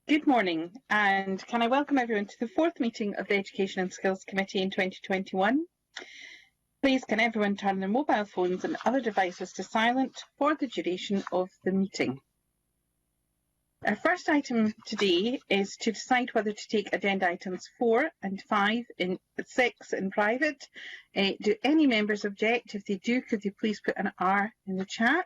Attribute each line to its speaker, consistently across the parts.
Speaker 1: Good morning, and can I welcome everyone to the fourth meeting of the Education and Skills Committee in 2021. Please can everyone turn their mobile phones and other devices to silent for the duration of the meeting. Our first item today is to decide whether to take agenda items 4 and 6 in private. Do any members object? If they do, could you please put an R in the chat?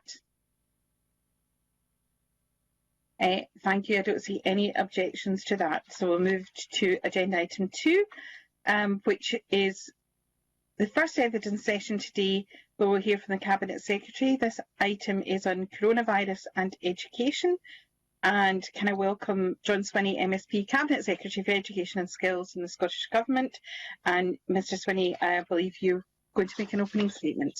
Speaker 1: Thank you. I don't see any objections to that. So we'll move to agenda item 2, which is the first evidence session today, where we'll hear from the Cabinet Secretary. This item is on coronavirus and education. And can I welcome John Swinney, MSP, Cabinet Secretary for Education and Skills in the Scottish Government. And Mr Swinney, I believe you're going to make an opening statement.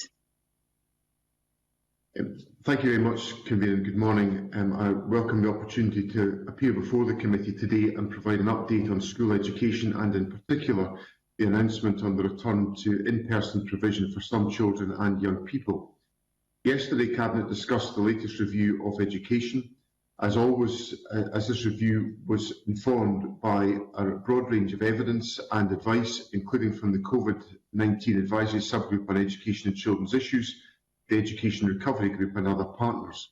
Speaker 2: Thank you very much, Convener. Good morning. I welcome the opportunity to appear before the committee today and provide an update on school education and in particular the announcement on the return to in-person provision for some children and young people. Yesterday, Cabinet discussed the latest review of education. As always, as this review was informed by a broad range of evidence and advice, including from the COVID-19 Advisory Subgroup on Education and Children's Issues, the Education Recovery Group and other partners.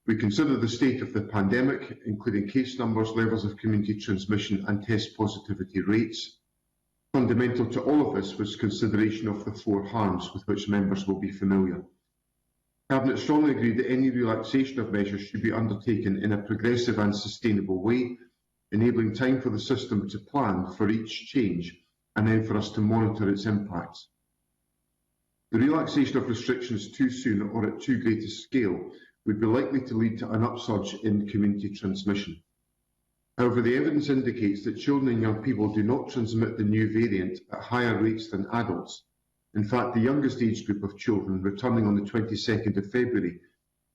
Speaker 2: We consider the state of the pandemic, including case numbers, levels of community transmission and test positivity rates. Fundamental to all of this was consideration of the 4 harms with which members will be familiar. Cabinet strongly agreed that any relaxation of measures should be undertaken in a progressive and sustainable way, enabling time for the system to plan for each change and then for us to monitor its impacts. The relaxation of restrictions too soon or at too great a scale would be likely to lead to an upsurge in community transmission. However, the evidence indicates that children and young people do not transmit the new variant at higher rates than adults. In fact, the youngest age group of children returning on the 22nd of February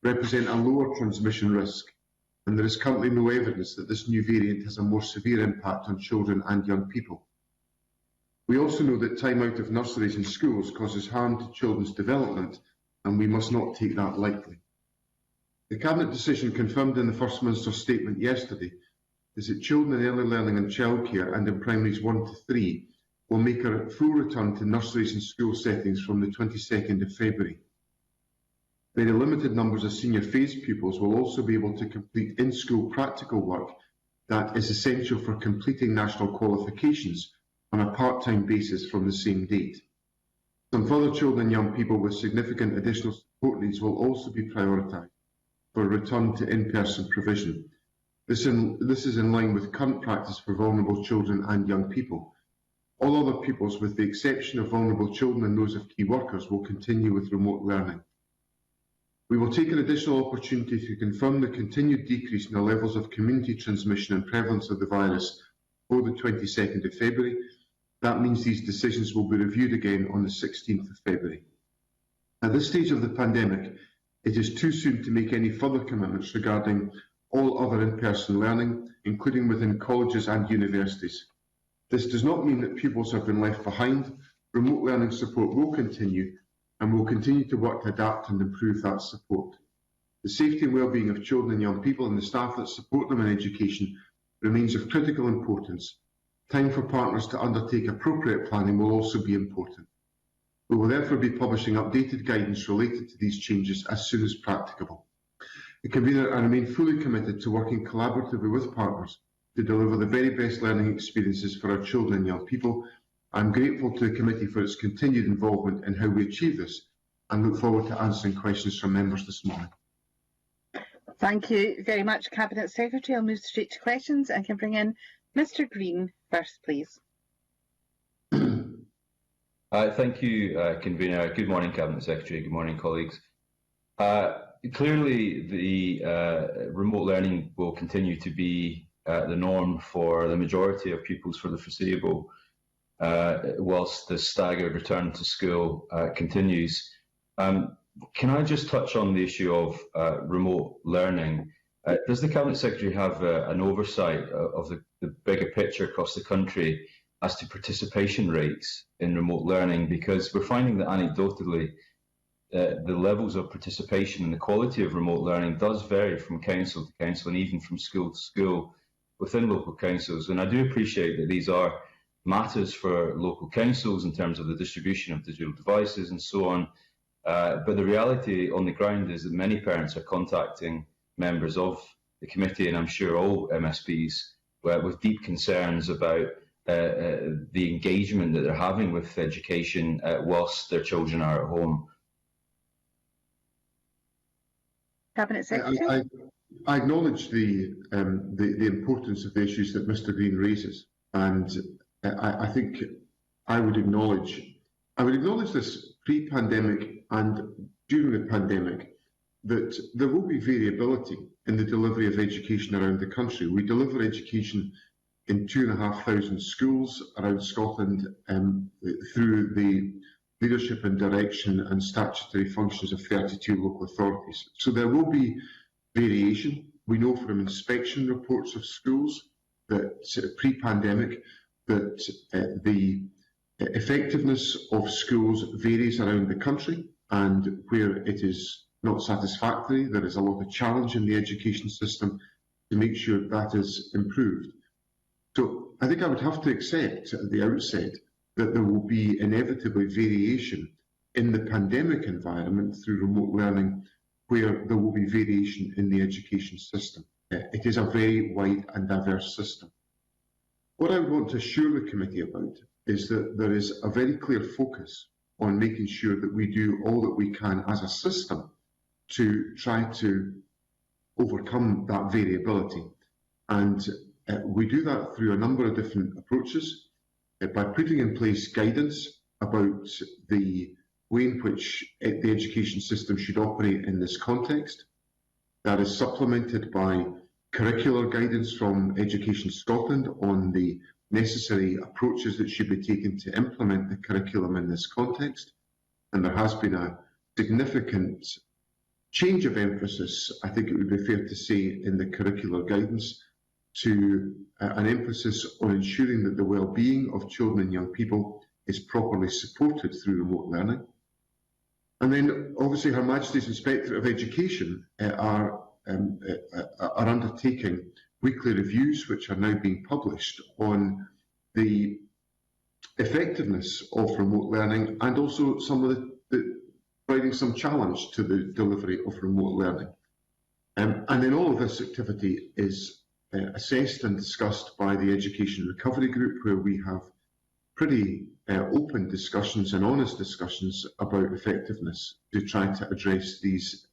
Speaker 2: represent a lower transmission risk, and there is currently no evidence that this new variant has a more severe impact on children and young people. We also know that time out of nurseries and schools causes harm to children's development, and we must not take that lightly. The Cabinet decision confirmed in the First Minister's statement yesterday is that children in early learning and childcare and in primaries 1 to 3 will make a full return to nurseries and school settings from the 22nd of February. Very limited numbers of senior phase pupils will also be able to complete in-school practical work that is essential for completing national qualifications on a part-time basis from the same date. Some further children and young people with significant additional support needs will also be prioritised for a return to in-person provision. This is in line with current practice for vulnerable children and young people. All other pupils, with the exception of vulnerable children and those of key workers, will continue with remote learning. We will take an additional opportunity to confirm the continued decrease in the levels of community transmission and prevalence of the virus for the 22nd of February. That means these decisions will be reviewed again on the 16th of February. At this stage of the pandemic, it is too soon to make any further commitments regarding all other in-person learning, including within colleges and universities. This does not mean that pupils have been left behind. Remote learning support will continue, and we will continue to work to adapt and improve that support. The safety and well-being of children and young people and the staff that support them in education remains of critical importance. Time for partners to undertake appropriate planning will also be important. We will therefore be publishing updated guidance related to these changes as soon as practicable. The Convener, I remain fully committed to working collaboratively with partners to deliver the very best learning experiences for our children and young people. I am grateful to the committee for its continued involvement in how we achieve this and look forward to answering questions from members this morning.
Speaker 1: Thank you very much, Cabinet Secretary. I'll move straight to questions and can bring in Mr Green first, please.
Speaker 3: Thank you, Convener. Good morning, Cabinet Secretary. Good morning, colleagues. Clearly, the remote learning will continue to be the norm for the majority of pupils for the foreseeable, whilst the staggered return to school continues. Can I just touch on the issue of remote learning? Does the Cabinet Secretary have an oversight of the bigger picture across the country as to participation rates in remote learning? Because we're finding that anecdotally, the levels of participation and the quality of remote learning does vary from council to council and even from school to school. within local councils. And I do appreciate that these are matters for local councils in terms of the distribution of digital devices and so on. But the reality on the ground is that many parents are contacting members of the committee, and I'm sure all MSPs, with deep concerns about the engagement that they're having with education whilst their children are at home.
Speaker 1: Cabinet Secretary.
Speaker 2: I acknowledge the importance of the issues that Mr. Green raises, and I think I would acknowledge this pre-pandemic and during the pandemic, that there will be variability in the delivery of education around the country. We deliver education in 2,500 schools around Scotland through the leadership and direction and statutory functions of 32 local authorities. So there will be variation. We know from inspection reports of schools that pre-pandemic that the effectiveness of schools varies around the country, and where it is not satisfactory, there is a lot of challenge in the education system to make sure that is improved. So I think I would have to accept at the outset that there will be inevitably variation in the pandemic environment through remote learning, where there will be variation in the education system. It is a very wide and diverse system. What I want to assure the committee about is that there is a very clear focus on making sure that we do all that we can as a system to try to overcome that variability. And we do that through a number of different approaches, by putting in place guidance about the way in which the education system should operate in this context. That is supplemented by curricular guidance from Education Scotland on the necessary approaches that should be taken to implement the curriculum in this context. And there has been a significant change of emphasis, I think it would be fair to say, in the curricular guidance to an emphasis on ensuring that the well-being of children and young people is properly supported through remote learning. And then obviously Her Majesty's Inspectorate of Education are undertaking weekly reviews, which are now being published, on the effectiveness of remote learning, and also some of the providing some challenge to the delivery of remote learning. And then all of this activity is assessed and discussed by the Education Recovery Group, where we have pretty open discussions and honest discussions about effectiveness to try to address these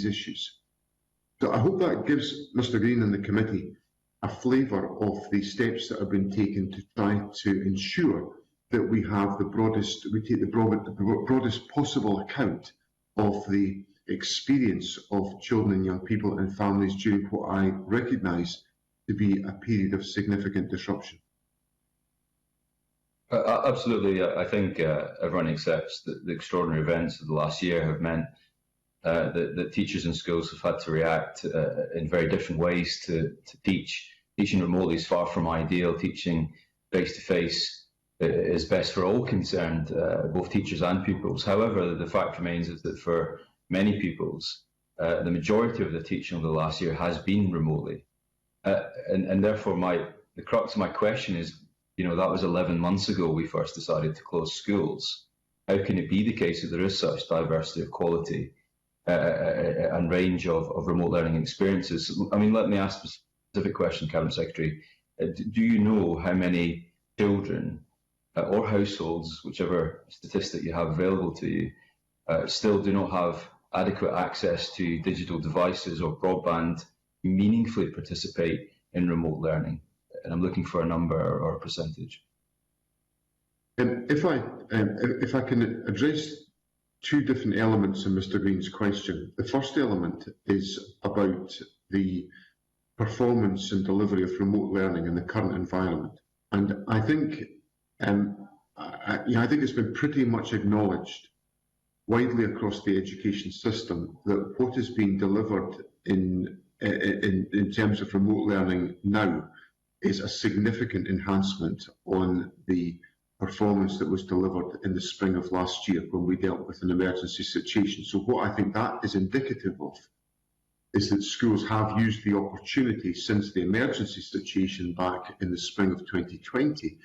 Speaker 2: issues. So I hope that gives Mr. Green and the committee a flavour of the steps that have been taken to try to ensure that we have we take the broadest possible account of the experience of children and young people and families during what I recognise to be a period of significant disruption.
Speaker 3: Absolutely. I think everyone accepts that the extraordinary events of the last year have meant that teachers in schools have had to react in very different ways to teach. Teaching remotely is far from ideal. Teaching face-to-face is best for all concerned, both teachers and pupils. However, the fact remains is that for many pupils, the majority of the teaching of the last year has been remotely. And therefore, the crux of my question is, that was 11 months ago we first decided to close schools. How can it be the case that there is such diversity of quality and range of remote learning experiences? I mean, let me ask a specific question, Cabinet Secretary. Do you know how many children or households, whichever statistic you have available to you, still do not have adequate access to digital devices or broadband to meaningfully participate in remote learning? And I'm looking for a number or a percentage.
Speaker 2: If I can address two different elements in Mr. Green's question. The first element is about the performance and delivery of remote learning in the current environment, and I think I think it's been pretty much acknowledged widely across the education system that what is being delivered in terms of remote learning now is a significant enhancement on the performance that was delivered in the spring of last year when we dealt with an emergency situation. So what I think that is indicative of is that schools have used the opportunity since the emergency situation back in the spring of 2020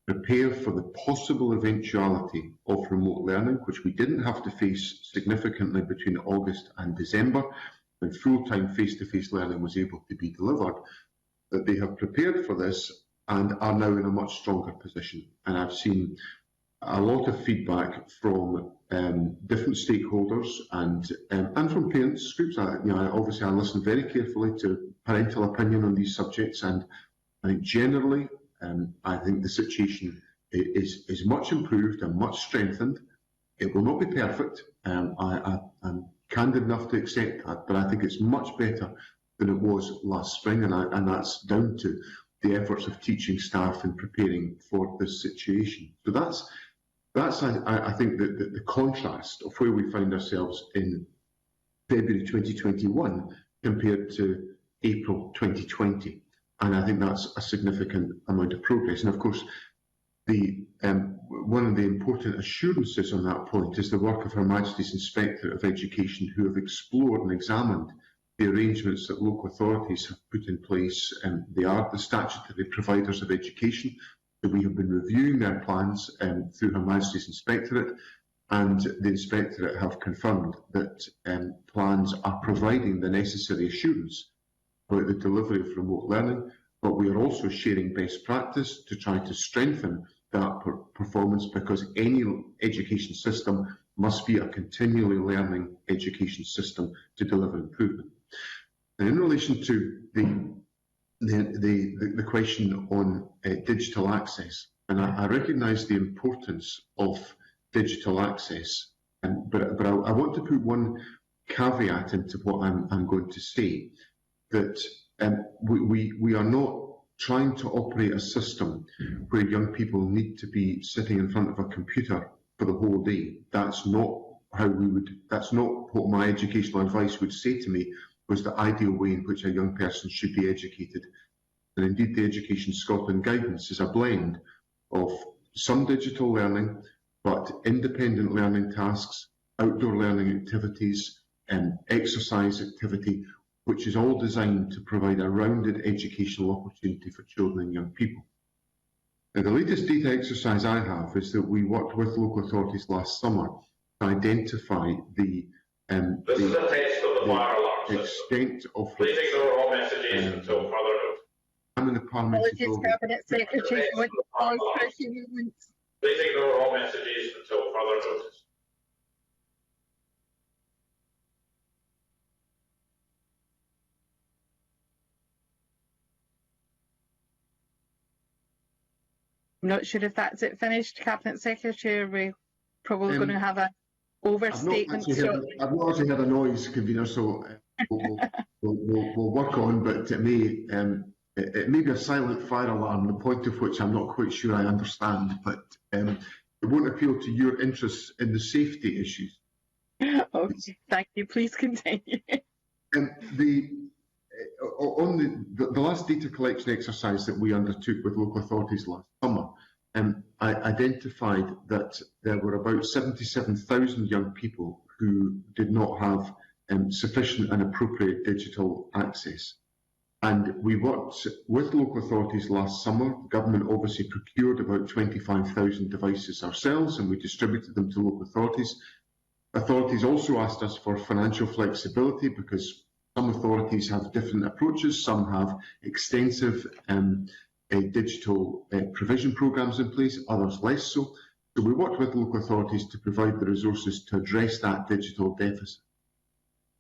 Speaker 2: prepare for the possible eventuality of remote learning, which we didn't have to face significantly between August and December, when full-time face-to-face learning was able to be delivered, that they have prepared for this and are now in a much stronger position. And I've seen a lot of feedback from different stakeholders and from parents groups. Obviously I listen very carefully to parental opinion on these subjects, and I think generally I think the situation is much improved and much strengthened. It will not be perfect. I'm candid enough to accept that, but I think it's much better than it was last spring, and that's down to the efforts of teaching staff in preparing for this situation. So that's I think the contrast of where we find ourselves in February 2021 compared to April 2020. And I think that's a significant amount of progress. And of course, one of the important assurances on that point is the work of Her Majesty's Inspectorate of Education, who have explored and examined the arrangements that local authorities have put in place. They are the statutory providers of education. So we have been reviewing their plans through Her Majesty's Inspectorate, and the Inspectorate have confirmed that plans are providing the necessary assurance about the delivery of remote learning, but we are also sharing best practice to try to strengthen that performance, because any education system must be a continually learning education system to deliver improvement. And in relation to the question on digital access, and I recognise the importance of digital access, but I want to put one caveat into what I'm going to say, that we are not trying to operate a system where young people need to be sitting in front of a computer for the whole day. That's not that's not what my educational advice would say to me was the ideal way in which a young person should be educated. And indeed, the Education Scotland guidance is a blend of some digital learning, but independent learning tasks, outdoor learning activities, and exercise activity, which is all designed to provide a rounded educational opportunity for children and young people. Now, the latest data exercise I have is that we worked with local authorities last summer to identify the extent of...
Speaker 4: Please ignore all messages until further notice.
Speaker 2: I'm in the Parliamentary building.
Speaker 1: Cabinet Secretary,
Speaker 4: Please ignore all messages until further notice.
Speaker 1: I'm not sure if that's it finished, Cabinet Secretary. Are we probably going to have an overstatement?
Speaker 2: I've not actually had a noise, Convener, so we'll work on, but it may be a silent fire alarm, the point of which I'm not quite sure I understand, but it won't appeal to your interests in the safety issues.
Speaker 1: Okay, thank you. Please continue.
Speaker 2: On the last data collection exercise that we undertook with local authorities last summer, I identified that there were about 77,000 young people who did not have sufficient and appropriate digital access. And we worked with local authorities last summer. The government obviously procured about 25,000 devices ourselves, and we distributed them to local authorities. Authorities also asked us for financial flexibility, because some authorities have different approaches. Some have extensive digital provision programmes in place, others less so. So we worked with local authorities to provide the resources to address that digital deficit.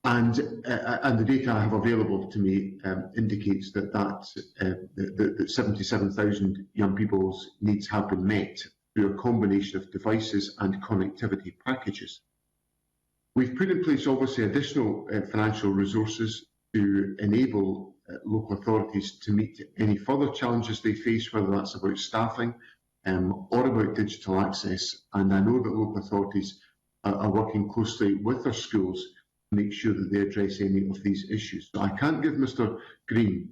Speaker 2: And the data I have available to me indicates that 77,000 young people's needs have been met through a combination of devices and connectivity packages. We've put in place, obviously, additional financial resources to enable local authorities to meet any further challenges they face, whether that's about staffing or about digital access. And I know that local authorities are working closely with their schools to make sure that they address any of these issues. So I can't give Mr. Green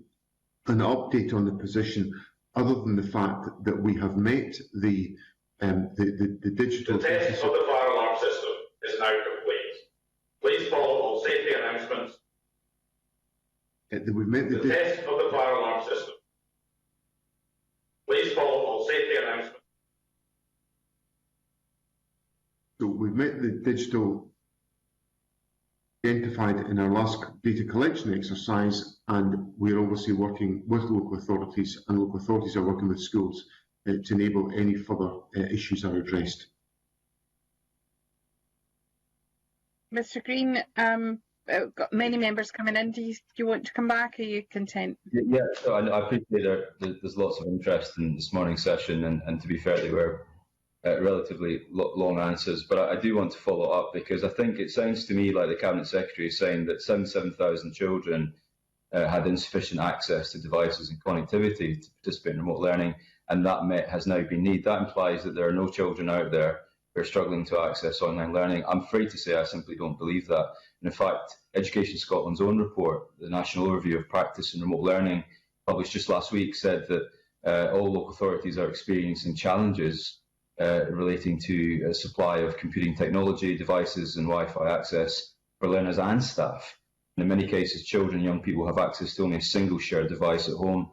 Speaker 2: an update on the position other than the fact that we have met the digital...
Speaker 4: The test of the fire alarm system is now complete. Please follow all safety announcements
Speaker 2: that we've met
Speaker 4: The test of the fire alarm system. Please follow all safety announcements.
Speaker 2: So we've met the digital identified in our last data collection exercise, and we're obviously working with local authorities, and local authorities are working with schools to enable any further issues are addressed.
Speaker 1: Mr. Green, got many members coming in. Do you want to come back? Are you content?
Speaker 3: Yeah, so I appreciate there's lots of interest in this morning's session, and to be fair, they were relatively long answers, but I do want to follow up, because I think it sounds to me like the Cabinet Secretary is saying that 77,000 children had insufficient access to devices and connectivity to participate in remote learning, and that has now been needed. That implies that there are no children out there who are struggling to access online learning. I'm afraid to say I simply don't believe that. And in fact, Education Scotland's own report, the National Overview of Practice in Remote Learning, published just last week, said that all local authorities are experiencing challenges relating to a supply of computing technology, devices and Wi-Fi access for learners and staff. And in many cases, children and young people have access to only a single shared device at home,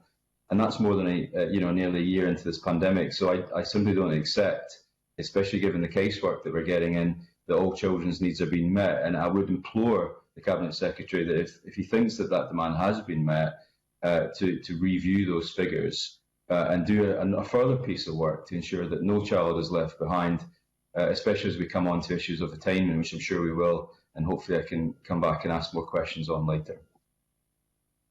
Speaker 3: and that's more than nearly a year into this pandemic. So I simply don't accept, especially given the casework that we're getting in, that all children's needs are being met. And I would implore the Cabinet Secretary that if he thinks that demand has been met, to review those figures and do a further piece of work to ensure that no child is left behind, especially as we come on to issues of attainment, which I'm sure we will, and hopefully I can come back and ask more questions on later.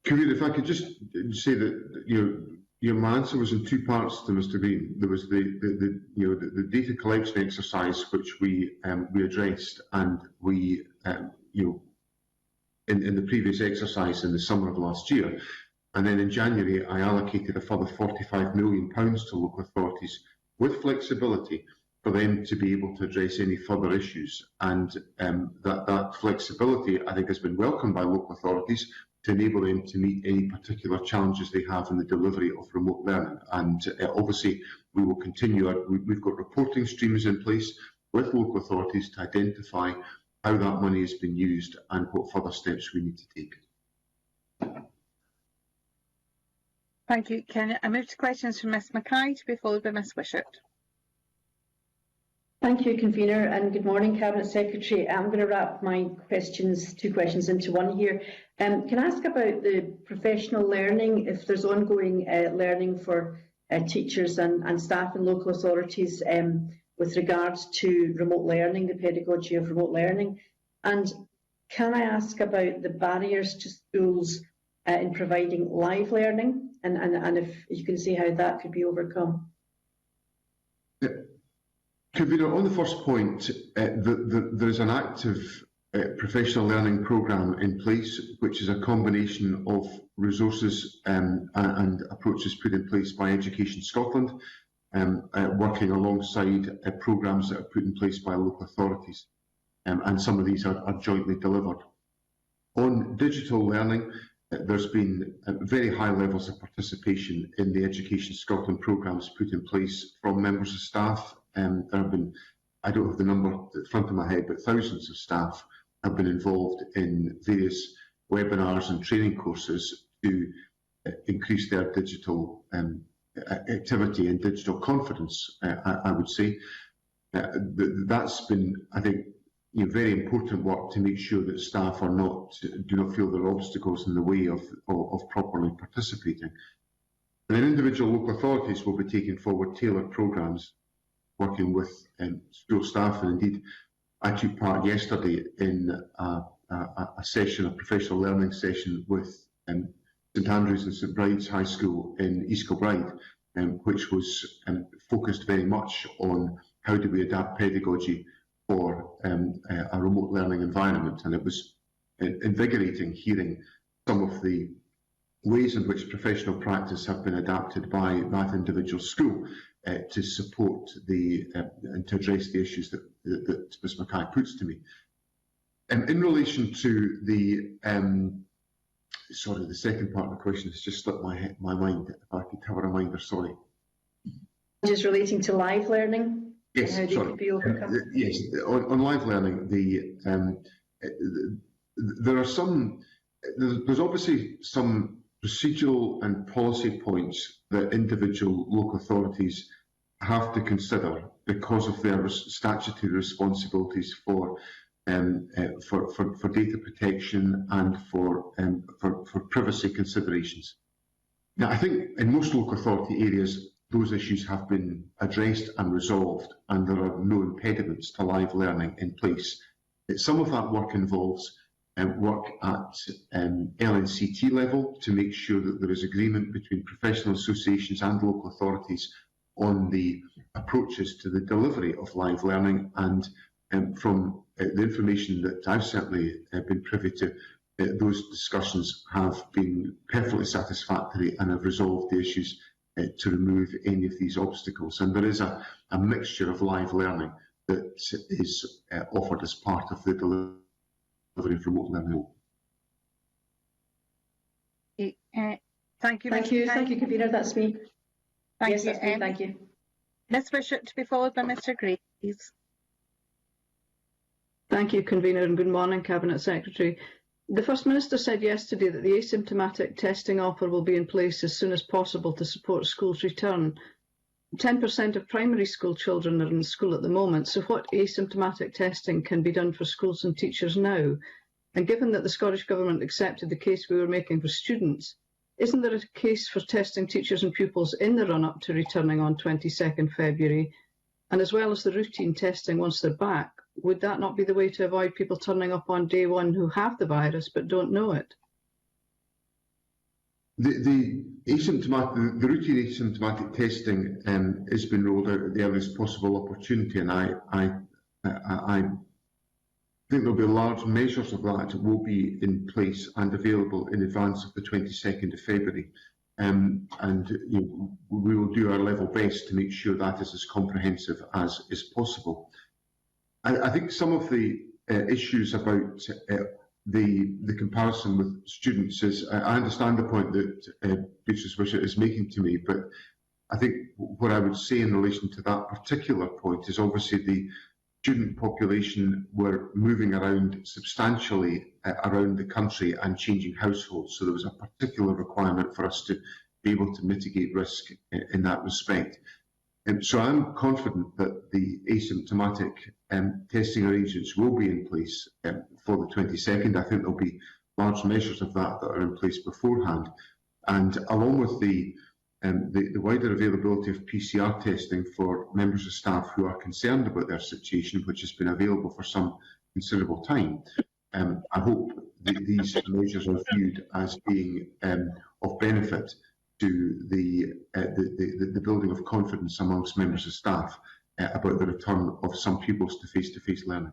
Speaker 2: Caoimhín, if I could just say that my answer was in two parts to Mr. Green. There was the data collection exercise, which we addressed, and we in the previous exercise in the summer of last year. And then in January, I allocated a further £45 million to local authorities with flexibility for them to be able to address any further issues. And that flexibility, I think, has been welcomed by local authorities to enable them to meet any particular challenges they have in the delivery of remote learning. And obviously, we will continue. We've got reporting streams in place with local authorities to identify how that money has been used and what further steps we need to take.
Speaker 1: Thank you. Can I move to questions from Ms Mackay to be followed by Ms Wishart?
Speaker 5: Thank you, Convener, and good morning, Cabinet Secretary. I'm going to wrap my two questions into one here. Can I ask about the professional learning, if there's ongoing learning for teachers and staff in local authorities with regards to remote learning, the pedagogy of remote learning? And can I ask about the barriers to schools in providing live learning, and if you can see how that could be overcome?
Speaker 2: Convener, on the first point, there is an active professional learning programme in place, which is a combination of resources and approaches put in place by Education Scotland, working alongside programmes that are put in place by local authorities, and some of these are jointly delivered. On digital learning, there's been very high levels of participation in the Education Scotland programmes put in place from members of staff. There have been, I don't have the number at the front of my head, but thousands of staff have been involved in various webinars and training courses to increase their digital activity and digital confidence, I would say. That's been, I think, very important work to make sure that staff do not feel there are obstacles in the way of properly participating. And then individual local authorities will be taking forward tailored programmes, working with school staff, and indeed I took part yesterday in a session, a professional learning session with St Andrews and St Bride's High School in East Kilbride, which was focused very much on how do we adapt pedagogy for a remote learning environment. And it was invigorating hearing some of the ways in which professional practice have been adapted by that individual school to support and to address the issues that Ms Mackay puts to me. In relation to the second part of the question has just slipped my mind. If I could have a reminder, sorry.
Speaker 5: Just relating to live learning.
Speaker 2: Yes,
Speaker 5: how
Speaker 2: sorry.
Speaker 5: Could be overcome?
Speaker 2: Yes, on live learning, there are some there's obviously some procedural and policy points that individual local authorities have to consider because of their statutory responsibilities for data protection and for privacy considerations. Now, I think in most local authority areas, those issues have been addressed and resolved, and there are no impediments to live learning in place. Some of that work involves work at LNCT level to make sure that there is agreement between professional associations and local authorities on the approaches to the delivery of live learning. And from the information that I've certainly been privy to, those discussions have been perfectly satisfactory and have resolved the issues to remove any of these obstacles. And there is a mixture of live learning that is offered as part of the delivery of remote learning.
Speaker 1: Thank you.
Speaker 5: Thank you, Convener. That's me.
Speaker 1: Thank you.
Speaker 5: That's me. Thank you.
Speaker 1: Ms. Bishop, to be followed by Mr. Gray, please.
Speaker 6: Thank you, Convener, and good morning, Cabinet Secretary. The First Minister said yesterday that the asymptomatic testing offer will be in place as soon as possible to support schools' return. 10% of primary school children are in school at the moment, so what asymptomatic testing can be done for schools and teachers now? And given that the Scottish Government accepted the case we were making for students, isn't there a case for testing teachers and pupils in the run-up to returning on 22nd February? And as well as the routine testing once they're back, would that not be the way to avoid people turning up on day one who have the virus but don't know it?
Speaker 2: The routine asymptomatic testing has been rolled out at the earliest possible opportunity, and I think there'll be large measures of that will be in place and available in advance of the 22nd of February. And we will do our level best to make sure that is as comprehensive as is possible. I think some of the issues about the comparison with students is, I understand the point that Beatrice Wishart is making to me, but I think what I would say in relation to that particular point is obviously the student population were moving around substantially around the country and changing households, so there was a particular requirement for us to be able to mitigate risk in that respect. So I'm confident that the asymptomatic testing arrangements will be in place for the 22nd. I think there'll be large measures of that are in place beforehand. And along with the wider availability of PCR testing for members of staff who are concerned about their situation, which has been available for some considerable time, I hope that these measures are viewed as being of benefit to the building of confidence amongst members of staff about the return of some pupils to face-to-face learning.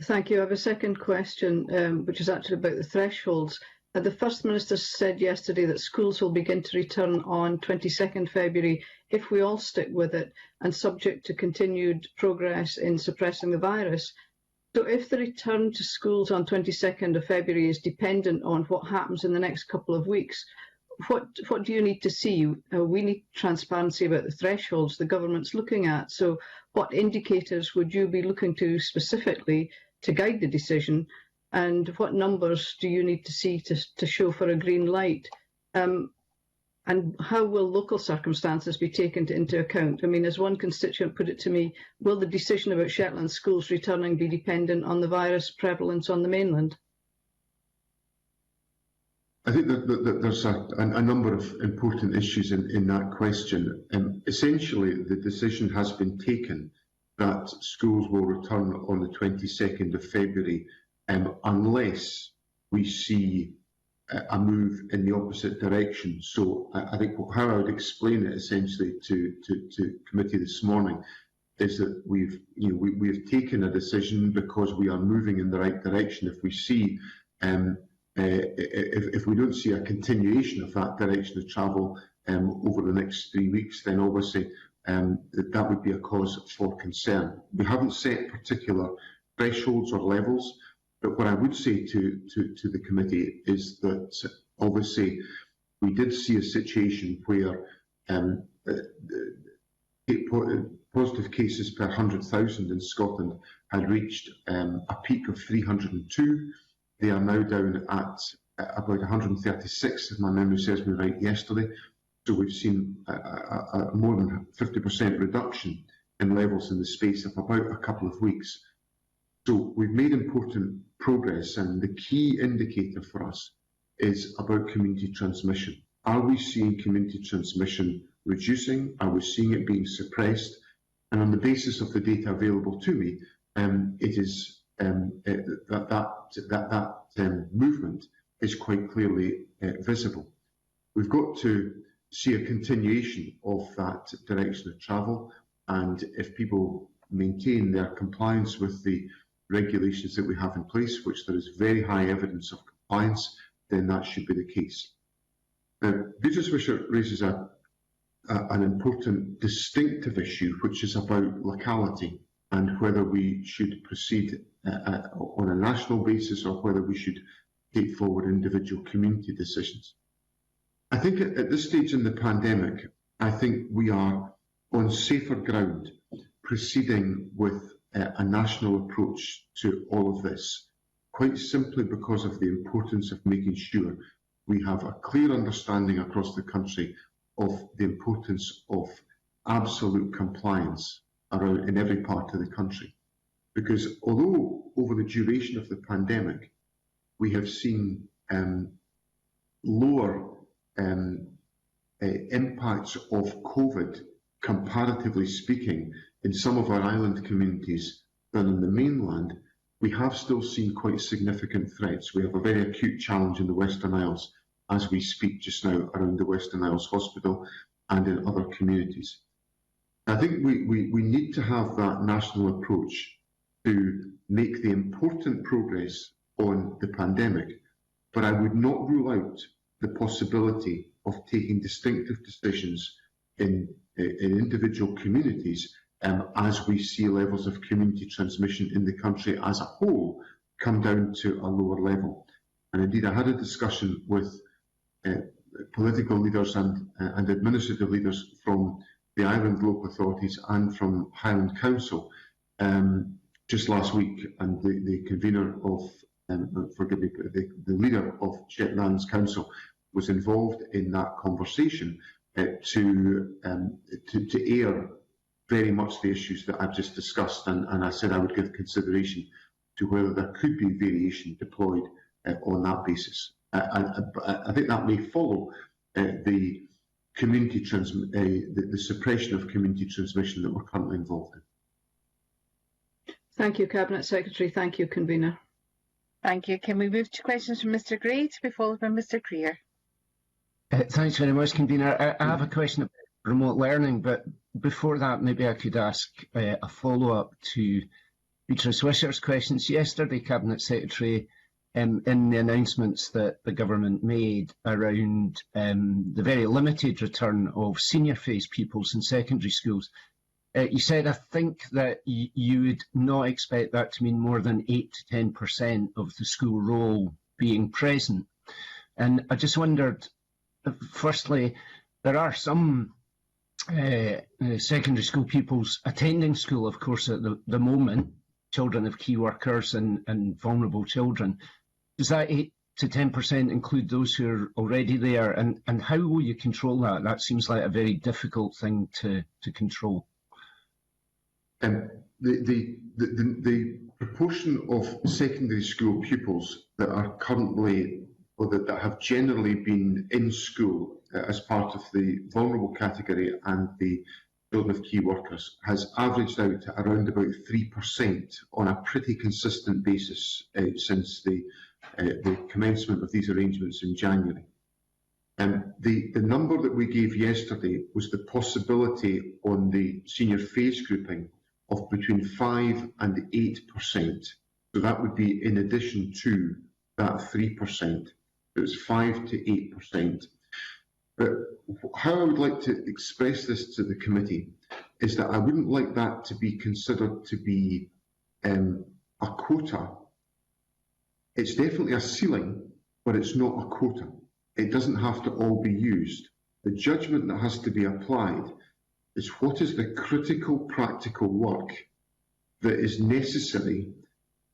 Speaker 6: Thank you. I have a second question, which is actually about the thresholds. The First Minister said yesterday that schools will begin to return on 22nd February if we all stick with it and subject to continued progress in suppressing the virus. So if the return to schools on 22nd of February is dependent on what happens in the next couple of weeks, what do you need to see? We need transparency about the thresholds the government's looking at. So what indicators would you be looking to specifically to guide the decision? And what numbers do you need to see to show for a green light? And how will local circumstances be taken into account? I mean, as one constituent put it to me, will the decision about Shetland schools returning be dependent on the virus prevalence on the mainland?
Speaker 2: I think that there's a number of important issues in that question. Essentially, the decision has been taken that schools will return on the 22nd of February unless we see a move in the opposite direction. So I think how I would explain it essentially to committee this morning is that we've taken a decision because we are moving in the right direction. If we see if we don't see a continuation of that direction of travel over the next 3 weeks, then obviously that would be a cause for concern. We haven't set particular thresholds or levels. But what I would say to the committee is that obviously we did see a situation where positive cases per 100,000 in Scotland had reached a peak of 302 They are now down at about 136, if my memory serves me right, yesterday. So we've seen a more than 50% reduction in levels in the space of about a couple of weeks. So we've made important progress, and the key indicator for us is about community transmission. Are we seeing community transmission reducing? Are we seeing it being suppressed? And on the basis of the data available to me, it is that movement is quite clearly visible. We've got to see a continuation of that direction of travel, and if people maintain their compliance with the regulations that we have in place, which there is very high evidence of compliance, then that should be the case. Now, Beatrice Wishart raises an important distinctive issue, which is about locality and whether we should proceed on a national basis or whether we should take forward individual community decisions. I think at this stage in the pandemic, I think we are on safer ground proceeding with a national approach to all of this, quite simply because of the importance of making sure we have a clear understanding across the country of the importance of absolute compliance around in every part of the country. Because although over the duration of the pandemic, we have seen lower impacts of COVID, comparatively speaking, in some of our island communities than in the mainland, we have still seen quite significant threats. We have a very acute challenge in the Western Isles as we speak just now around the Western Isles Hospital and in other communities. I think we need to have that national approach to make the important progress on the pandemic, but I would not rule out the possibility of taking distinctive decisions in individual communities as we see levels of community transmission in the country as a whole come down to a lower level. And indeed, I had a discussion with political leaders and administrative leaders from the island local authorities and from Highland Council just last week, and the convener of, forgive me, the leader of Shetlands Council was involved in that conversation to air very much the issues that I've just discussed, and I said I would give consideration to whether there could be variation deployed on that basis. I think that may follow the community the suppression of community transmission that we're currently involved in.
Speaker 6: Thank you, Cabinet Secretary. Thank you, Convener.
Speaker 1: Thank you. Can we move to questions from Mr. Gray to be followed by Mr. Creer?
Speaker 7: Thanks very much, Convener. I have a question about remote learning, but before that, maybe I could ask a follow-up to Beatrice Wishart's questions. Yesterday, Cabinet Secretary, in the announcements that the government made around the very limited return of senior phase pupils in secondary schools, you said, I think, that you would not expect that to mean more than 8 to 10% of the school roll being present. And I just wondered, firstly, there are some secondary school pupils attending school, of course, at the moment, children of key workers and vulnerable children. Does that 8 to 10% include those who are already there? And how will you control that? That seems like a very difficult thing to control.
Speaker 2: The proportion of secondary school pupils that are currently, or that have generally been in school as part of the vulnerable category and the children of key workers has averaged out to around about 3% on a pretty consistent basis since the commencement of these arrangements in January. The number that we gave yesterday was the possibility on the senior phase grouping of between 5 and 8%. So that would be in addition to that 3%. It's 5 to 8%. But how I would like to express this to the committee is that I wouldn't like that to be considered to be a quota. It's definitely a ceiling, but it's not a quota. It doesn't have to all be used. The judgment that has to be applied is what is the critical practical work that is necessary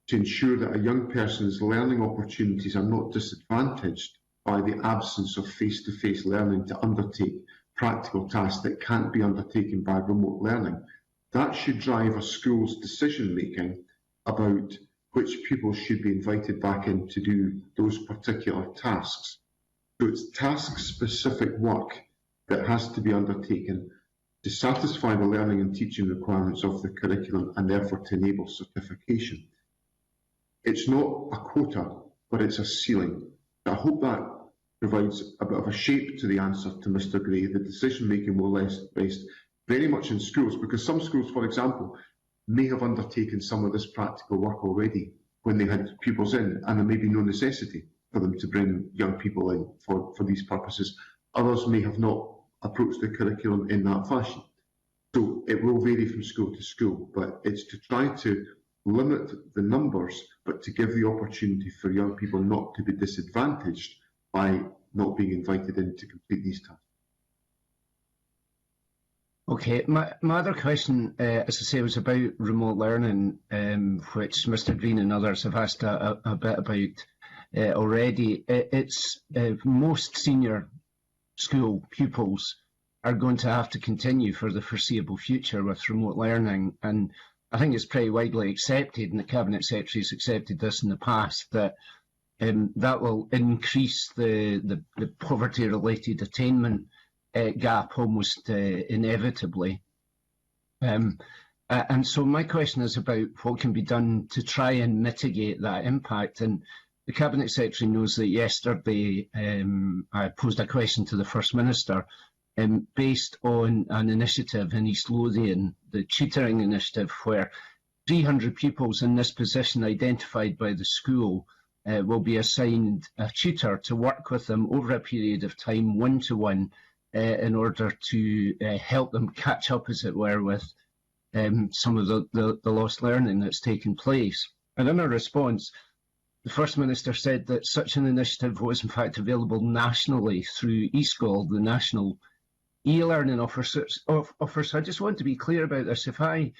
Speaker 2: to ensure that a young person's learning opportunities are not disadvantaged by the absence of face-to-face learning to undertake practical tasks that can't be undertaken by remote learning. That should drive a school's decision-making about which pupils should be invited back in to do those particular tasks. So it's task-specific work that has to be undertaken to satisfy the learning and teaching requirements of the curriculum and therefore to enable certification. It's not a quota, but it's a ceiling. I hope that provides a bit of a shape to the answer to Mr. Gray. The decision-making will rest very much in schools, because some schools, for example, may have undertaken some of this practical work already when they had pupils in, and there may be no necessity for them to bring young people in for these purposes. Others may have not approached the curriculum in that fashion. So it will vary from school to school, but it's to try to limit the numbers, but to give the opportunity for young people not to be disadvantaged by not being invited in to complete these tasks.
Speaker 7: Okay, my other question, as I say, was about remote learning, which Mr. Green and others have asked a bit about already. It's most senior school pupils are going to have to continue for the foreseeable future with remote learning, and I think it's pretty widely accepted, and the Cabinet Secretary has accepted this in the past, that that will increase the poverty-related attainment gap almost inevitably. And so my question is about what can be done to try and mitigate that impact. And the Cabinet Secretary knows that yesterday I posed a question to the First Minister based on an initiative in East Lothian, the tutoring initiative, where 300 pupils in this position identified by the school will be assigned a tutor to work with them over a period of time, one-to-one, in order to help them catch up, as it were, with some of the lost learning that's taken place. And in a response, the First Minister said that such an initiative was in fact available nationally through eSchool, the national e-learning offer. So I just want to be clear about this. If I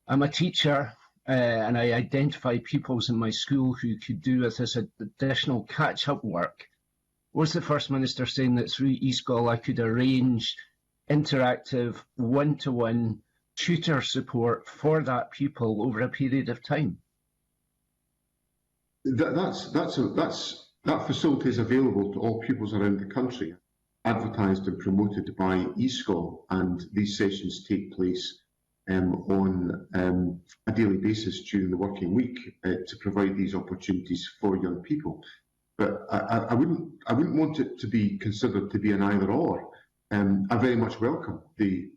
Speaker 7: am a teacher and I identify pupils in my school who could do with this additional catch-up work, was the First Minister saying that through eSchool I could arrange interactive one-to-one tutor support for that pupil over a period of time? That facility is available to all pupils around the country, advertised and promoted by eSchool, and these sessions take place on a daily basis during the working week to provide these opportunities for young people. But I wouldn't want it to be considered to be an either-or. I very much welcome the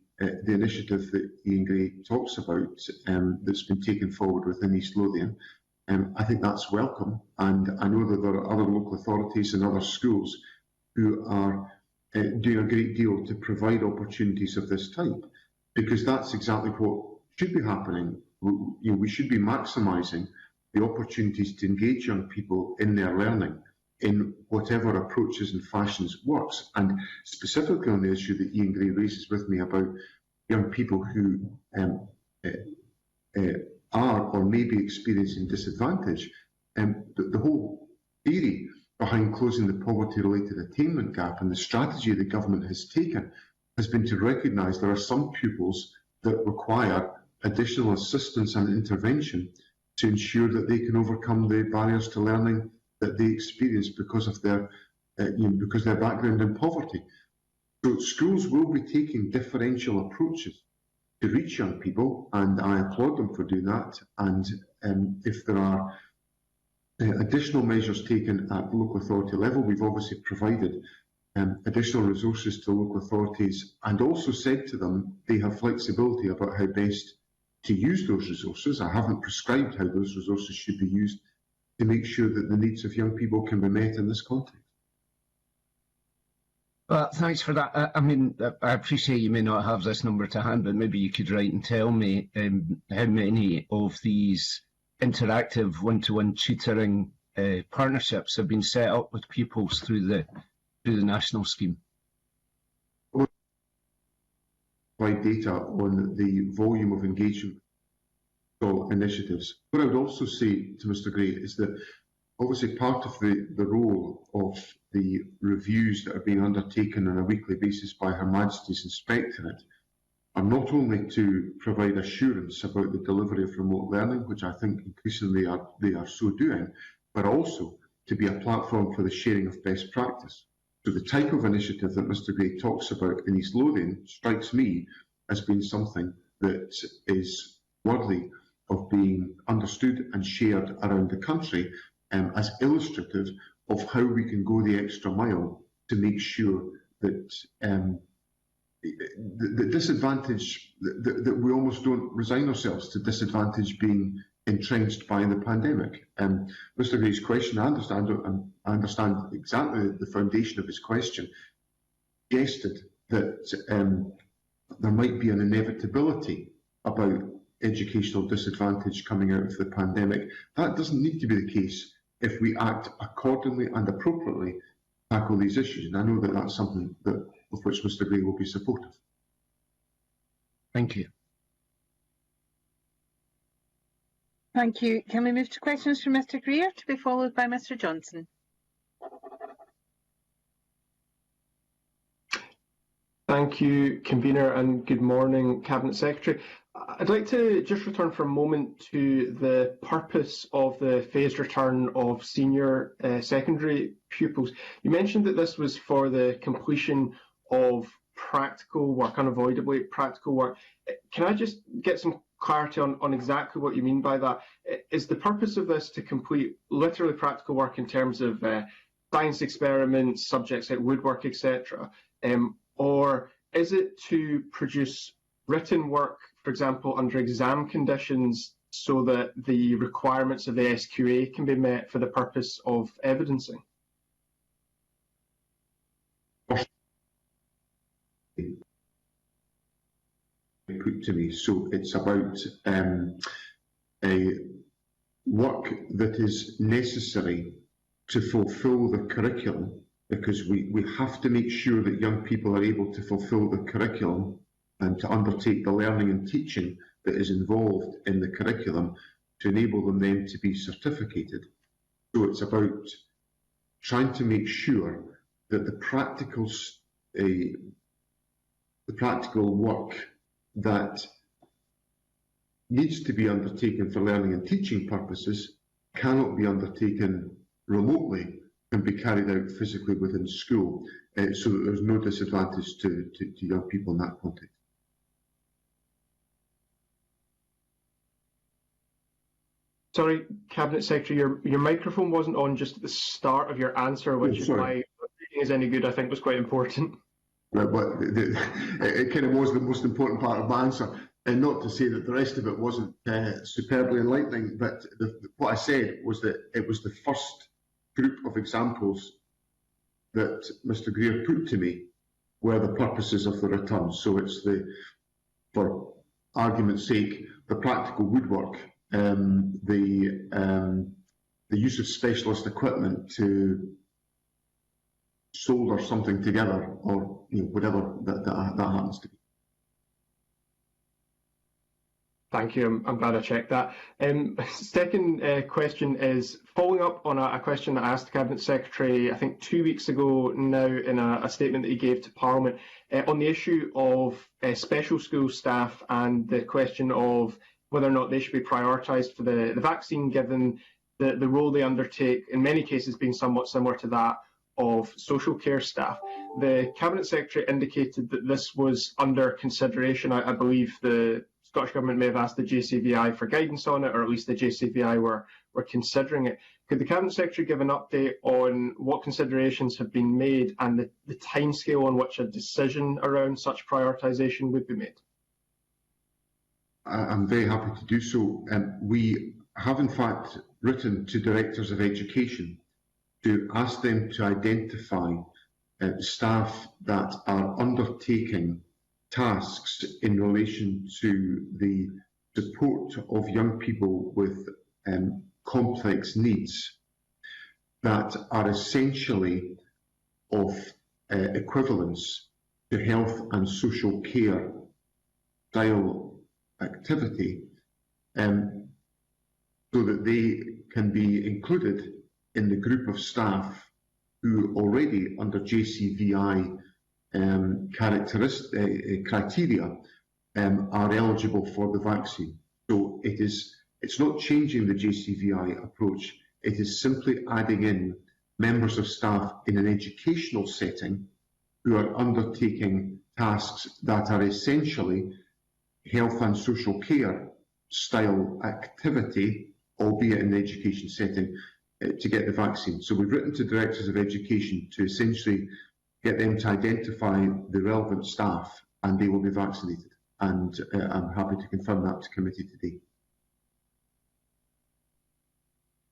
Speaker 7: initiative that Ian Gray talks about that's been taken forward within East Lothian. I think that's welcome, and I know that there are other local authorities and other schools who are doing a great deal to provide opportunities of this type, because that's exactly what should be happening. We should be maximising the opportunities to engage young people in their learning in whatever approaches and fashions works. And specifically on the issue that Ian Gray raises with me about young people who are or may be experiencing disadvantage, the whole theory behind closing the poverty-related attainment gap and the strategy the government has taken has been to recognise there are some pupils that require additional assistance and intervention to ensure that they can overcome the barriers to learning that they experience because of their background in poverty. So schools will be taking differential approaches to reach young people, and I applaud them for doing that. And if there are additional measures taken at the local authority level, we've obviously provided additional resources to local authorities and also said to them they have flexibility about how best to use those resources. I haven't prescribed how those resources should be used to make sure that the needs of young people can be met in this context. Well, thanks for that. I mean, I appreciate you may not have this number to hand, but maybe you could write and tell me how many of these interactive one-to-one tutoring partnerships have been set up with pupils through the national scheme.
Speaker 2: Provide data on the volume of engagement initiatives. What I would also say to Mr Gray is that obviously part of the role of the reviews that are being undertaken on a weekly basis by Her Majesty's Inspectorate are not only to provide assurance about the delivery of remote learning, which I think increasingly they are so doing, but also to be a platform for the sharing of best practice. So the type of initiative that Mr Gray talks about in East Lothian strikes me as being something that is worthy of being understood and shared around the country, as illustrative of how we can go the extra mile to make sure that the disadvantage, that we almost don't resign ourselves to disadvantage being entrenched by the pandemic. Mr Gray's question, I understand exactly the foundation of his question, suggested that there might be an inevitability about educational disadvantage coming out of the pandemic. That doesn't need to be the case if we act accordingly and appropriately to tackle these issues. And I know that that's something of which Mr Gray will be supportive.
Speaker 7: Thank you.
Speaker 1: Thank you. Can we move to questions from Mr Greer to be followed by Mr Johnson?
Speaker 8: Thank you, Convener, and good morning, Cabinet Secretary. I'd like to just return for a moment to the purpose of the phased return of senior secondary pupils. You mentioned that this was for the completion of practical work, unavoidably practical work. Can I just get some clarity on exactly what you mean by that? Is the purpose of this to complete literally practical work in terms of science experiments, subjects like woodwork, etc., or is it to produce written work, for example, under exam conditions, so that the requirements of the SQA can be met for the purpose of evidencing?
Speaker 2: Put to me, so it's about a work that is necessary to fulfil the curriculum, because we have to make sure that young people are able to fulfil the curriculum and to undertake the learning and teaching that is involved in the curriculum to enable them then to be certificated. So it's about trying to make sure that the practical work that needs to be undertaken for learning and teaching purposes cannot be undertaken remotely and be carried out physically within school, so that there's no disadvantage to young people in that context.
Speaker 8: Sorry, Cabinet Secretary, your microphone wasn't on just at the start of your answer, which, if my reading is any good, I think was quite important.
Speaker 2: Right, but it kind of was the most important part of my answer, and not to say that the rest of it wasn't superbly enlightening, but what I said was that it was the first group of examples that Mr Greer put to me were the purposes of the return. So it's for argument's sake, the practical woodwork, the use of specialist equipment to solder something together, or whatever that happens to be.
Speaker 8: Thank you. I'm glad I checked that. Second question is following up on a question that I asked the Cabinet Secretary, I think 2 weeks ago now, in a statement that he gave to Parliament on the issue of special school staff and the question of whether or not they should be prioritised for the vaccine, given the role they undertake, in many cases being somewhat similar to that of social care staff. The Cabinet Secretary indicated that this was under consideration. I believe the Scottish Government may have asked the JCVI for guidance on it, or at least the JCVI were considering it. Could the Cabinet Secretary give an update on what considerations have been made and the timescale on which a decision around such prioritisation would be made?
Speaker 2: I'm very happy to do so. We have in fact written to Directors of Education to ask them to identify staff that are undertaking tasks in relation to the support of young people with complex needs that are essentially of equivalence to health and social care style activity, so that they can be included in the group of staff who already under JCVI criteria are eligible for the vaccine. So it's not changing the JCVI approach, it is simply adding in members of staff in an educational setting who are undertaking tasks that are essentially health and social care style activity, albeit in the education setting, to get the vaccine. So we've written to directors of education to essentially get them to identify the relevant staff and they will be vaccinated. And I'm happy to confirm that to committee today.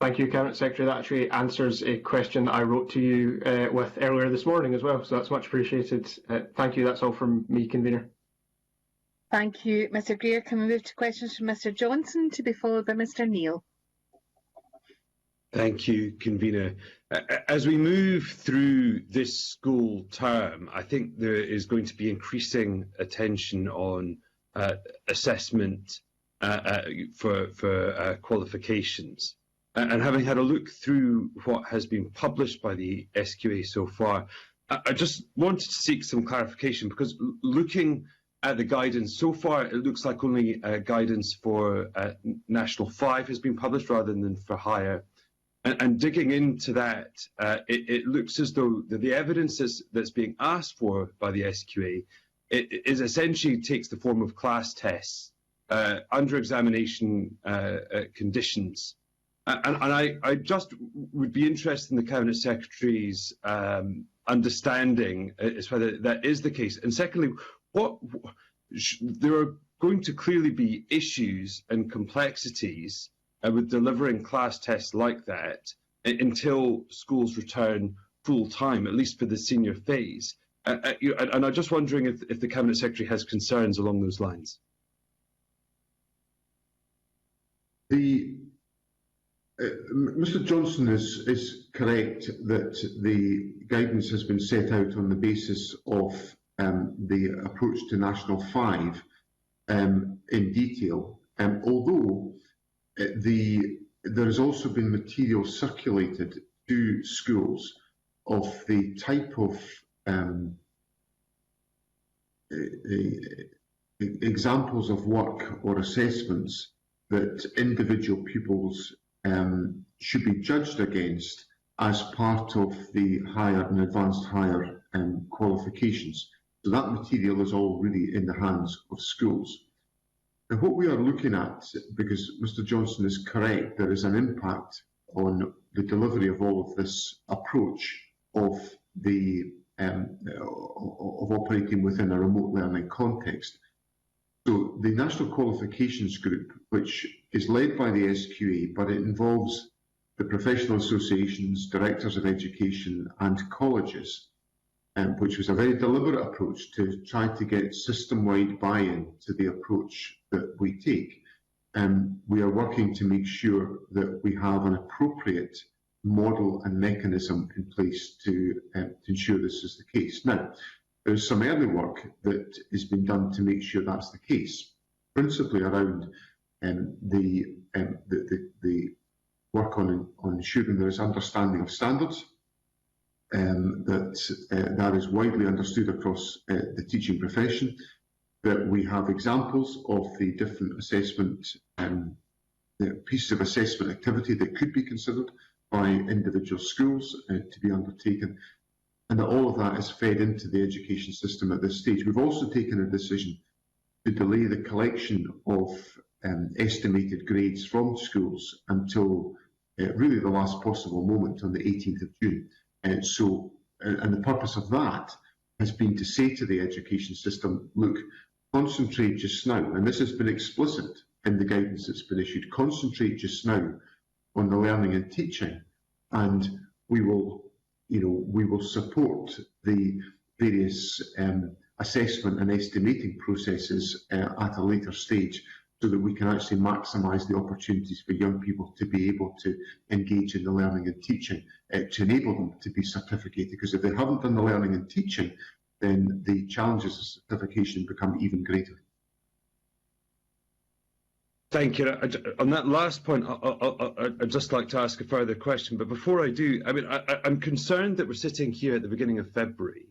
Speaker 8: Thank you, Cabinet Secretary. That actually answers a question that I wrote to you with earlier this morning as well, so that's much appreciated. Thank you. That's all from me, Convener.
Speaker 1: Thank you, Mr Greer. Can we move to questions from Mr Johnson, to be followed by Mr Neil?
Speaker 9: Thank you, Convener. As we move through this school term, I think there is going to be increasing attention on assessment for qualifications. And having had a look through what has been published by the SQA so far, I just wanted to seek some clarification, because looking at the guidance so far, it looks like only guidance for National 5 has been published rather than for higher. And digging into that, it looks as though the evidence that's being asked for by the SQA is essentially takes the form of class tests under examination conditions. And I just would be interested in the Cabinet Secretary's understanding as whether that is the case. And secondly, there are going to clearly be issues and complexities with delivering class tests like that until schools return full time, at least for the senior phase. And I'm just wondering if the Cabinet Secretary has concerns along those lines.
Speaker 2: Mr Johnson is correct that the guidance has been set out on the basis of the approach to National 5 in detail, although there has also been material circulated to schools of the type of examples of work or assessments that individual pupils should be judged against as part of the higher and advanced higher qualifications. So that material is already in the hands of schools. Now, what we are looking at, because Mr Johnson is correct, there is an impact on the delivery of all of this approach of operating within a remote learning context. So the National Qualifications Group, which is led by the SQA, but it involves the professional associations, directors of education and colleges, which was a very deliberate approach to try to get system-wide buy-in to the approach that we take. We are working to make sure that we have an appropriate model and mechanism in place to ensure this is the case. Now, there's some early work that has been done to make sure that's the case, principally around the work on ensuring there is understanding of standards, that is widely understood across the teaching profession, that we have examples of the different assessment pieces of assessment activity that could be considered by individual schools to be undertaken, and that all of that is fed into the education system at this stage. We've also taken a decision to delay the collection of estimated grades from schools until really the last possible moment on the 18th of June. And the purpose of that has been to say to the education system, look, concentrate just now, and this has been explicit in the guidance that's been issued, concentrate just now on the learning and teaching, and we will support the various assessment and estimating processes at a later stage, so that we can actually maximise the opportunities for young people to be able to engage in the learning and teaching, to enable them to be certificated. Because if they haven't done the learning and teaching, then the challenges of certification become even greater.
Speaker 9: Thank you. On that last point, I'd just like to ask a further question. But before I do, I mean, I'm concerned that we're sitting here at the beginning of February,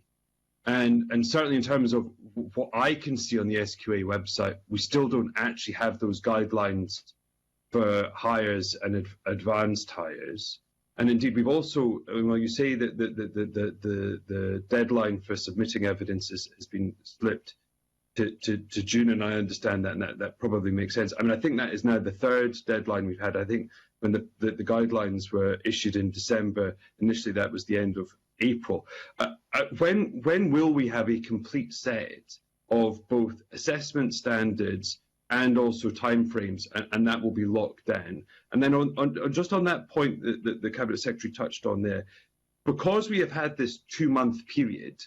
Speaker 9: and certainly in terms of what I can see on the SQA website, we still don't actually have those guidelines for hires and advanced hires. And indeed, we've also, well, you say that the deadline for submitting evidence has been slipped to June, and I understand that, and that probably makes sense. I mean, I think that is now the third deadline we've had. I think when the guidelines were issued in December, initially that was the end of April. When will we have a complete set of both assessment standards and also timeframes, and that will be locked down? And then just on that point that the Cabinet Secretary touched on there, because we have had this 2-month period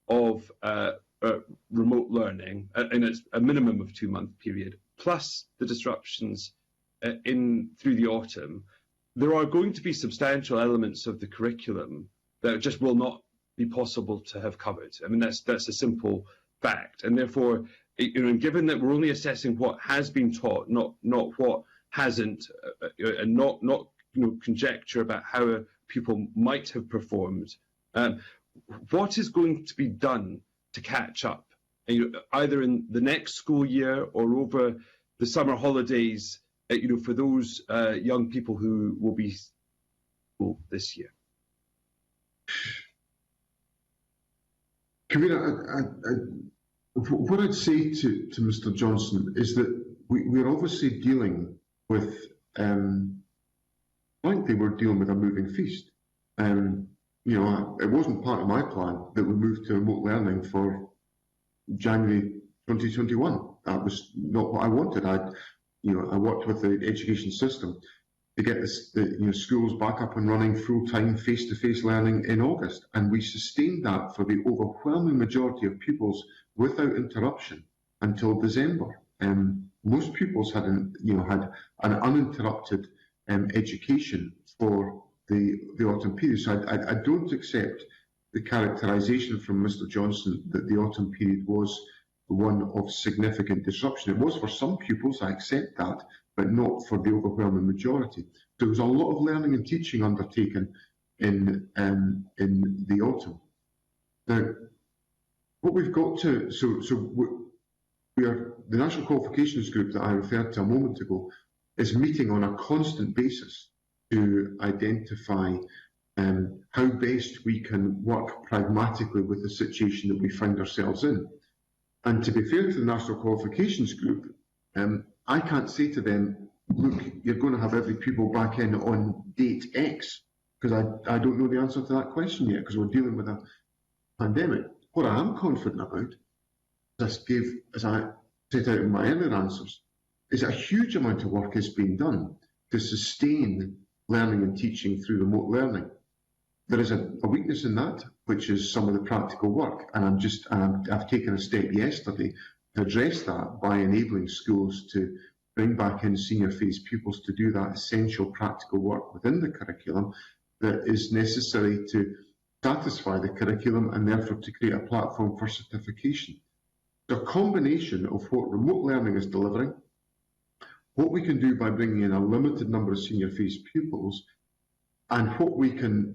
Speaker 9: of remote learning, and it's a minimum of 2-month period, plus the disruptions through the autumn, there are going to be substantial elements of the curriculum that just will not be possible to have covered. I mean, that's a simple fact, and therefore, given that we're only assessing what has been taught, not what hasn't, and not conjecture about how people might have performed, what is going to be done to catch up, either in the next school year or over the summer holidays, for those young people who will be this year?
Speaker 2: Kavita, what I'd say to Mr. Johnson is that we're obviously dealing with, I think they were dealing with a moving feast. It wasn't part of my plan that we moved to remote learning for January 2021. That was not what I wanted. I worked with the education system to get schools back up and running full-time face-to-face learning in August, and we sustained that for the overwhelming majority of pupils without interruption until December. Most pupils had an uninterrupted education for the autumn period. So I don't accept the characterisation from Mr. Johnson that the autumn period was one of significant disruption. It was for some pupils, I accept that, but not for the overwhelming majority. There was a lot of learning and teaching undertaken in the autumn. Now, what we've got to, we are, the National Qualifications Group that I referred to a moment ago is meeting on a constant basis to identify how best we can work pragmatically with the situation that we find ourselves in. And to be fair to the National Qualifications Group, I can't say to them, look, you're going to have every pupil back in on date X, because I don't know the answer to that question yet, because we're dealing with a pandemic. What I am confident about, as I set out in my earlier answers, is that a huge amount of work is being done to sustain learning and teaching through remote learning. There is a weakness in that, which is some of the practical work, and I've taken a step yesterday to address that by enabling schools to bring back in senior phase pupils to do that essential practical work within the curriculum that is necessary to satisfy the curriculum and therefore to create a platform for certification. The combination of what remote learning is delivering, what we can do by bringing in a limited number of senior phase pupils, and what we can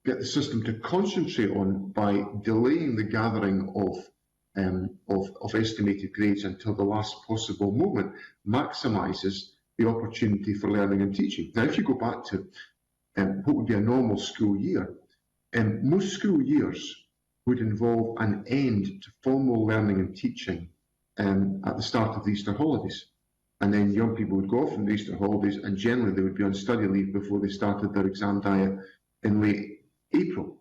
Speaker 2: get the system to concentrate on by delaying the gathering of estimated grades until the last possible moment, maximises the opportunity for learning and teaching. Now, if you go back to what would be a normal school year, most school years would involve an end to formal learning and teaching at the start of the Easter holidays. And then young people would go off on the Easter holidays, and generally they would be on study leave before they started their exam diet in late April.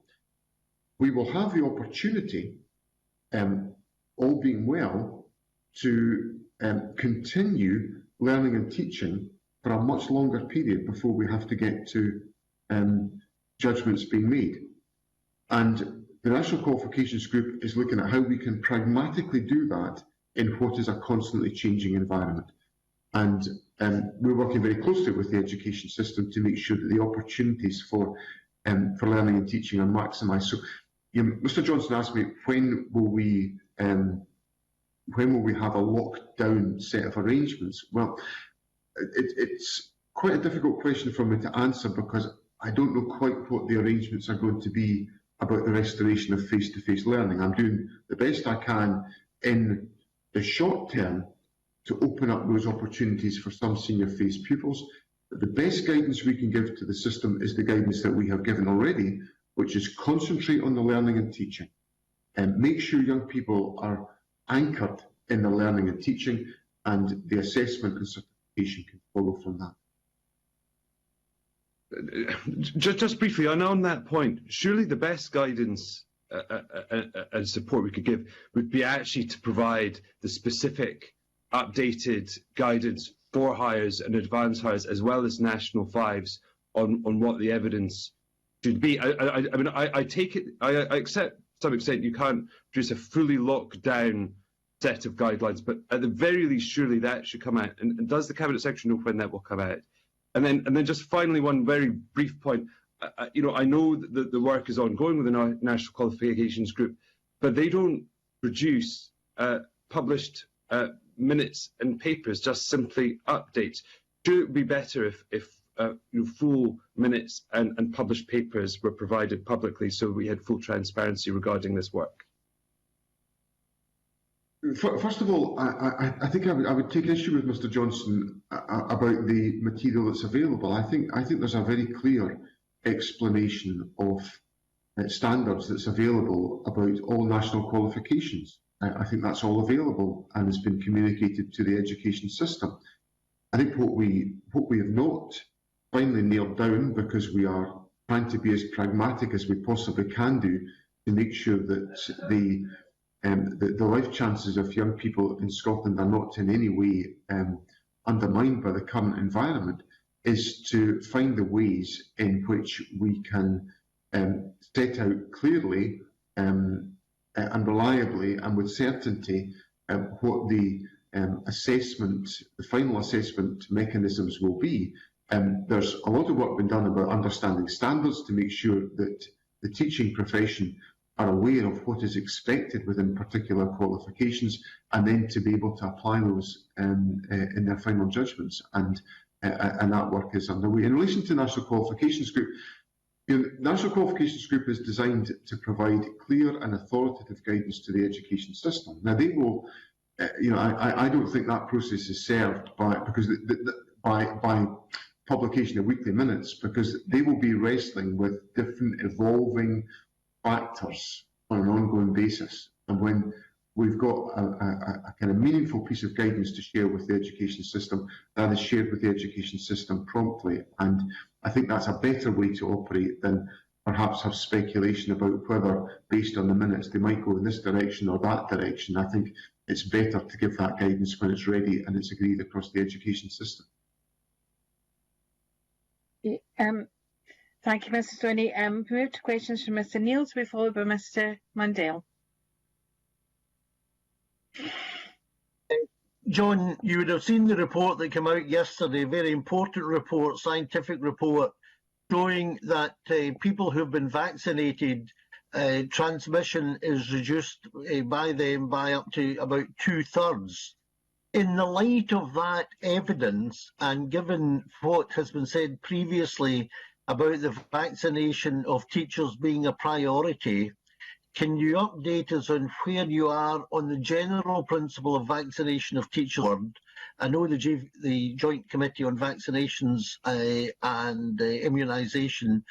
Speaker 2: We will have the opportunity, all being well, to continue learning and teaching for a much longer period before we have to get to judgments being made. And the National Qualifications Group is looking at how we can pragmatically do that in what is a constantly changing environment. And we're working very closely with the education system to make sure that the opportunities for learning and teaching are maximised. So, Mr. Johnson asked me, when will we have a locked down set of arrangements? Well, it's quite a difficult question for me to answer because I don't know quite what the arrangements are going to be about the restoration of face-to-face learning. I'm doing the best I can in the short term to open up those opportunities for some senior phase pupils. But the best guidance we can give to the system is the guidance that we have given already, which is concentrate on the learning and teaching and make sure young people are anchored in the learning and teaching, and the assessment and certification can follow from that.
Speaker 9: Just briefly, on that point, surely the best guidance and support we could give would be actually to provide the specific updated guidance for hires and advanced hires, as well as national fives, on what the evidence should be. I mean, I take it, I accept to some extent you can't produce a fully locked down set of guidelines, but at the very least, surely that should come out. And does the Cabinet Secretary know when that will come out? And then just finally, one very brief point. I know that the work is ongoing with the National Qualifications Group, but they don't produce published minutes and papers, just simply updates. Should it be better if full minutes and published papers were provided publicly so we had full transparency regarding this work?
Speaker 2: First of all, I think I would take issue with Mr. Johnson about the material that's available. I think there's a very clear explanation of standards that's available about all national qualifications. I think that's all available and has been communicated to the education system. I think what we have not finally nailed down, because we are trying to be as pragmatic as we possibly can do to make sure that the life chances of young people in Scotland are not in any way undermined by the current environment, is to find the ways in which we can set out clearly and reliably and with certainty what the final assessment mechanisms will be. There's a lot of work been done about understanding standards to make sure that the teaching profession are aware of what is expected within particular qualifications, and then to be able to apply those in their final judgments. And that work is underway. In relation to the National Qualifications Group, the National Qualifications Group is designed to provide clear and authoritative guidance to the education system. Now, they will, I don't think that process is served by publication of weekly minutes, because they will be wrestling with different evolving factors on an ongoing basis. And when we've got a kind of meaningful piece of guidance to share with the education system, that is shared with the education system promptly. And I think that's a better way to operate than perhaps have speculation about whether, based on the minutes, they might go in this direction or that direction. I think it's better to give that guidance when it's ready and it's agreed across the education system.
Speaker 1: Thank you, Mr. Stoney. We move to questions from Mr. Neil, to be followed by Mr. Mundell.
Speaker 10: John, you would have seen the report that came out yesterday, a very important report, scientific report, showing that people who've been vaccinated, transmission is reduced by them by up to about 2/3. In the light of that evidence, and given what has been said previously about the vaccination of teachers being a priority, can you update us on where you are on the general principle of vaccination of teachers? I know the Joint Committee on Vaccinations and Immunisation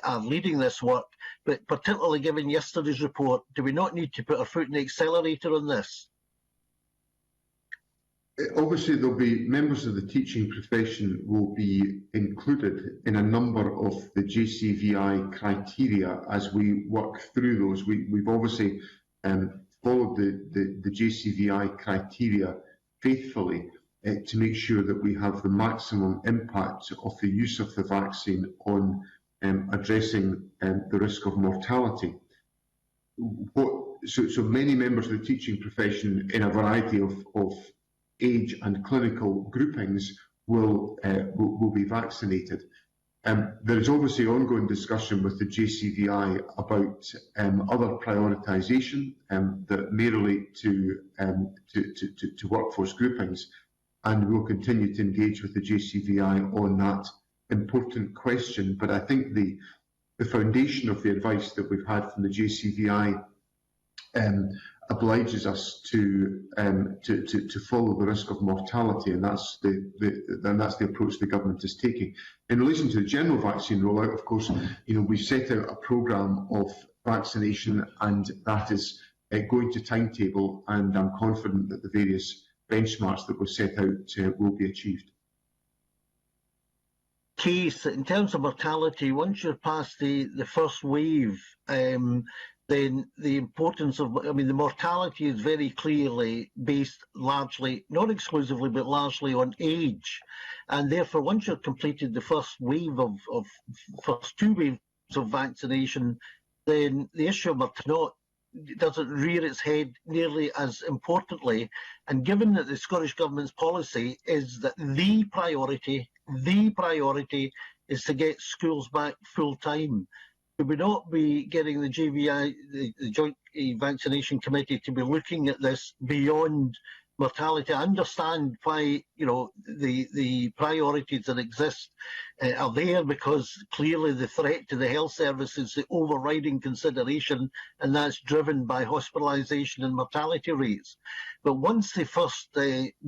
Speaker 10: are leading this work, but particularly given yesterday's report, do we not need to put our foot in the accelerator on this?
Speaker 2: Obviously, there'll be members of the teaching profession will be included in a number of the JCVI criteria as we work through those. We've obviously followed the JCVI criteria faithfully to make sure that we have the maximum impact of the use of the vaccine on addressing the risk of mortality. So many members of the teaching profession in a variety of age and clinical groupings will be vaccinated. There is obviously ongoing discussion with the JCVI about other prioritisation that may relate to workforce groupings. and we'll continue to engage with the JCVI on that important question. But I think the foundation of the advice that we've had from the JCVI obliges us to follow the risk of mortality, and that's the approach the government is taking. In relation to the general vaccine rollout, of course, we've set out a programme of vaccination, and that is going to timetable, and I'm confident that the various benchmarks that were set out will be achieved.
Speaker 10: Keith, in terms of mortality, once you're past the first wave, then the importance of, the mortality is very clearly based largely, not exclusively, but largely on age. And therefore, once you've completed the first wave of first two waves of vaccination, then the issue of mortality doesn't rear its head nearly as importantly. And given that the Scottish Government's policy is that the priority is to get schools back full time, should we not be getting the JVI, the Joint Vaccination Committee, to be looking at this beyond mortality? I understand why the priorities that exist are there, because clearly the threat to the health service is the overriding consideration, and that's driven by hospitalisation and mortality rates. But once the first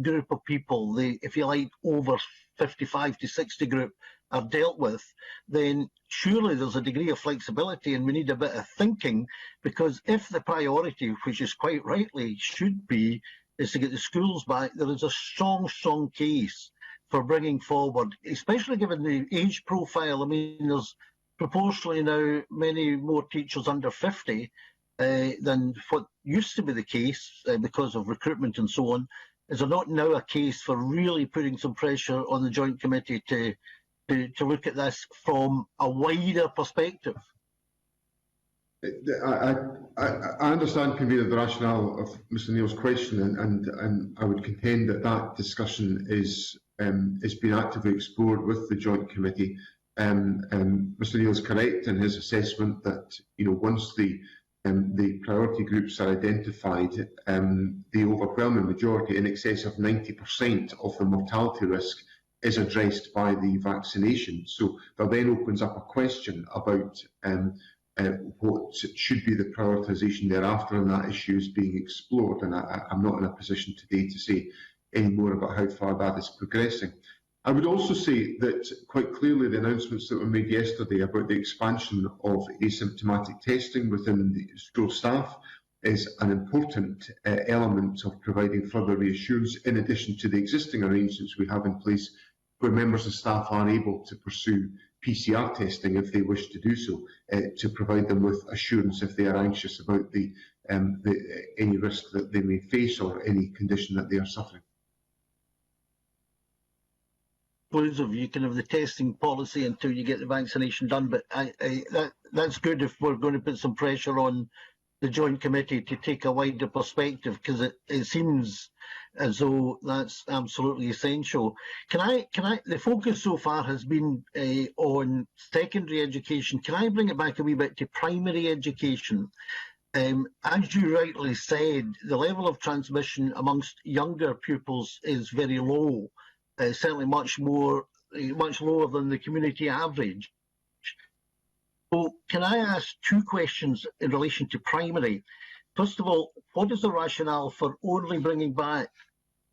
Speaker 10: group of people, if you like, over 55 to 60 group, are dealt with, then surely there's a degree of flexibility, and we need a bit of thinking, because if the priority, which is quite rightly should be, is to get the schools back, there is a strong case for bringing forward, especially given the age profile. There's proportionally now many more teachers under 50 than what used to be the case because of recruitment and so on. Is there not now a case for really putting some pressure on the Joint Committee to look at this from a wider perspective?
Speaker 2: I understand, Convener, the rationale of Mr Neill's question, and I would contend that discussion is being actively explored with the Joint Committee. Mr Neil is correct in his assessment that once the priority groups are identified, the overwhelming majority, in excess of 90% of the mortality risk, is addressed by the vaccination. So that then opens up a question about what should be the prioritisation thereafter, and that issue is being explored, and I'm not in a position today to say any more about how far that is progressing. I would also say that quite clearly the announcements that were made yesterday about the expansion of asymptomatic testing within the school staff is an important element of providing further reassurance, in addition to the existing arrangements we have in place where members of staff are able to pursue PCR testing if they wish to do so, to provide them with assurance if they are anxious about any risk that they may face or any condition that they are suffering.
Speaker 10: Of you can have the testing policy until you get the vaccination done, but that's good if we're going to put some pressure on the Joint Committee to take a wider perspective, because it seems as though that's absolutely essential. The focus so far has been on secondary education. Can I bring it back a wee bit to primary education? As you rightly said, the level of transmission amongst younger pupils is very low, certainly much lower than the community average. So can I ask two questions in relation to primary? First of all, what is the rationale for only bringing back,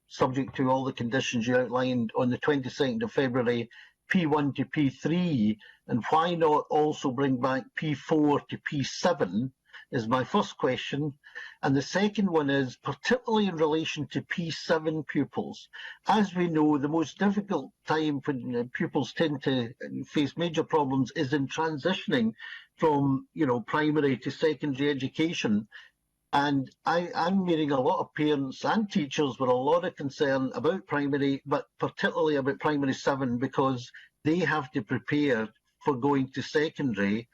Speaker 10: subject to all the conditions you outlined, on the 22nd of February, P1 to P3, and why not also bring back P4 to P7 is my first question. And the second one is particularly in relation to P7 pupils. As we know, the most difficult time when pupils tend to face major problems is in transitioning from primary to secondary education. And I'm hearing a lot of parents and teachers with a lot of concern about primary, but particularly about primary 7, because they have to prepare for going to secondary.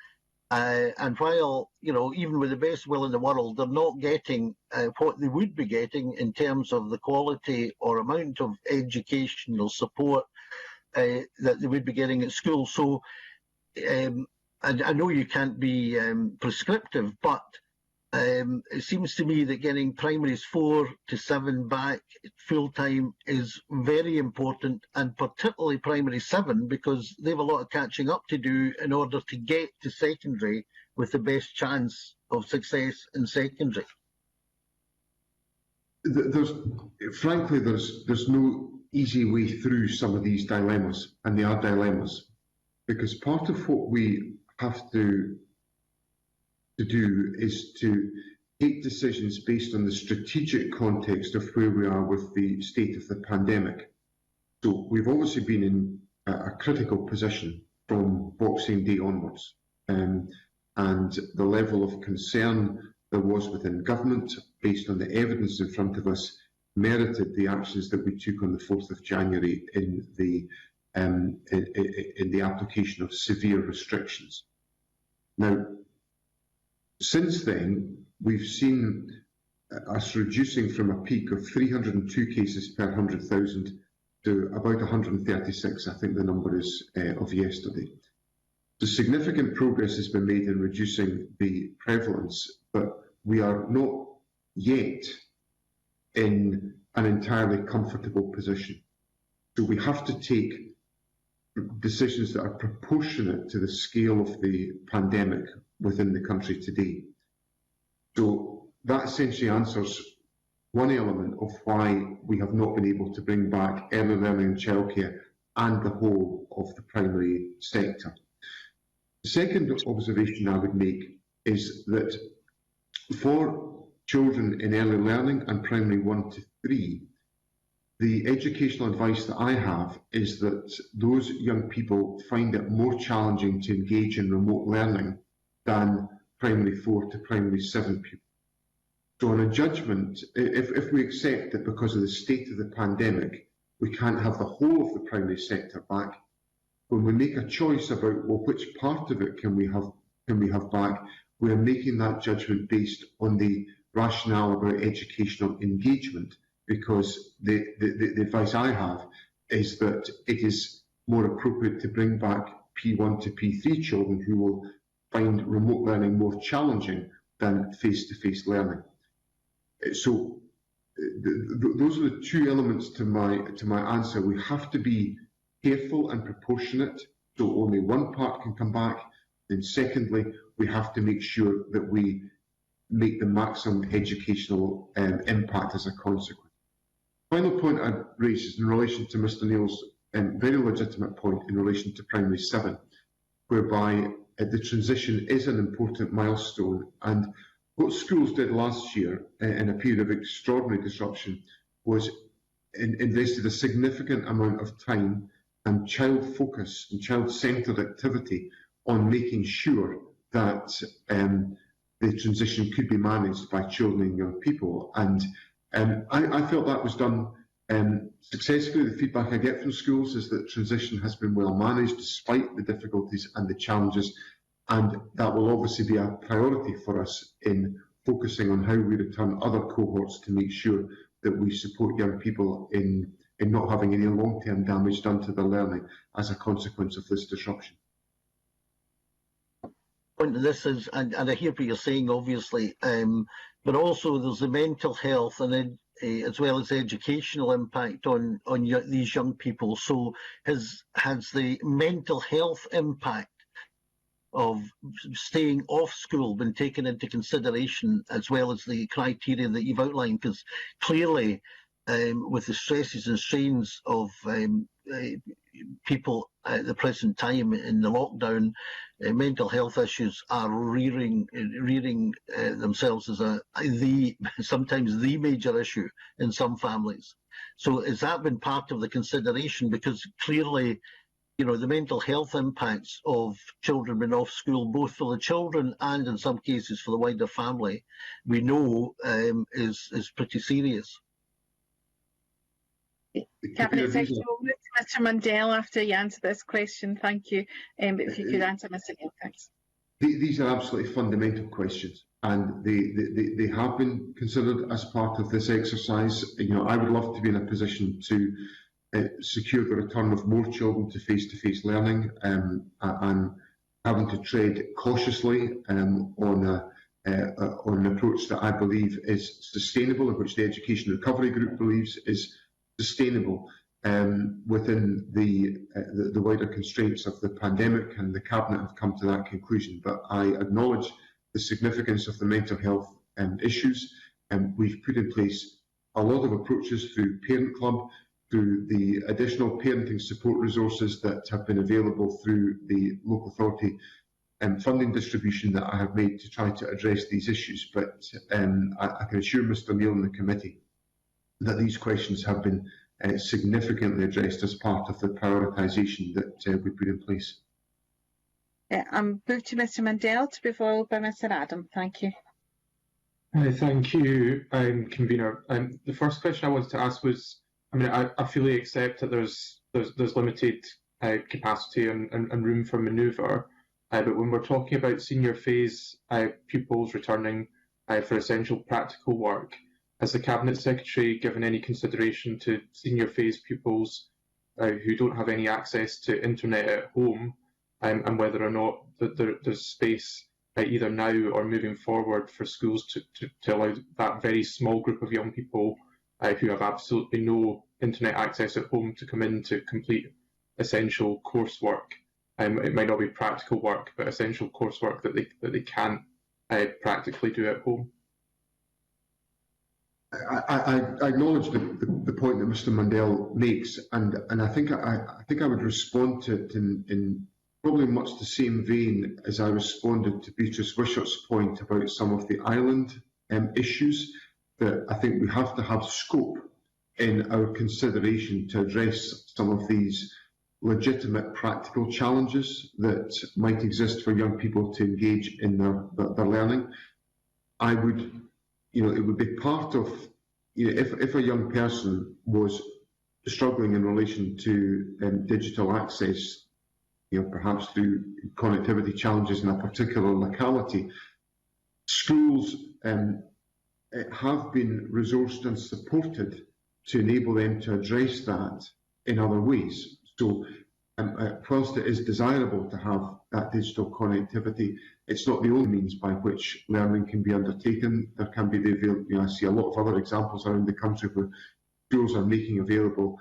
Speaker 10: And while, even with the best will in the world, they're not getting what they would be getting in terms of the quality or amount of educational support that they would be getting at school. So I know you can't be prescriptive, but it seems to me that getting primaries 4 to 7 back full-time is very important, and particularly primary 7, because they have a lot of catching up to do in order to get to secondary with the best chance of success in secondary.
Speaker 2: Frankly, there's no easy way through some of these dilemmas, and they are dilemmas, because part of what we have to do is to take decisions based on the strategic context of where we are with the state of the pandemic. So we've obviously been in a critical position from Boxing Day onwards, and the level of concern there was within government, based on the evidence in front of us, merited the actions that we took on the 4th of January in the application of severe restrictions. Now, since then, we've seen us reducing from a peak of 302 cases per 100,000 to about 136, I think the number is, of yesterday. So significant progress has been made in reducing the prevalence, but we are not yet in an entirely comfortable position. So we have to take decisions that are proportionate to the scale of the pandemic within the country today. So that essentially answers one element of why we have not been able to bring back early learning and childcare and the whole of the primary sector. The second observation I would make is that for children in early learning and primary 1 to 3, the educational advice that I have is that those young people find it more challenging to engage in remote learning than primary 4 to primary 7 pupils. So on a judgment, if we accept that because of the state of the pandemic, we can't have the whole of the primary sector back, when we make a choice about, well, which part of it can we have back, we are making that judgment based on the rationale about educational engagement, because the advice I have is that it is more appropriate to bring back P1 to P3 children who will find remote learning more challenging than face-to-face learning. So those are the two elements to my answer. We have to be careful and proportionate, so only one part can come back. And secondly, we have to make sure that we make the maximum educational impact as a consequence. Final point I'd raise is in relation to Mr. Neil's very legitimate point in relation to primary 7, whereby the transition is an important milestone. And what schools did last year in a period of extraordinary disruption was invested a significant amount of time and child focus and child-centred activity on making sure that the transition could be managed by children and young people. And I felt that was done successfully. The feedback I get from schools is that transition has been well managed despite the difficulties and the challenges, and that will obviously be a priority for us in focusing on how we return other cohorts to make sure that we support young people in not having any long-term damage done to their learning as a consequence of this disruption.
Speaker 10: Point of this is, and I hear what you're saying, obviously, but also there's the mental health and as well as educational impact on these young people. So has the mental health impact of staying off school been taken into consideration, as well as the criteria that you've outlined? Because clearly, with the stresses and strains of people at the present time in the lockdown, mental health issues are rearing themselves as sometimes the major issue in some families. So has that been part of the consideration? Because clearly, you know, the mental health impacts of children being off school, both for the children and in some cases for the wider family, we know is pretty serious.
Speaker 1: Cabinet Secretary, we'll move to Mr. Mundell after you answer this question. Thank you. But if you could answer Mr. Neil, thanks.
Speaker 2: These are absolutely fundamental questions, and they have been considered as part of this exercise. You know, I would love to be in a position to secure the return of more children to face-to-face learning. I'm having to tread cautiously on on an approach that I believe is sustainable, and which the Education Recovery Group believes is sustainable within the wider constraints of the pandemic, and the Cabinet have come to that conclusion. But I acknowledge the significance of the mental health issues, and we've put in place a lot of approaches through Parent Club, through the additional parenting support resources that have been available through the local authority funding distribution that I have made to try to address these issues. But I can assure Mr Neil and the committee that these questions have been significantly addressed as part of the prioritisation that we put in place.
Speaker 1: I'm moved to Mr Mundell to be followed by Mr Adam. Thank you.
Speaker 11: Thank you, Convener. The first question I wanted to ask was, I mean, I fully accept that there's limited capacity and room for manoeuvre, but when we're talking about senior phase pupils returning for essential practical work, has the Cabinet Secretary given any consideration to senior phase pupils who don't have any access to internet at home, and whether or not there's space either now or moving forward for schools to allow that very small group of young people who have absolutely no internet access at home to come in to complete essential coursework? It might not be practical work, but essential coursework that they can't practically do at home.
Speaker 2: I acknowledge the point that Mr Mundell makes, and I think I would respond to it in probably much the same vein as I responded to Beatrice Wishart's point about some of the island issues, that I think we have to have scope in our consideration to address some of these legitimate practical challenges that might exist for young people to engage in their learning. I would, it would be part of, if a young person was struggling in relation to digital access, perhaps through connectivity challenges in a particular locality, schools have been resourced and supported to enable them to address that in other ways. So whilst it is desirable to have that digital connectivity, it's not the only means by which learning can be undertaken. There can be I see a lot of other examples around the country where schools are making available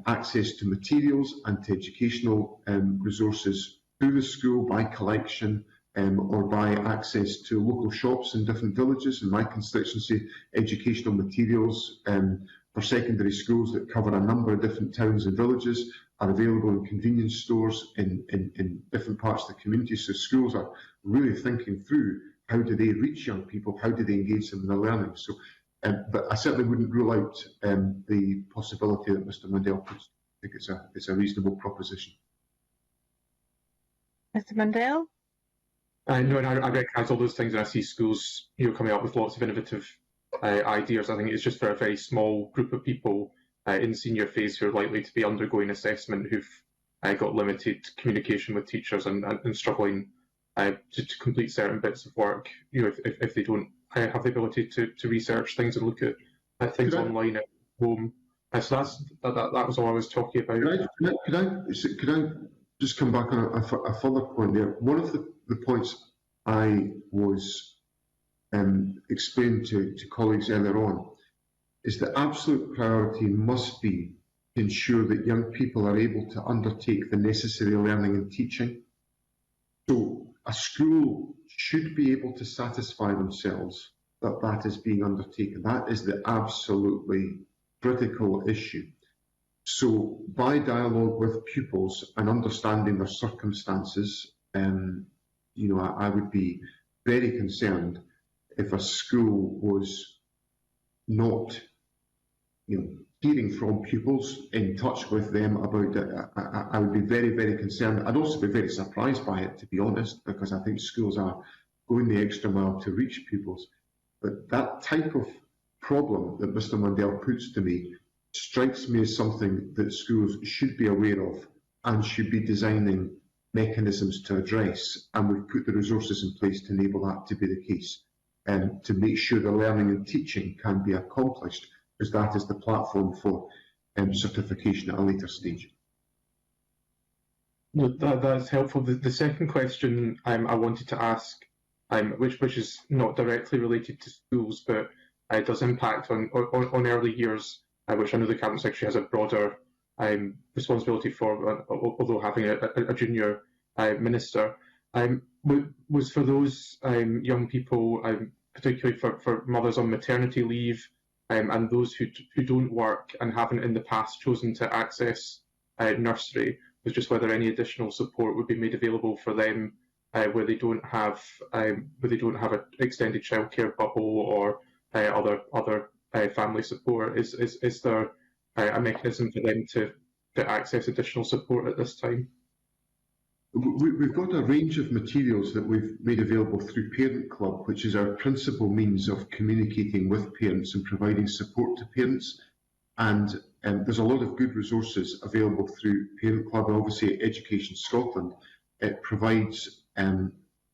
Speaker 2: access to materials and to educational resources through the school by collection or by access to local shops in different villages. In my constituency, educational materials for secondary schools that cover a number of different towns and villages are available in convenience stores in different parts of the community. So schools are really thinking through, how do they reach young people, how do they engage them in their learning. So, but I certainly wouldn't rule out the possibility that Mr Mundell puts. I think it's a reasonable proposition.
Speaker 1: Mr Mundell?
Speaker 11: No, and I recognise all those things, and I see schools coming up with lots of innovative ideas. I think it's just for a very small group of people in senior phase who are likely to be undergoing assessment, who've got limited communication with teachers and struggling to complete certain bits of work, if they don't have the ability to research things and look at things online at home. So that was all I was talking about.
Speaker 2: Could I just come back on a further point there? One of the points I was explained to colleagues earlier on is the absolute priority must be to ensure that young people are able to undertake the necessary learning and teaching. So a school should be able to satisfy themselves that that is being undertaken. That is the absolutely critical issue. So by dialogue with pupils and understanding their circumstances, I would be very concerned if a school was not, hearing from pupils, in touch with them about it. I would be very, very concerned. I'd also be very surprised by it, to be honest, because I think schools are going the extra mile to reach pupils. But that type of problem that Mr Mundell puts to me strikes me as something that schools should be aware of and should be designing mechanisms to address, and we've put the resources in place to enable that to be the case, and to make sure the learning and teaching can be accomplished, because that is the platform for certification at a later stage.
Speaker 11: No, that's helpful. The second question I wanted to ask which is not directly related to schools, but does impact on early years, which I know the Cabinet Secretary has a broader responsibility for, although having a junior minister, was for those young people, particularly for mothers on maternity leave, and those who don't work and haven't in the past chosen to access nursery, was just whether any additional support would be made available for them where they don't have an extended childcare bubble or other family support. Is there a mechanism for them to access additional support at this time?
Speaker 2: We've got a range of materials that we've made available through Parent Club, which is our principal means of communicating with parents and providing support to parents. And there's a lot of good resources available through Parent Club. Obviously, Education Scotland, it provides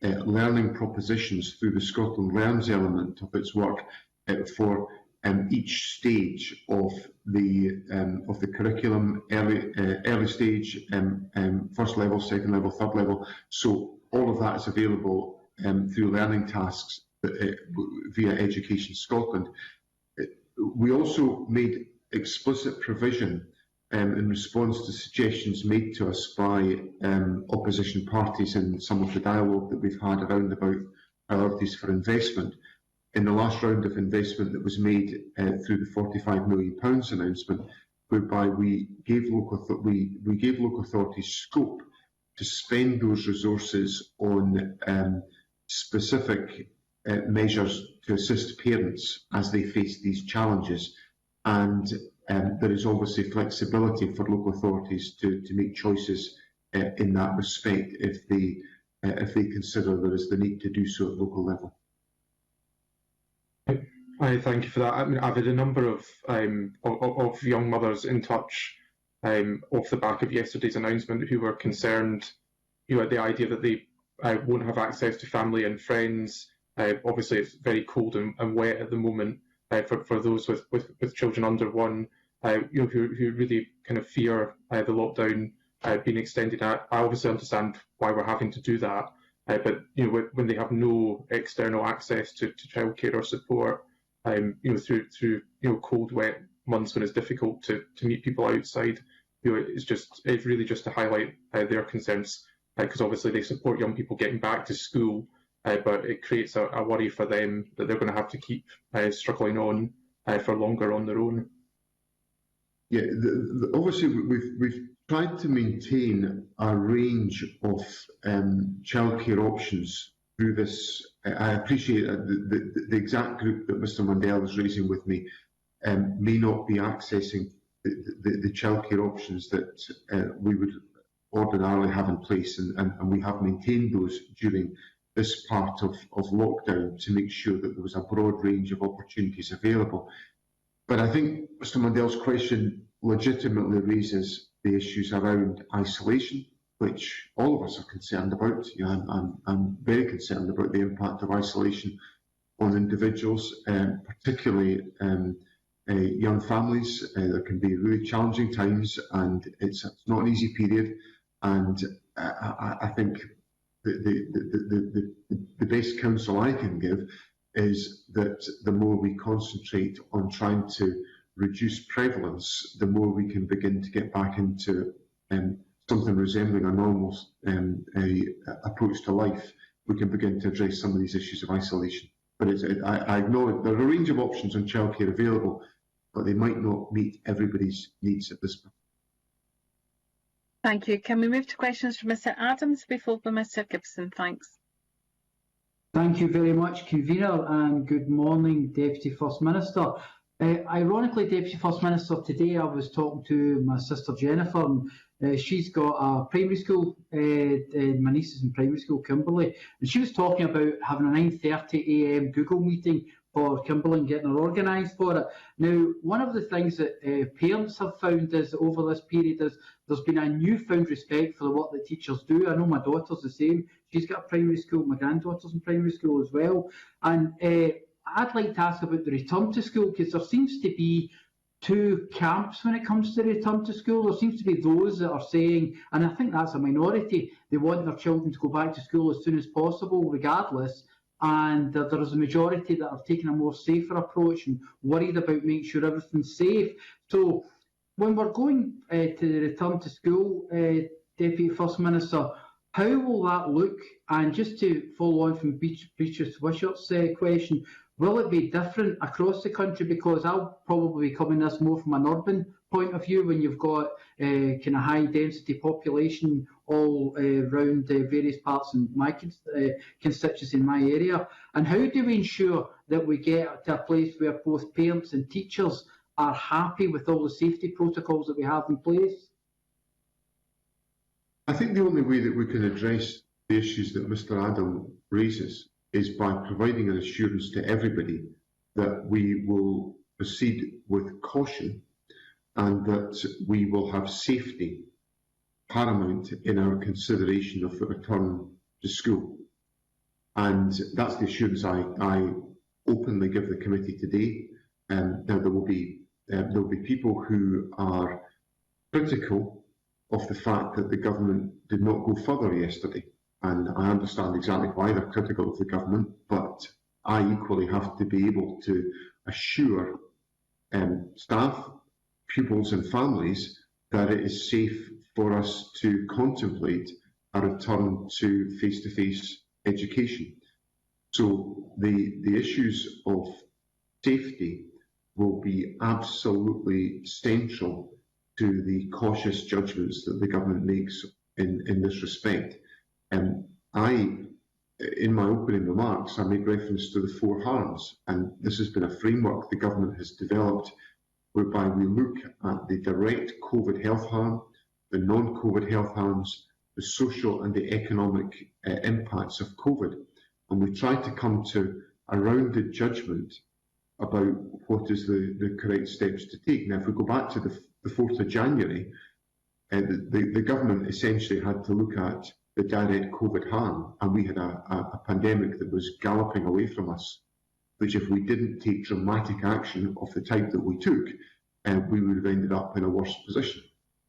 Speaker 2: learning propositions through the Scotland Learns element of its work for each stage of the curriculum, early stage, first level, second level, third level. So all of that is available through learning tasks via Education Scotland. We also made explicit provision in response to suggestions made to us by opposition parties in some of the dialogue that we've had around about priorities for investment. In the last round of investment that was made through the £45 million announcement, whereby we gave local authorities scope to spend those resources on specific measures to assist parents as they face these challenges. And there is obviously flexibility for local authorities to make choices in that respect if they consider there is the need to do so at local level.
Speaker 11: Thank you for that. I mean, I've had a number of young mothers in touch off the back of yesterday's announcement who were concerned, at the idea that they won't have access to family and friends. Obviously, it's very cold and wet at the moment for those with children under one, who really kind of fear the lockdown being extended. I obviously understand why we're having to do that, but when they have no external access to childcare or support, through cold, wet months when it's difficult to meet people outside, it's really just to highlight their concerns, because obviously they support young people getting back to school, but it creates a worry for them that they're going to have to keep struggling on for longer on their own.
Speaker 2: Yeah, obviously we've tried to maintain a range of childcare options through this. I appreciate the exact group that Mr Mundell is raising with me may not be accessing the childcare options that we would ordinarily have in place, and we have maintained those during this part of lockdown to make sure that there was a broad range of opportunities available. But I think Mr Mundell's question legitimately raises the issues around isolation, which all of us are concerned about. I'm very concerned about the impact of isolation on individuals, particularly young families. There can be really challenging times, and it's not an easy period. And I think the best counsel I can give is that the more we concentrate on trying to reduce prevalence, the more we can begin to get back into something resembling a normal approach to life. We can begin to address some of these issues of isolation. But I acknowledge there are a range of options on childcare available, but they might not meet everybody's needs at this point.
Speaker 1: Thank you. Can we move to questions from Mr Adams before Mr Gibson? Thanks.
Speaker 12: Thank you very much, Convener, and good morning, Deputy First Minister. Ironically, Deputy First Minister, today I was talking to my sister Jennifer, and she's got a primary school, my niece is in primary school, Kimberley, and she was talking about having a 9:30 AM Google meeting for Kimberley and getting her organised for it. Now, one of the things that parents have found is over this period is there's been a newfound respect for the work that teachers do. I know my daughter's the same. She's got a primary school, my granddaughter's in primary school as well. And I'd like to ask about the return to school, because there seems to be two camps when it comes to return to school. There seems to be those that are saying, and I think that's a minority, they want their children to go back to school as soon as possible, regardless. and there is a majority that have taken a more safer approach and worried about making sure everything's safe. So when we're going to the return to school, Deputy First Minister, how will that look? And just to follow on from Beatrice Wishart's question, will it be different across the country? Because I'll probably be coming this more from an urban point of view when you've got kind of high density population all around various parts in my constituency in my area. And how do we ensure that we get to a place where both parents and teachers are happy with all the safety protocols that we have in place?
Speaker 2: I think the only way that we can address the issues that Mr Adam raises is by providing an assurance to everybody that we will proceed with caution and that we will have safety paramount in our consideration of the return to school. And that's the assurance I openly give the committee today. Now there will be people who are critical of the fact that the government did not go further yesterday. And I understand exactly why they're critical of the government, but I equally have to be able to assure staff, pupils and families that it is safe for us to contemplate a return to face-to-face education. So the issues of safety will be absolutely central to the cautious judgments that the government makes in this respect. In my opening remarks, I made reference to the 4 harms, and this has been a framework the government has developed whereby we look at the direct COVID health harm, the non-COVID health harms, the social and the economic impacts of COVID, and we try to come to a rounded judgment about what is the correct steps to take. Now, if we go back to the 4th of January, the government essentially had to look at the direct COVID harm, and we had a pandemic that was galloping away from us, which if we didn't take dramatic action of the type that we took, we would have ended up in a worse position.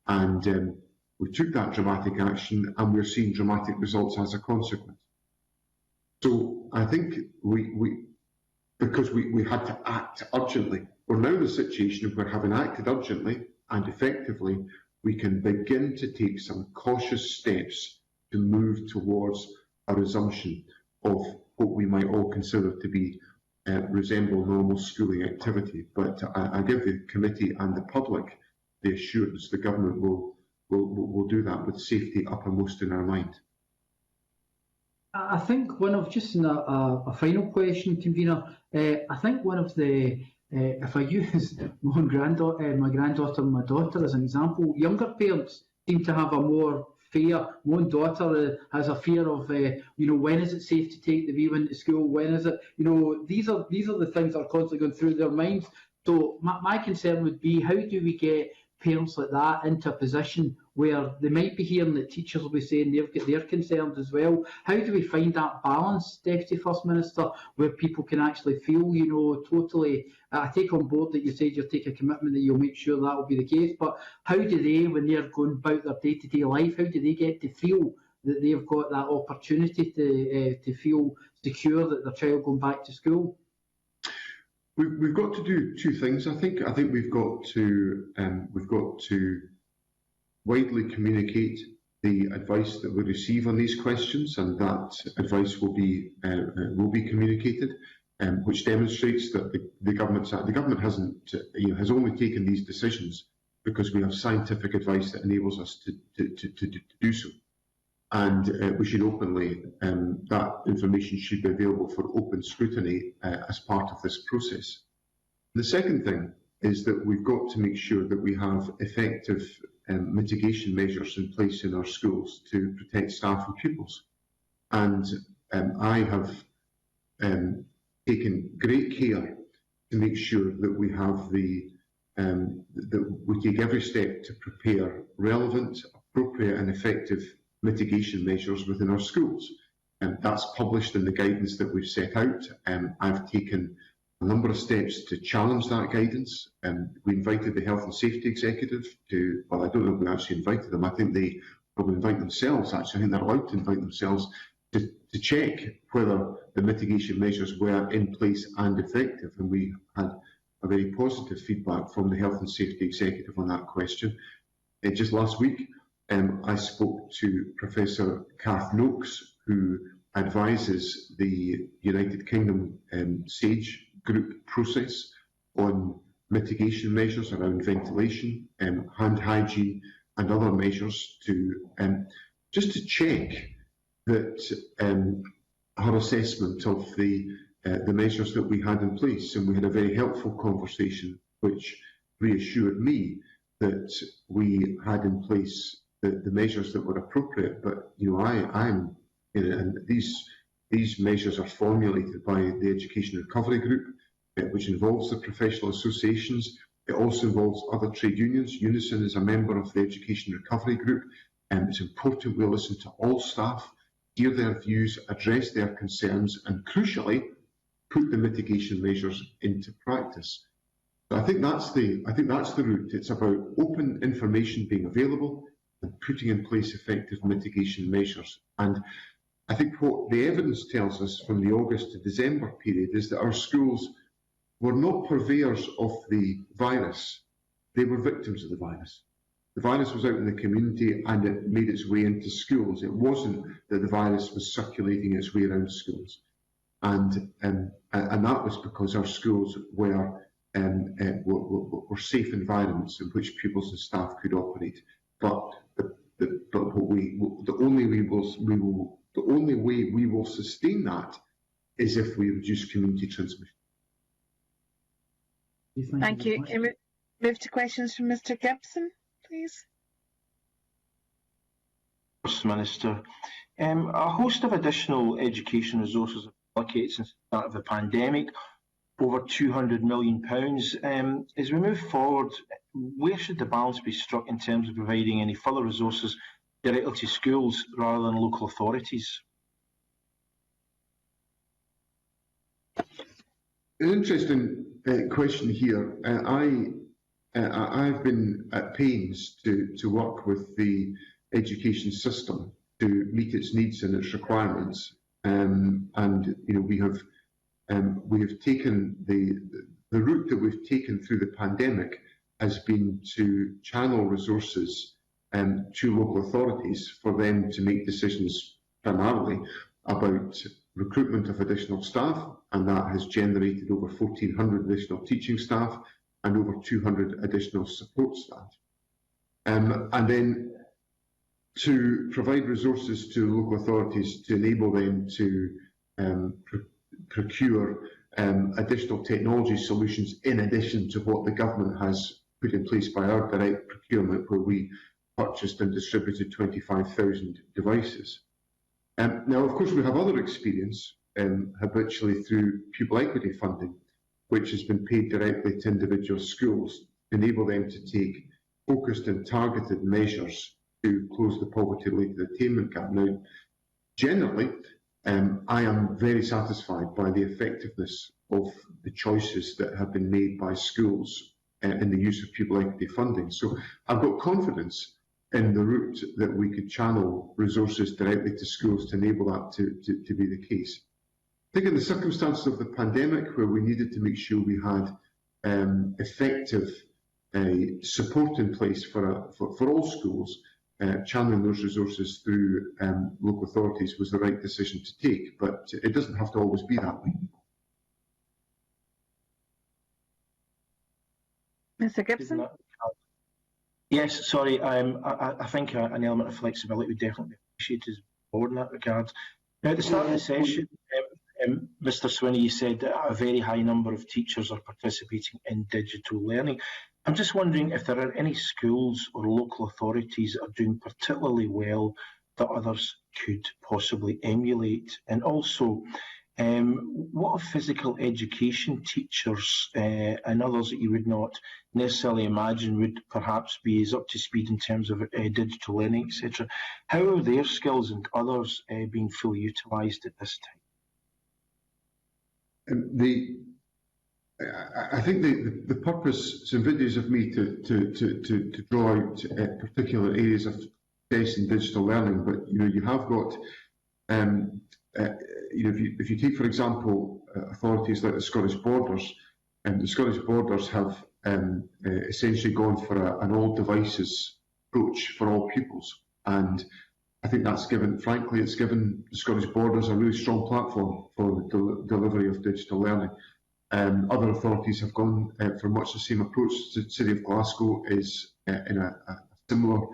Speaker 2: And we took that dramatic action, and we're seeing dramatic results as a consequence. So I think because we had to act urgently, we're now in a situation where, having acted urgently and effectively, we can begin to take some cautious steps to move towards a resumption of what we might all consider to be resemble normal schooling activity. But I give the committee and the public the assurance the government will do that with safety uppermost in our mind.
Speaker 12: I think one of, just in a final question, Convener, I think one of the, if I use my granddaughter and my daughter as an example, younger parents seem to have a more fear. One daughter has a fear of, when is it safe to take the wee one to school? When is it? These are the things that are constantly going through their minds. So my concern would be, how do we get parents like that into a position where they might be hearing that teachers will be saying they've got their concerns as well? How do we find that balance, Deputy First Minister, where people can actually feel, totally, I take on board that you said you'll take a commitment that you'll make sure that will be the case, but how do they, when they're going about their day-to-day life, how do they get to feel that they've got that opportunity to feel secure that their child going back to school?
Speaker 2: We've got to do 2 things. I think we've got to widely communicate the advice that we receive on these questions, and that advice will be communicated, which demonstrates that the government has only taken these decisions because we have scientific advice that enables us to do so. And we should openly, that information should be available for open scrutiny as part of this process. The second thing is that we've got to make sure that we have effective mitigation measures in place in our schools to protect staff and pupils. And I have taken great care to make sure that we have that we take every step to prepare relevant, appropriate and effective mitigation measures within our schools. That's published in the guidance that we've set out. I've taken a number of steps to challenge that guidance. We invited the Health and Safety Executive to, well, I don't know if we actually invited them. I think they probably invite themselves, actually. I think they're allowed to invite themselves to check whether the mitigation measures were in place and effective, and we had a very positive feedback from the Health and Safety Executive on that question. Just last week, I spoke to Professor Kath Noakes, who advises the United Kingdom SAGE group process on mitigation measures around ventilation, hand hygiene and other measures to just to check that her assessment of the measures that we had in place. And we had a very helpful conversation which reassured me that we had in place the measures that were appropriate. But I'm and these measures are formulated by the Education Recovery Group, which involves the professional associations. It also involves other trade unions. Unison is a member of the Education Recovery Group, and it's important we listen to all staff, hear their views, address their concerns, and crucially, put the mitigation measures into practice. So I think that's the route. It's about open information being available and putting in place effective mitigation measures. And I think what the evidence tells us from the August to December period is that our schools were not purveyors of the virus, they were victims of the virus. The virus was out in the community and it made its way into schools. It wasn't that the virus was circulating its way around schools. And that was because our schools were safe environments in which pupils and staff could operate. But the only way we will sustain that is if we reduce community transmission.
Speaker 1: Thank you. Can we move to questions from Mr. Gibson, please?
Speaker 13: First Minister, a host of additional education resources have been allocated since the start of the pandemic, over £200 million. As we move forward, where should the balance be struck in terms of providing any further resources directly to schools rather than local authorities?
Speaker 2: An interesting question here. I've been at pains to work with the education system to meet its needs and its requirements, and we have taken the route that we've taken through the pandemic has been to channel resources to local authorities for them to make decisions primarily about recruitment of additional staff, and that has generated over 1,400 additional teaching staff and over 200 additional support staff. And then to provide resources to local authorities to enable them to procure additional technology solutions in addition to what the government has put in place by our direct procurement, where we purchased and distributed 25,000 devices. Now, of course, we have other experience habitually through pupil equity funding, which has been paid directly to individual schools, enable them to take focused and targeted measures to close the poverty-related attainment gap. Now, generally, I am very satisfied by the effectiveness of the choices that have been made by schools in the use of pupil equity funding. So I've got confidence in the route that we could channel resources directly to schools to enable that to be the case. I think in the circumstances of the pandemic, where we needed to make sure we had effective support in place for all schools, channeling those resources through local authorities was the right decision to take, but it doesn't have to always be that way.
Speaker 1: Mr. Gibson?
Speaker 13: Yes, sorry, I think an element of flexibility would definitely be appreciated in that regard. Now, at the start of the session, Mr. Swinney, you said that a very high number of teachers are participating in digital learning. I'm just wondering if there are any schools or local authorities that are doing particularly well that others could possibly emulate. And also, what of physical education teachers and others that you would not necessarily imagine would perhaps be as up to speed in terms of digital learning, etc.? How are their skills and others being fully utilised at this time?
Speaker 2: I think the purpose, some videos of me to draw out particular areas of success in digital learning, but you have got if you take, for example, authorities like the Scottish Borders, the Scottish Borders have essentially gone for an all devices approach for all pupils, and I think that's given, frankly, it's given the Scottish Borders a really strong platform for the delivery of digital learning. Other authorities have gone for much the same approach. The City of Glasgow is in a similar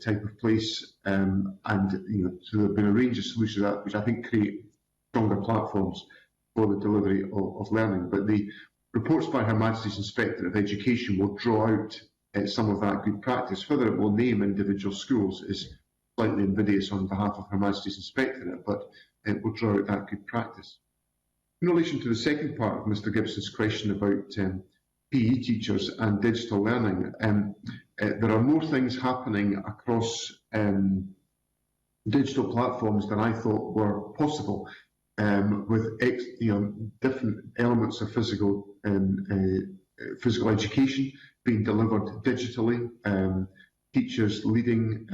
Speaker 2: type of place, and so there have been a range of solutions that which I think create stronger platforms for the delivery of learning. But the reports by Her Majesty's Inspector of Education will draw out some of that good practice. Whether it will name individual schools is slightly invidious on behalf of Her Majesty's Inspectorate, but it will draw out that good practice. In relation to the second part of Mr Gibson's question about PE teachers and digital learning, there are more things happening across digital platforms than I thought were possible, with different elements of physical education being delivered digitally, teachers leading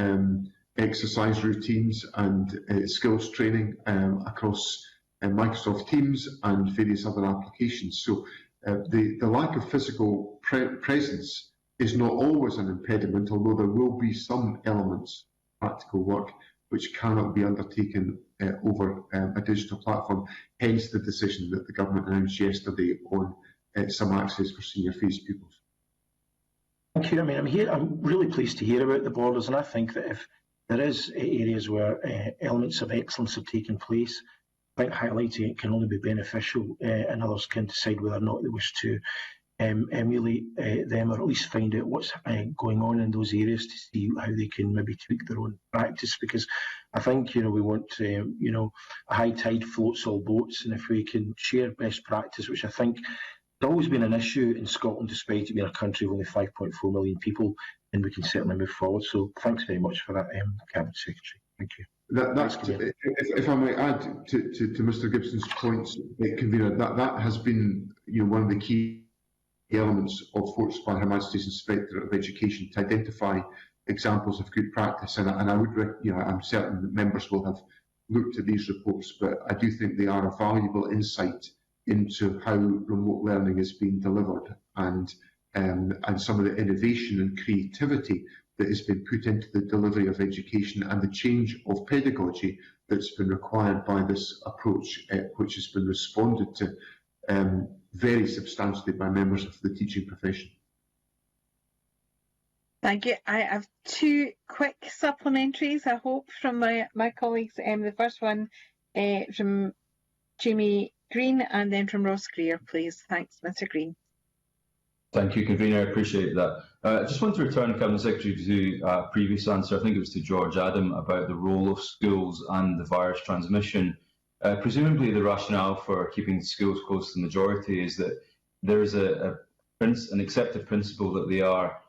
Speaker 2: exercise routines and skills training across Microsoft Teams and various other applications. So the lack of physical presence is not always an impediment, although there will be some elements of practical work which cannot be undertaken over a digital platform, hence the decision that the government announced yesterday on some access for senior phase pupils.
Speaker 13: Thank you. I mean, I'm really pleased to hear about the Borders, and I think that if there is areas where elements of excellence have taken place, I think highlighting it can only be beneficial, and others can decide whether or not they wish to emulate them, or at least find out what's going on in those areas to see how they can maybe tweak their own practice. Because I think we want a high tide floats all boats, and if we can share best practice, which I think has always been an issue in Scotland, despite it being a country of only 5.4 million people, then we can certainly move forward. So thanks very much for that, Cabinet Secretary. Thank you.
Speaker 2: If I might add to Mr Gibson's points, Convener, that has been one of the key elements of reports by Her Majesty's Inspector of Education to identify examples of good practice, and I would, I'm certain that members will have looked at these reports, but I do think they are a valuable insight into how remote learning is being delivered, and some of the innovation and creativity that has been put into the delivery of education, and the change of pedagogy that's been required by this approach, which has been responded to very substantially by members of the teaching profession.
Speaker 1: Thank you. I have two quick supplementaries, I hope, from my colleagues. The first one from Jamie Green, and then from Ross Greer, please. Thanks, Mr Green.
Speaker 3: Thank you, Convener. I appreciate that. I just want to return, Cabinet Secretary, to a previous answer. I think it was to George Adam about the role of schools and the virus transmission. Presumably, the rationale for keeping schools close to the majority is that there is an accepted principle that they are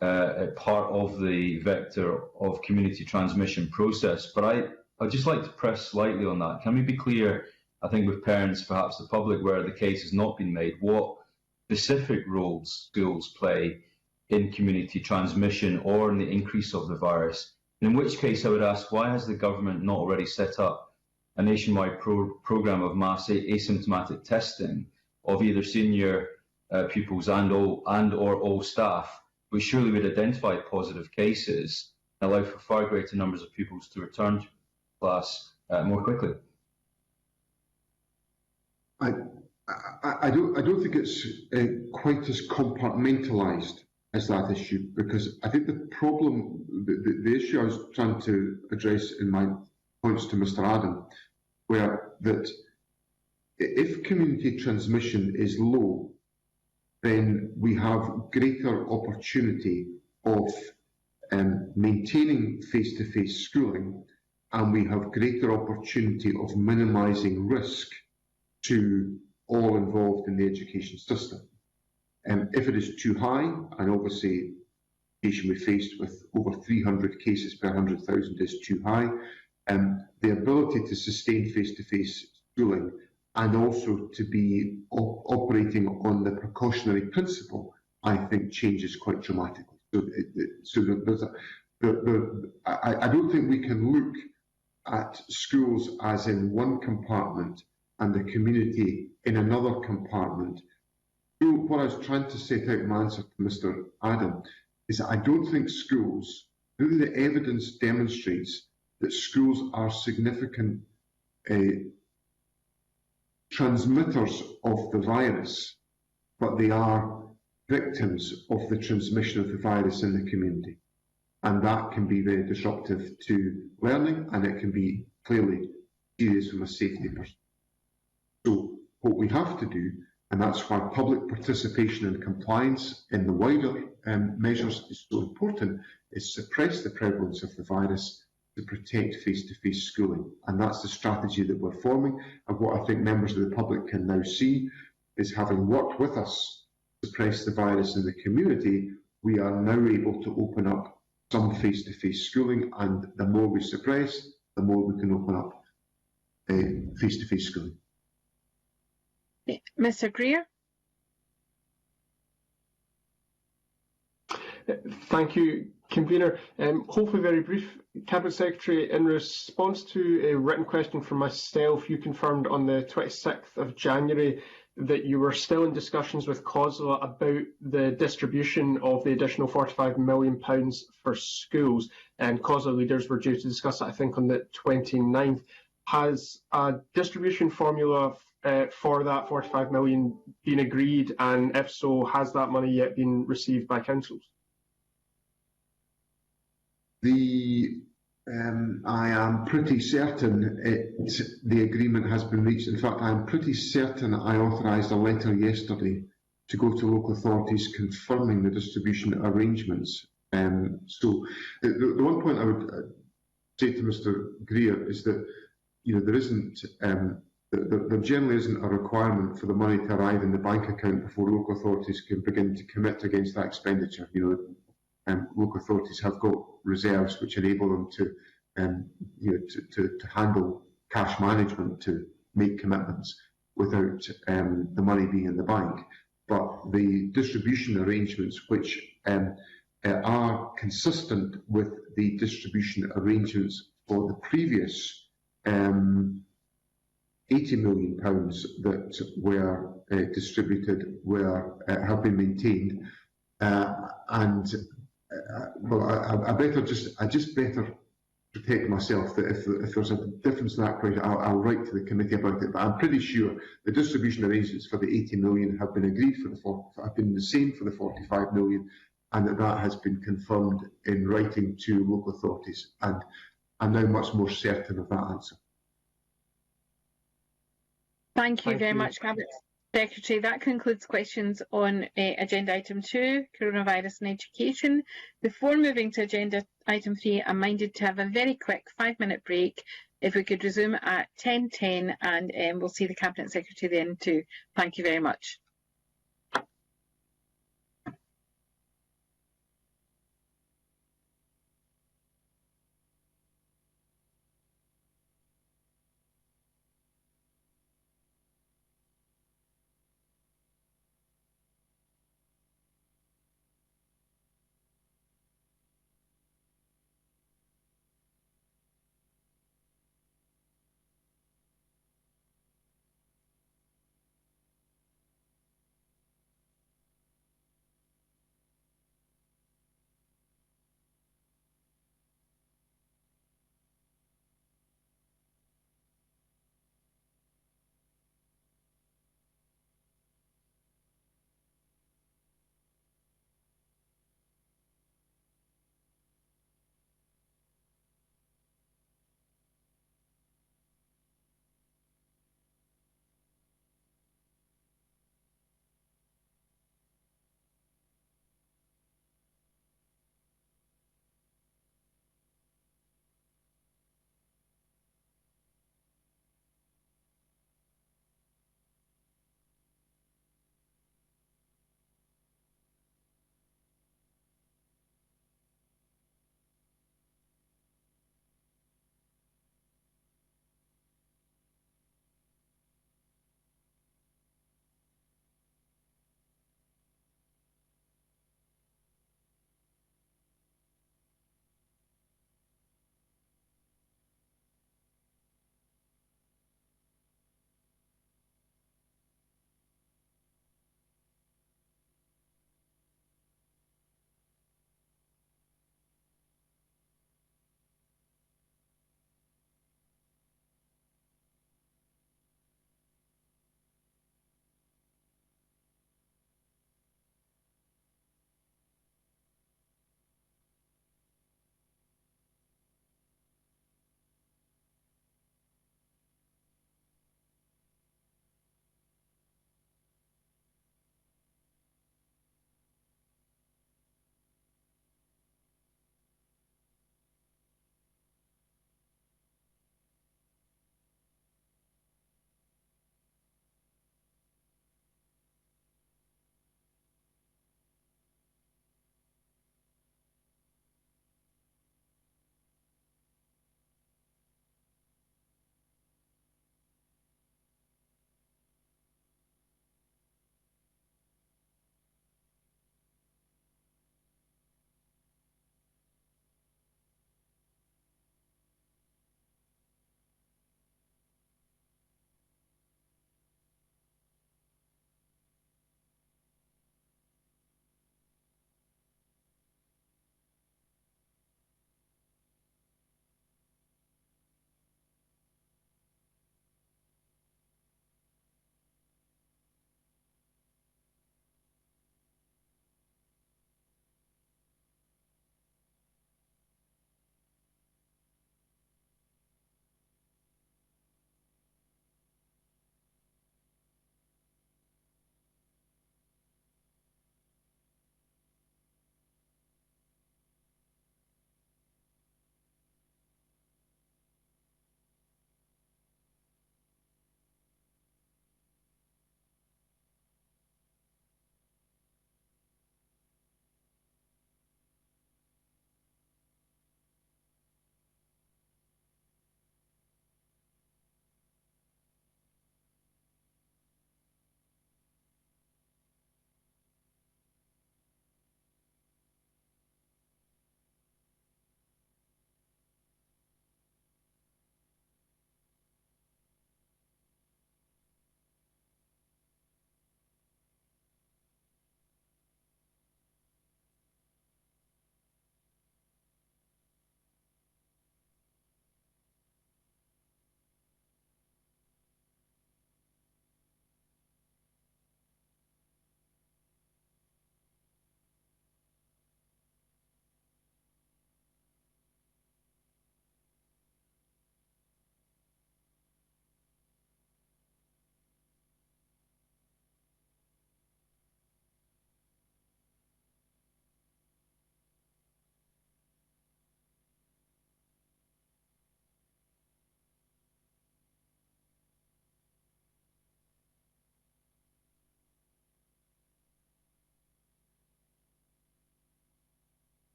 Speaker 3: a part of the vector of community transmission process. But I'd just like to press slightly on that. Can we be clear, I think with parents, perhaps the public, where the case has not been made, what specific roles schools play in community transmission or in the increase of the virus? In which case I would ask, why has the government not already set up a nationwide programme of mass asymptomatic testing of either senior pupils and or all staff, which surely would identify positive cases and allow for far greater numbers of pupils to return to class more quickly?
Speaker 2: I don't think it's quite as compartmentalised as that issue, because I think the problem, the issue I was trying to address in my points to Mr Adam, were that if community transmission is low, then we have greater opportunity of maintaining face-to-face schooling, and we have greater opportunity of minimising risk to all involved in the education system. If it is too high, and obviously education we faced with over 300 cases per 100,000 is too high, the ability to sustain face-to-face schooling and also to be operating on the precautionary principle, I think changes quite dramatically. I don't think we can look at schools as in one compartment and the community in another compartment. So what I was trying to set out in my answer to Mr. Adam is that I don't think schools, really the evidence demonstrates that schools are significant transmitters of the virus, but they are victims of the transmission of the virus in the community. And that can be very disruptive to learning, and it can be clearly serious from a safety perspective. So what we have to do, and that's why public participation and compliance in the wider measures is so important, is suppress the prevalence of the virus to protect face-to-face schooling. And that's the strategy that we're forming. And what I think members of the public can now see is, having worked with us to suppress the virus in the community, we are now able to open up some face-to-face schooling, and the more we suppress, the more we can open up face-to-face schooling.
Speaker 1: Mr. Greer.
Speaker 8: Thank you, Convener. Hopefully very brief. Cabinet Secretary, in response to a written question from myself, you confirmed on the 26th of January that you were still in discussions with COSLA about the distribution of the additional £45 million for schools, and COSLA leaders were due to discuss that, I think, on the 29th. Has a distribution formula for that £45 million been agreed, and if so, has that money yet been received by councils?
Speaker 2: I am pretty certain the agreement has been reached. In fact, I am pretty certain I authorised a letter yesterday to go to local authorities confirming the distribution arrangements. So the one point I would say to Mr. Greer is that there isn't, there generally isn't a requirement for the money to arrive in the bank account before local authorities can begin to commit against that expenditure. Local authorities have got reserves which enable them to handle cash management, to make commitments without the money being in the bank. But the distribution arrangements, which are consistent with the distribution arrangements for the previous £80 million that were distributed, have been maintained, well, I just better protect myself that if there's a difference in that question, I'll write to the committee about it. But I'm pretty sure the distribution arrangements for the 80 million have been agreed have been the same for the 45 million, and that has been confirmed in writing to local authorities. And I'm now much more certain of that answer.
Speaker 1: Thank you very much, Cabinet Secretary. That concludes questions on agenda item 2, coronavirus and education. Before moving to agenda item 3, I'm minded to have a very quick 5-minute break. If we could resume at 10:10, and we'll see the Cabinet Secretary then too. Thank you very much.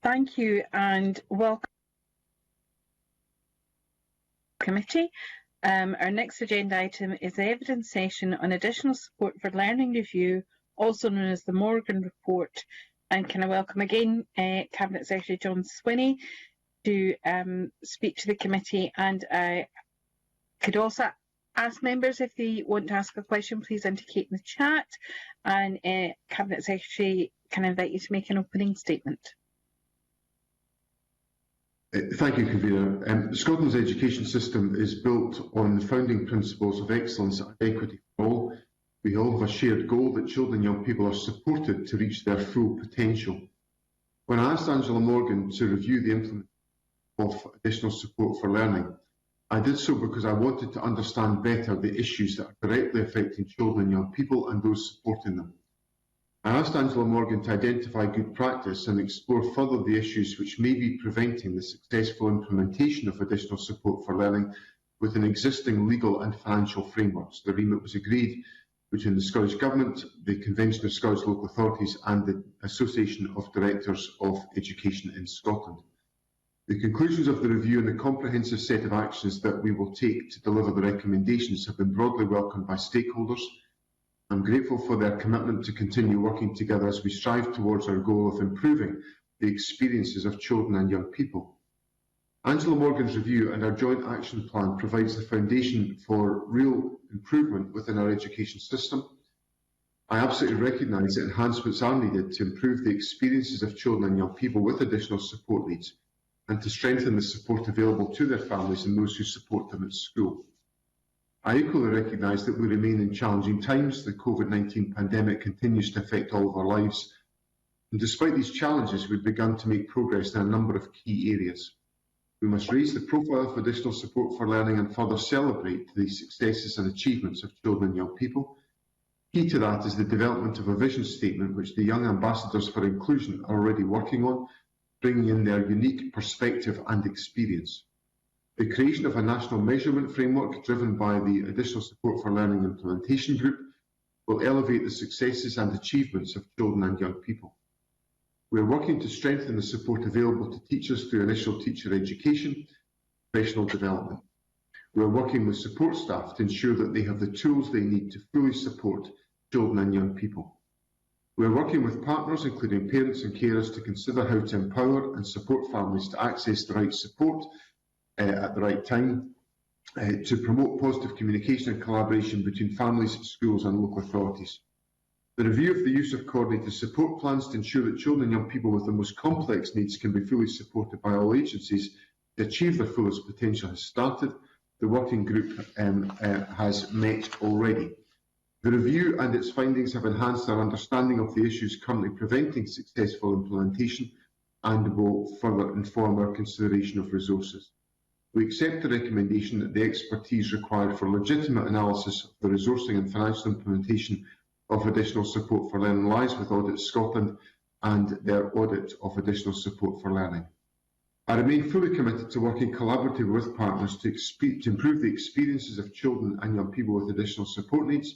Speaker 1: Thank you and welcome committee. Our next agenda item is the evidence session on additional support for learning review, also known as the Morgan Report. And can I welcome again Cabinet Secretary John Swinney to speak to the committee. And I could also ask members if they want to ask a question, please indicate in the chat. And Cabinet Secretary, can I invite you to make an opening statement?
Speaker 2: Thank you, Convener. Scotland's education system is built on the founding principles of excellence and equity for all. We all have a shared goal that children and young people are supported to reach their full potential. When I asked Angela Morgan to review the implementation of additional support for learning, I did so because I wanted to understand better the issues that are directly affecting children and young people and those supporting them. I asked Angela Morgan to identify good practice and explore further the issues which may be preventing the successful implementation of additional support for learning within existing legal and financial frameworks. The remit was agreed between the Scottish Government, the Convention of Scottish Local Authorities and the Association of Directors of Education in Scotland. The conclusions of the review and the comprehensive set of actions that we will take to deliver the recommendations have been broadly welcomed by stakeholders. I'm grateful for their commitment to continue working together as we strive towards our goal of improving the experiences of children and young people. Angela Morgan's review and our joint action plan provides the foundation for real improvement within our education system. I absolutely recognise that enhancements are needed to improve the experiences of children and young people with additional support needs and to strengthen the support available to their families and those who support them at school. I equally recognise that we remain in challenging times. The COVID-19 pandemic continues to affect all of our lives. And despite these challenges, we've begun to make progress in a number of key areas. We must raise the profile of additional support for learning and further celebrate the successes and achievements of children and young people. Key to that is the development of a vision statement, which the Young Ambassadors for Inclusion are already working on, bringing in their unique perspective and experience. The creation of a national measurement framework driven by the Additional Support for Learning Implementation Group will elevate the successes and achievements of children and young people. We are working to strengthen the support available to teachers through initial teacher education, professional development. We are working with support staff to ensure that they have the tools they need to fully support children and young people. We are working with partners, including parents and carers, to consider how to empower and support families to access the right support at the right time, to promote positive communication and collaboration between families, schools and local authorities. The review of the use of coordinated support plans to ensure that children and young people with the most complex needs can be fully supported by all agencies to achieve their fullest potential has started. The working group has met already. The review and its findings have enhanced our understanding of the issues currently preventing successful implementation and will further inform our consideration of resources. We accept the recommendation that the expertise required for legitimate analysis of the resourcing and financial implementation of additional support for learning lies with Audit Scotland and their audit of additional support for learning. I remain fully committed to working collaboratively with partners to improve the experiences of children and young people with additional support needs,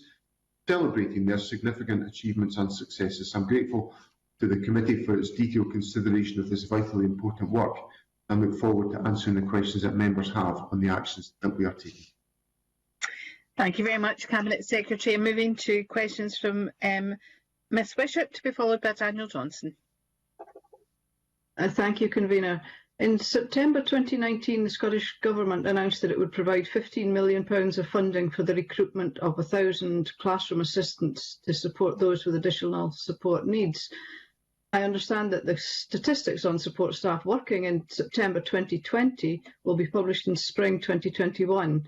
Speaker 2: celebrating their significant achievements and successes. I'm grateful to the committee for its detailed consideration of this vitally important work and look forward to answering the questions that members have on the actions that we are taking.
Speaker 1: Thank you very much, Cabinet Secretary. I'm moving to questions from Ms Wishart, to be followed by Daniel Johnson.
Speaker 6: Thank you, Convener. In September 2019, the Scottish Government announced that it would provide £15 million of funding for the recruitment of 1,000 classroom assistants to support those with additional support needs. I understand that the statistics on support staff working in September 2020 will be published in spring 2021,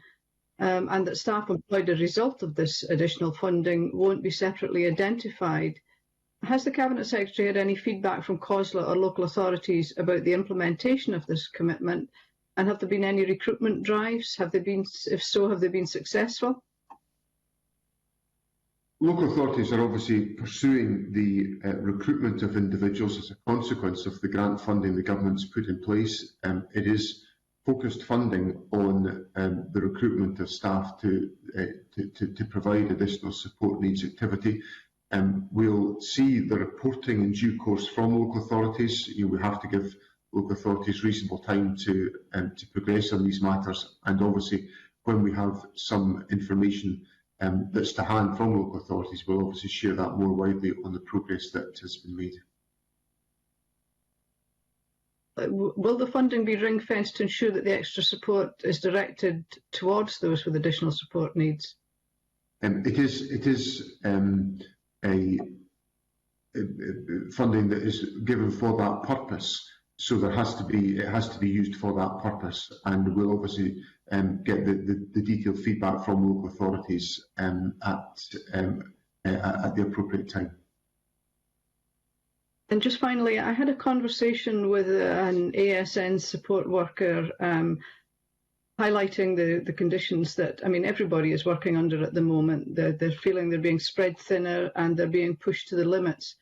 Speaker 6: and that staff employed as a result of this additional funding won't be separately identified. Has the Cabinet Secretary had any feedback from COSLA or local authorities about the implementation of this commitment? And have there been any recruitment drives? Have they been, if so, have they been successful?
Speaker 2: Local authorities are obviously pursuing the recruitment of individuals as a consequence of the grant funding the government's put in place. It is focused funding on the recruitment of staff to provide additional support needs activity. We'll see the reporting in due course from local authorities. We have to give local authorities reasonable time to progress on these matters, and obviously when we have some information that's to hand from local authorities, we'll obviously share that more widely on the progress that has been made.
Speaker 6: Will the funding be ring-fenced to ensure that the extra support is directed towards those with additional support needs?
Speaker 2: It is a funding that is given for that purpose, so it has to be used for that purpose, and we'll obviously get the detailed feedback from local authorities at the appropriate time.
Speaker 6: And just finally, I had a conversation with an ASN support worker highlighting the conditions that, I mean, everybody is working under at the moment. They're feeling they're being spread thinner and they're being pushed to the limits.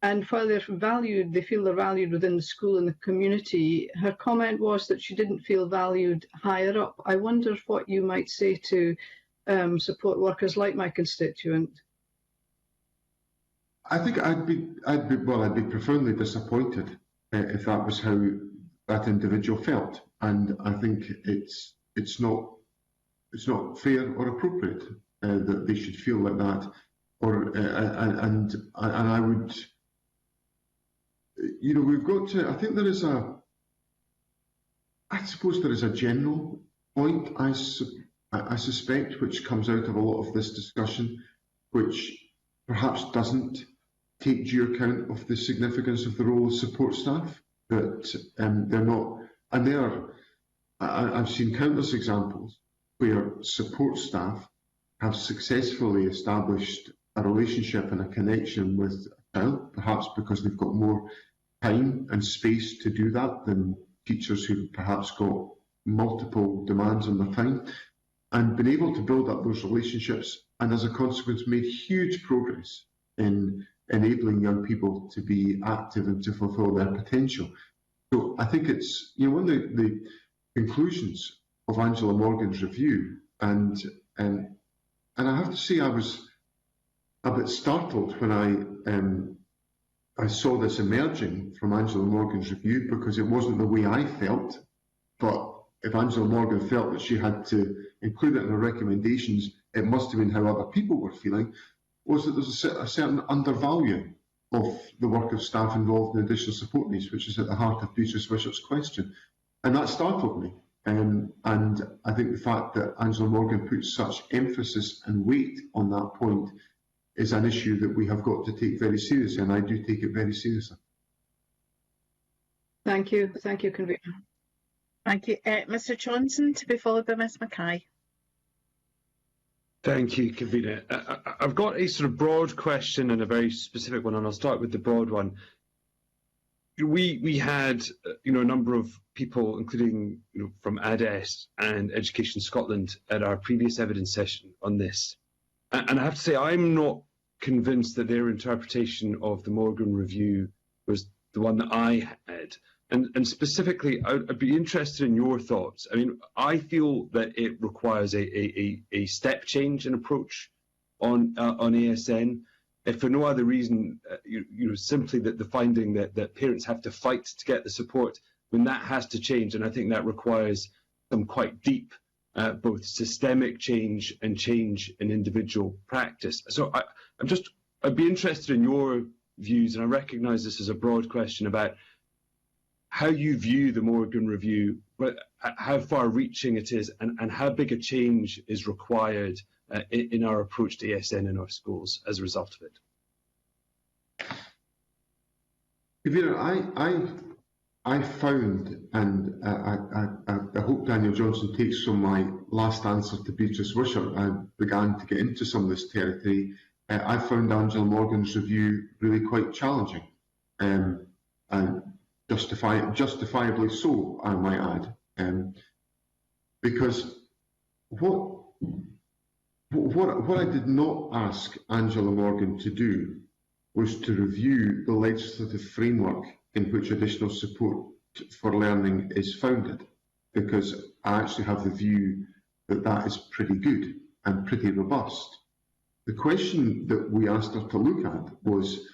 Speaker 6: And while they're valued, they feel they're valued within the school and the community, her comment was that she didn't feel valued higher up. I wonder what you might say to support workers like my constituent.
Speaker 2: I think I'd be profoundly disappointed if that was how that individual felt, and I think it's not fair or appropriate that they should feel like that, or and I would, we've got to. I think I suppose there is a general point I suspect which comes out of a lot of this discussion, which perhaps doesn't take due account of the significance of the role of support staff, that they're not, and I've seen countless examples where support staff have successfully established a relationship and a connection with a child, perhaps because they've got more time and space to do that than teachers who perhaps got multiple demands on their time, and been able to build up those relationships, and as a consequence made huge progress in enabling young people to be active and to fulfil their potential. So I think it's one of the conclusions of Angela Morgan's review, and I have to say I was a bit startled when I saw this emerging from Angela Morgan's review, because it wasn't the way I felt. But if Angela Morgan felt that she had to include it in her recommendations, it must have been how other people were feeling, was that there's a certain undervaluing of the work of staff involved in additional support needs, which is at the heart of Beatrice Wishart's question. And that startled me. And I think the fact that Angela Morgan puts such emphasis and weight on that point is an issue that we have got to take very seriously, and I do take it very seriously.
Speaker 6: Thank you, Convener.
Speaker 1: Thank you. Mr Johnson, to be followed by Ms Mackay.
Speaker 9: Thank you, Convener. I've got a sort of broad question and a very specific one, and I'll start with the broad one. We had a number of people, including from ADES and Education Scotland, at our previous evidence session on this. And I have to say, I'm not convinced that their interpretation of the Morgan Review was the one that I had. And specifically, I'd be interested in your thoughts. I mean, I feel that it requires a step change in approach on ASN, if for no other reason, simply that the finding that parents have to fight to get the support, when that has to change. And I think that requires some quite deep, both systemic change and change in individual practice. So I'd be interested in your views, and I recognise this as a broad question about how you view the Morgan Review, how far-reaching it is, and how big a change is required in our approach to ASN in our schools as a result of
Speaker 2: it. I found, and I hope Daniel Johnson takes from my last answer to Beatrice Wishart, I began to get into some of this territory. I found Angela Morgan's review really quite challenging, and justifiably so, I might add, because what I did not ask Angela Morgan to do was to review the legislative framework in which additional support for learning is founded, because I actually have the view that that is pretty good and pretty robust. The question that we asked her to look at was,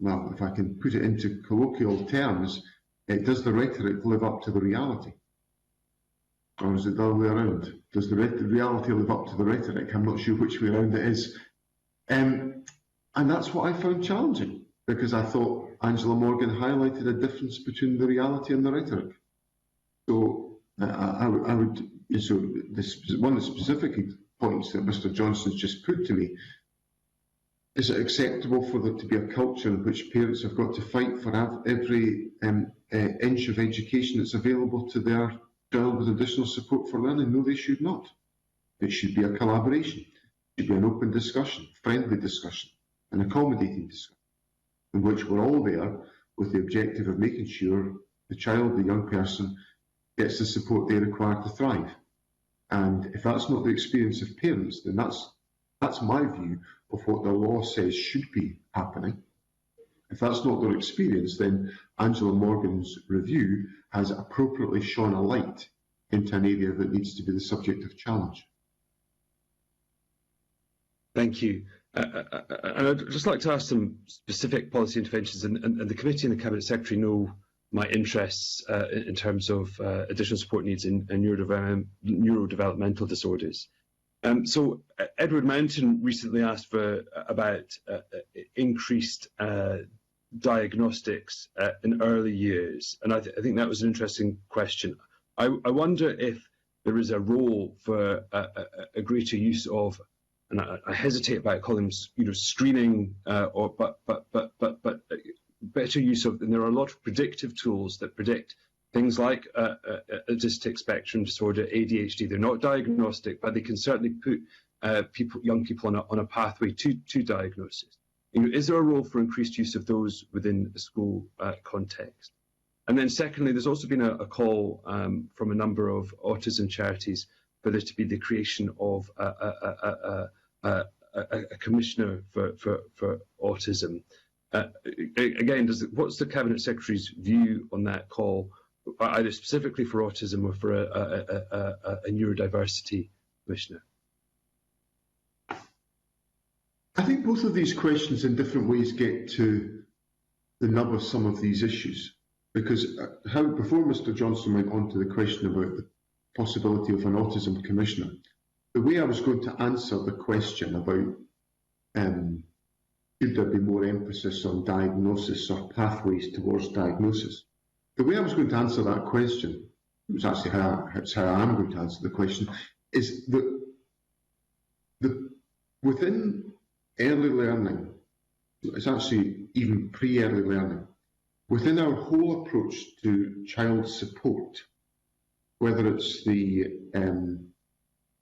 Speaker 2: well, if I can put it into colloquial terms, does the rhetoric live up to the reality? Or is it the other way around? Does the reality live up to the rhetoric? I'm not sure which way around it is. And that's what I found challenging, because I thought Angela Morgan highlighted a difference between the reality and the rhetoric. So I would, so one of the specific points that Mr. Johnson's just put to me, is it acceptable for there to be a culture in which parents have got to fight for every inch of education that's available to their child with additional support for learning? No, they should not. It should be a collaboration. It should be an open discussion, friendly discussion, an accommodating discussion, in which we're all there with the objective of making sure the child, the young person, gets the support they require to thrive. And if that's not the experience of parents, then that's my view of what the law says should be happening. If that's not their experience, then Angela Morgan's review has appropriately shone a light into an area that needs to be the subject of challenge.
Speaker 9: Thank you. And I'd just like to ask some specific policy interventions, and the committee and the Cabinet Secretary know my interests in terms of additional support needs in neurodevelopmental disorders. So Edward Mountain recently asked about increased diagnostics in early years, and I think that was an interesting question. I wonder if there is a role for a greater use of, and I hesitate about calling them, screening, but better use of. And there are a lot of predictive tools that predict things like autistic spectrum disorder, ADHD. They're not diagnostic, but they can certainly put young people on a pathway to diagnosis. Is there a role for increased use of those within a school context? And then secondly, there's also been a call from a number of autism charities for there to be the creation of a commissioner for autism. Again, what's the Cabinet Secretary's view on that call, either specifically for autism or for a neurodiversity commissioner?
Speaker 2: I think both of these questions in different ways get to the nub of some of these issues, because before Mr. Johnson went on to the question about the possibility of an autism commissioner, the way I was going to answer the question about should there be more emphasis on diagnosis or pathways towards diagnosis, the way I was going to answer that question, it was actually how I'm going to answer the question, is that within early learning, it's actually even pre-early learning, within our whole approach to child support, whether it's the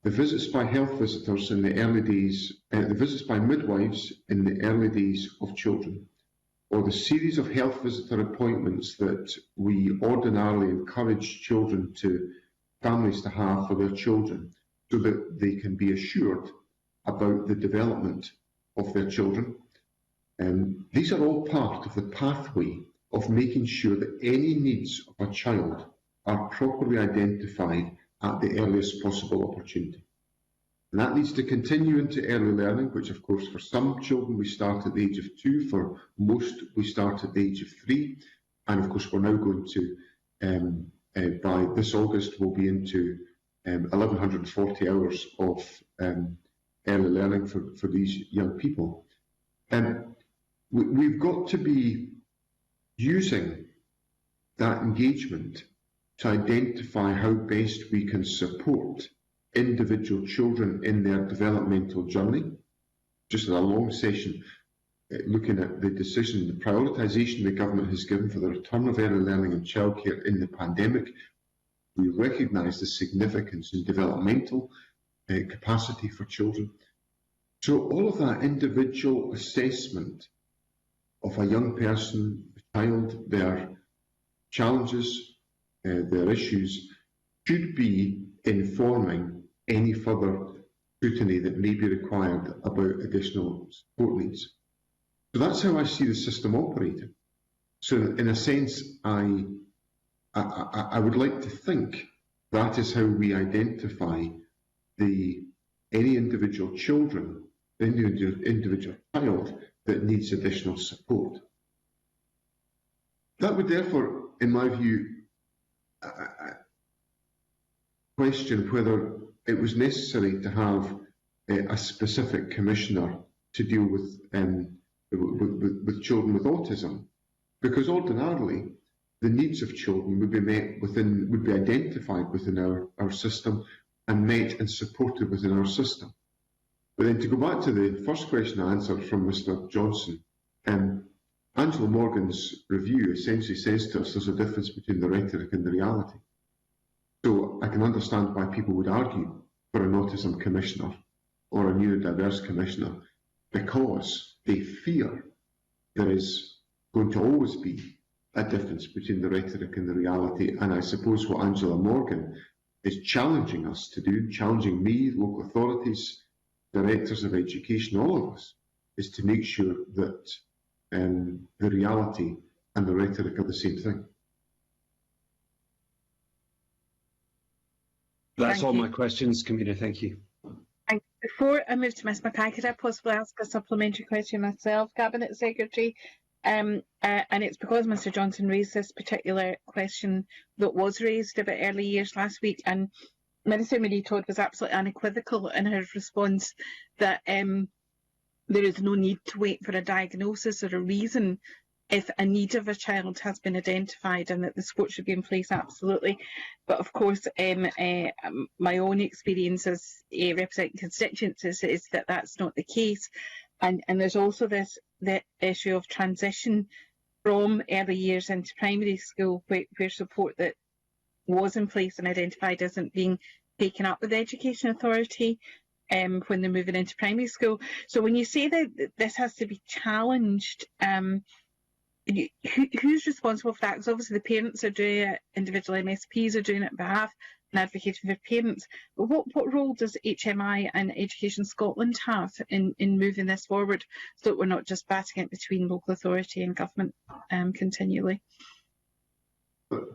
Speaker 2: visits by health visitors in the early days, the visits by midwives in the early days of children, or the series of health visitor appointments that we ordinarily encourage families to have for their children, so that they can be assured about the development of their children. These are all part of the pathway of making sure that any needs of a child are properly identified at the earliest possible opportunity. And that needs to continue into early learning, which of course for some children we start at the age of 2, for most we start at the age of 3, and of course we're now going to, by this August, we'll be into 1,140 hours of early learning for these young people. We've got to be using that engagement to identify how best we can support individual children in their developmental journey. Just as a long session looking at the decision, the prioritisation the government has given for the return of early learning and childcare in the pandemic, we recognise the significance in developmental capacity for children. So all of that individual assessment of a young person, a child, their challenges, their issues, should be informing any further scrutiny that may be required about additional support needs. So that's how I see the system operating. So in a sense, I would like to think that is how we identify any individual children individual child that needs additional support. That would therefore, in my view, question whether it was necessary to have a specific commissioner to deal with children with autism, because ordinarily the needs of children would be identified within our system and met and supported within our system. But then to go back to the first question I answered from Mr. Johnson, Angela Morgan's review essentially says to us there's a difference between the rhetoric and the reality. So I can understand why people would argue for an autism commissioner or a neurodiverse commissioner, because they fear there is going to always be a difference between the rhetoric and the reality. And I suppose what Angela Morgan is challenging us to do, challenging me, local authorities, directors of education, all of us, is to make sure that the reality and the rhetoric are the same thing.
Speaker 9: That's all my questions, Convener. Thank you.
Speaker 1: And before I move to Ms Mackay, could I possibly ask a supplementary question myself, Cabinet Secretary? And it's because Mr Johnson raised this particular question that was raised about early years last week, and Minister Marie Todd was absolutely unequivocal in her response that there is no need to wait for a diagnosis or a reason if a need of a child has been identified, and that the support should be in place, absolutely. But of course, my own experience as representing constituencies is that that's not the case. And there's also the issue of transition from early years into primary school, where support that was in place and identified isn't being taken up with the Education Authority when they're moving into primary school. So when you say that this has to be challenged, who's responsible for that? Because obviously the parents are doing it, individual MSPs are doing it on behalf and advocating for parents. But what role does HMI and Education Scotland have in moving this forward, so that we're not just batting it between local authority and government continually?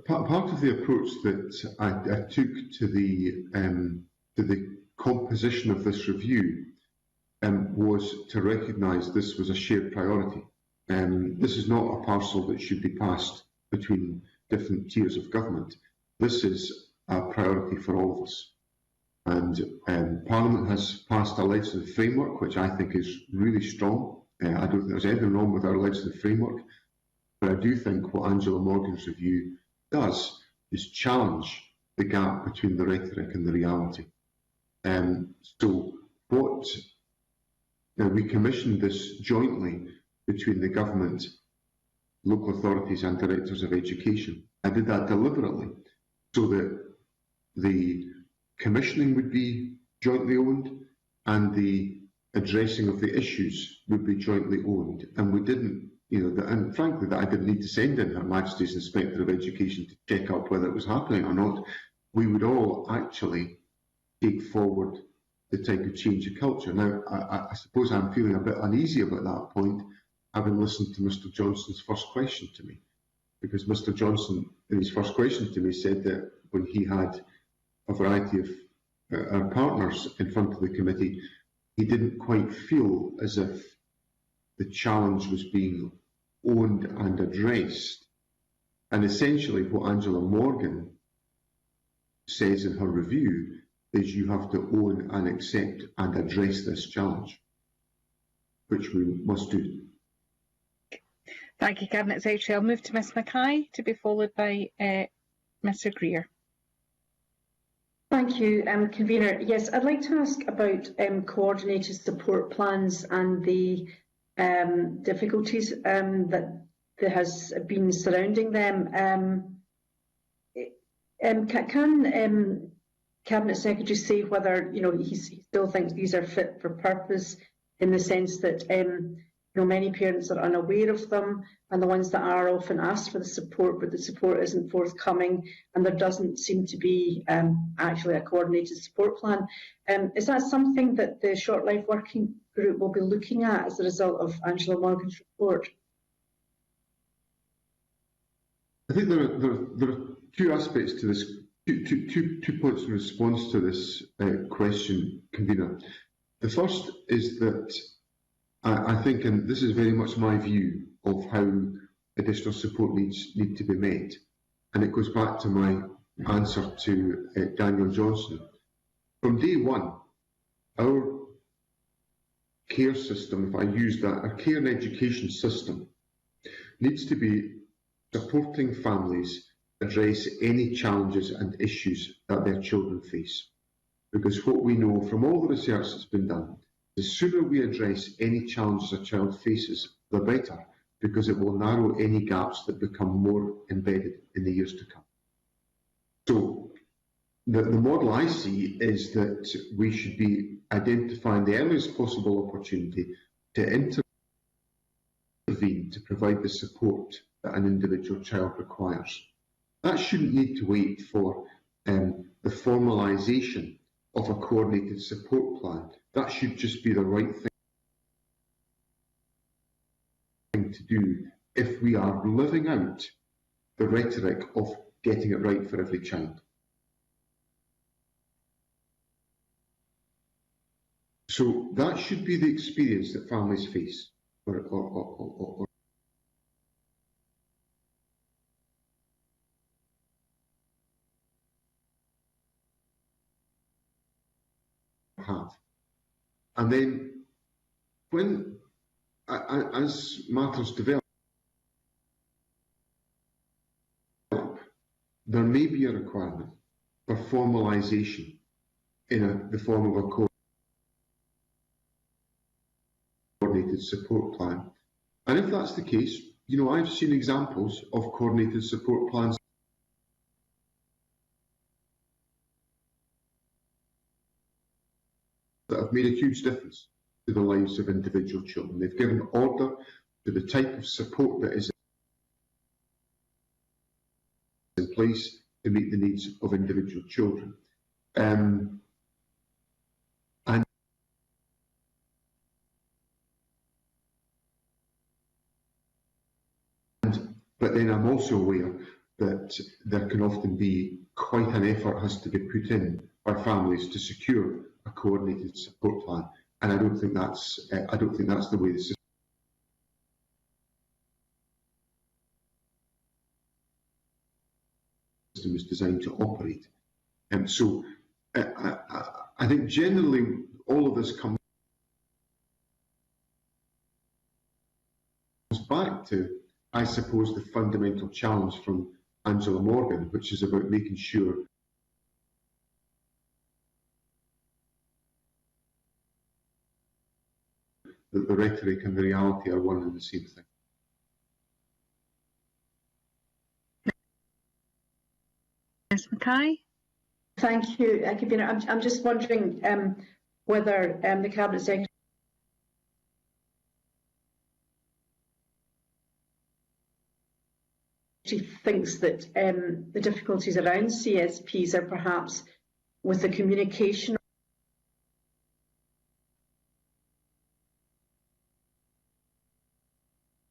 Speaker 2: Part of the approach that I took to the composition of this review was to recognise this was a shared priority. This is not a parcel that should be passed between different tiers of government. This is a priority for all of us. And Parliament has passed a legislative framework, which I think is really strong. I don't think there's anything wrong with our legislative framework, but I do think what Angela Morgan's review does is challenge the gap between the rhetoric and the reality. We commissioned this jointly between the government, local authorities and directors of education. I did that deliberately so that the commissioning would be jointly owned and the addressing of the issues would be jointly owned. And we didn't, and frankly, that I didn't need to send in Her Majesty's Inspector of Education to check up whether it was happening or not. We would all actually take forward the type of change of culture. Now, I suppose I'm feeling a bit uneasy about that point, having listened to Mr Johnson's first question to me, because Mr Johnson, in his first question to me, said that when he had a variety of our partners in front of the committee, he didn't quite feel as if the challenge was being owned and addressed. And essentially what Angela Morgan says in her review is you have to own and accept and address this challenge, which we must do.
Speaker 1: Thank you, Cabinet Secretary. I'll move to Ms Mackay to be followed by Mr Greer.
Speaker 5: Thank you, Convener. Yes, I'd like to ask about coordinated support plans and the difficulties that there has been surrounding them. Can Cabinet Secretary say whether he still thinks these are fit for purpose, in the sense that many parents are unaware of them, and the ones that are often asked for the support, but the support isn't forthcoming, and there doesn't seem to be actually a coordinated support plan. Is that something that the Short Life Working Group will be looking at as a result of Angela Morgan's report?
Speaker 2: I think there are two aspects to this, two points in response to this question, Convener. The first is that I think, and this is very much my view of how additional support needs need to be made, and it goes back to my answer to Daniel Johnson. From day one, our care system, if I use that, our care and education system needs to be supporting families address any challenges and issues that their children face. Because what we know from all the research that's been done, the sooner we address any challenges a child faces, the better, because it will narrow any gaps that become more embedded in the years to come. So the model I see is that we should be identifying the earliest possible opportunity to intervene to provide the support that an individual child requires. That shouldn't need to wait for the formalisation of a coordinated support plan. That should just be the right thing to do if we are living out the rhetoric of getting it right for every child. So that should be the experience that families face, or have. And then when, as matters develop, there may be a requirement for formalisation in the form of a coordinated support plan. And if that's the case, you know, I've seen examples of coordinated support plans that have made a huge difference to the lives of individual children. They've given order to the type of support that is in place to meet the needs of individual children. But then I'm also aware that there can often be quite an effort has to be put in by families to secure a coordinated support plan, and I don't think that's the way the system is designed to operate. So I think generally all of this comes back to, I suppose, the fundamental challenge from Angela Morgan, which is about making sure that the rhetoric and the reality are one and the same thing.
Speaker 1: Ms. Mackay?
Speaker 5: Thank you, Convener. I'm just wondering whether the Cabinet Secretary thinks that the difficulties around CSPs are perhaps with the communication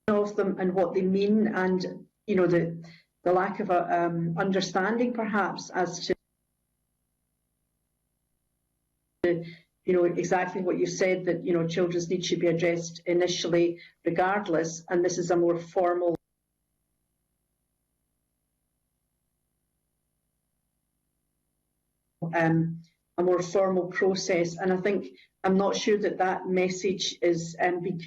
Speaker 5: of them and what they mean, and you know the lack of understanding perhaps as to you know exactly what you said, that you know children's needs should be addressed initially regardless, and this is a more formal process, and I think I'm not sure that that message is being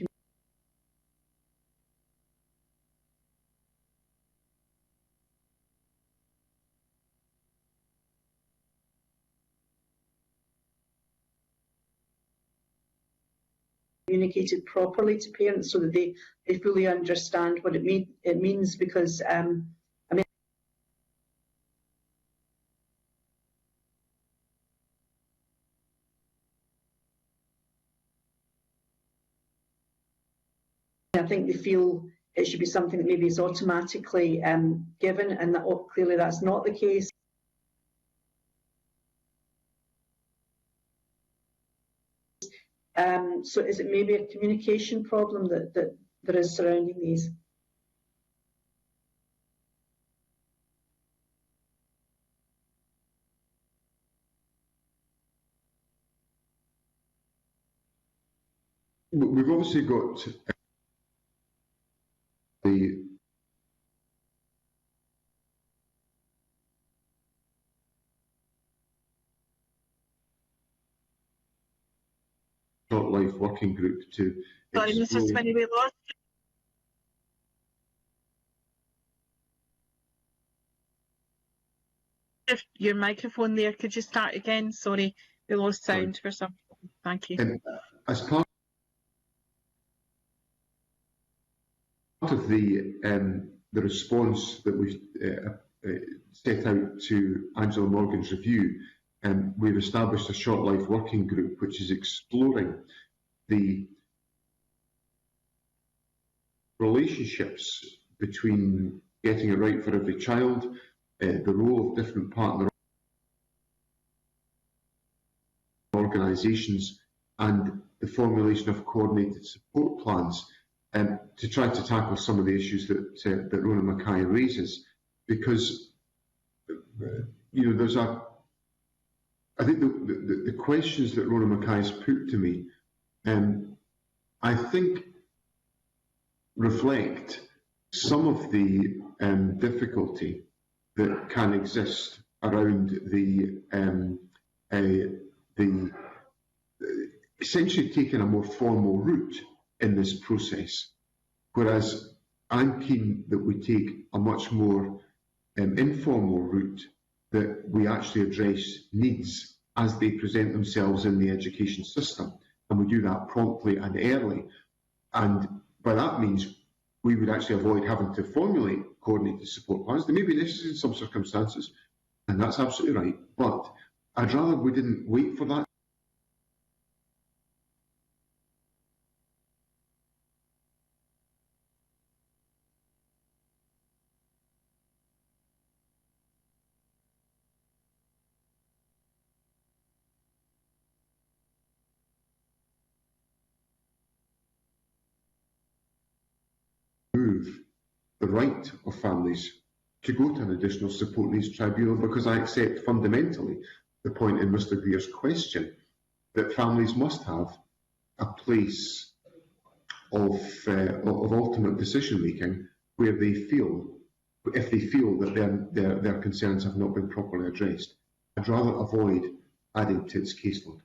Speaker 5: communicated properly to parents so that they fully understand what it means, because I mean, I think they feel it should be something that maybe is automatically given, and that clearly that's not the case. So is it maybe a communication problem that there is surrounding these?
Speaker 2: we've obviously got the Short Life Working Group to
Speaker 1: Sorry, Mr. Swinney, we lost your microphone there. Could you start again? Sorry, we lost sound for some. Thank you.
Speaker 2: As part of the response that we set out to Angela Morgan's review, we've established a Short Life Working Group which is exploring the relationships between getting it right for every child, the role of different partner organisations, and the formulation of coordinated support plans to try to tackle some of the issues that Rona Mackay raises. Because there's I think the questions that Rona Mackay has put to me, I think reflect some of the difficulty that can exist around the essentially taking a more formal route in this process, whereas I'm keen that we take a much more informal route, that we actually address needs as they present themselves in the education system, and we do that promptly and early. And by that means, we would actually avoid having to formulate coordinated support plans. They may be necessary in some circumstances, and that's absolutely right, but I'd rather we didn't wait for that. Move the right of families to go to an additional support needs tribunal, because I accept fundamentally the point in Mr. Greer's question that families must have a place of ultimate decision making where they feel, if they feel that their concerns have not been properly addressed. I'd rather avoid adding to its caseload.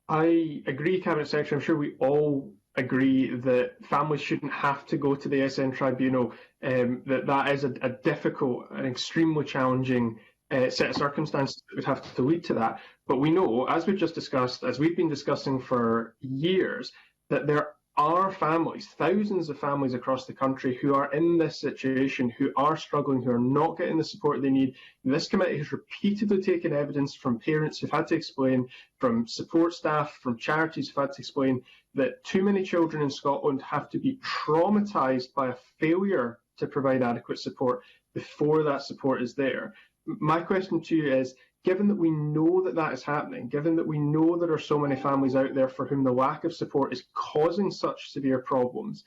Speaker 8: I agree, Cabinet Secretary. I'm sure we all agree that families shouldn't have to go to the SN Tribunal, that is a difficult and extremely challenging set of circumstances that would have to lead to that. But we know, as we've just discussed, as we've been discussing for years, that there are families, thousands of families across the country who are in this situation, who are struggling, who are not getting the support they need. And this committee has repeatedly taken evidence from parents who've had to explain, from support staff, from charities who've had to explain, that too many children in Scotland have to be traumatised by a failure to provide adequate support before that support is there. My question to you is, given that we know that that is happening, given that we know there are so many families out there for whom the lack of support is causing such severe problems,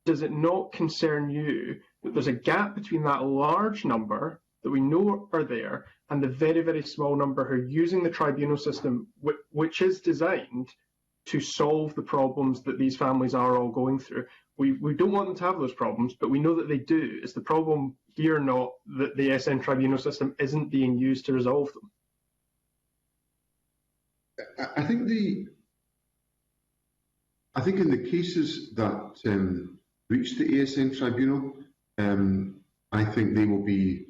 Speaker 8: does it not concern you that there's a gap between that large number that we know are there and the very, very small number who are using the tribunal system, which is designed to solve the problems that these families are all going through? We don't want them to have those problems, but we know that they do. Is the problem here not that the SN Tribunal system isn't being used to resolve them?
Speaker 2: I think in the cases that reach the ASN Tribunal, I think they will be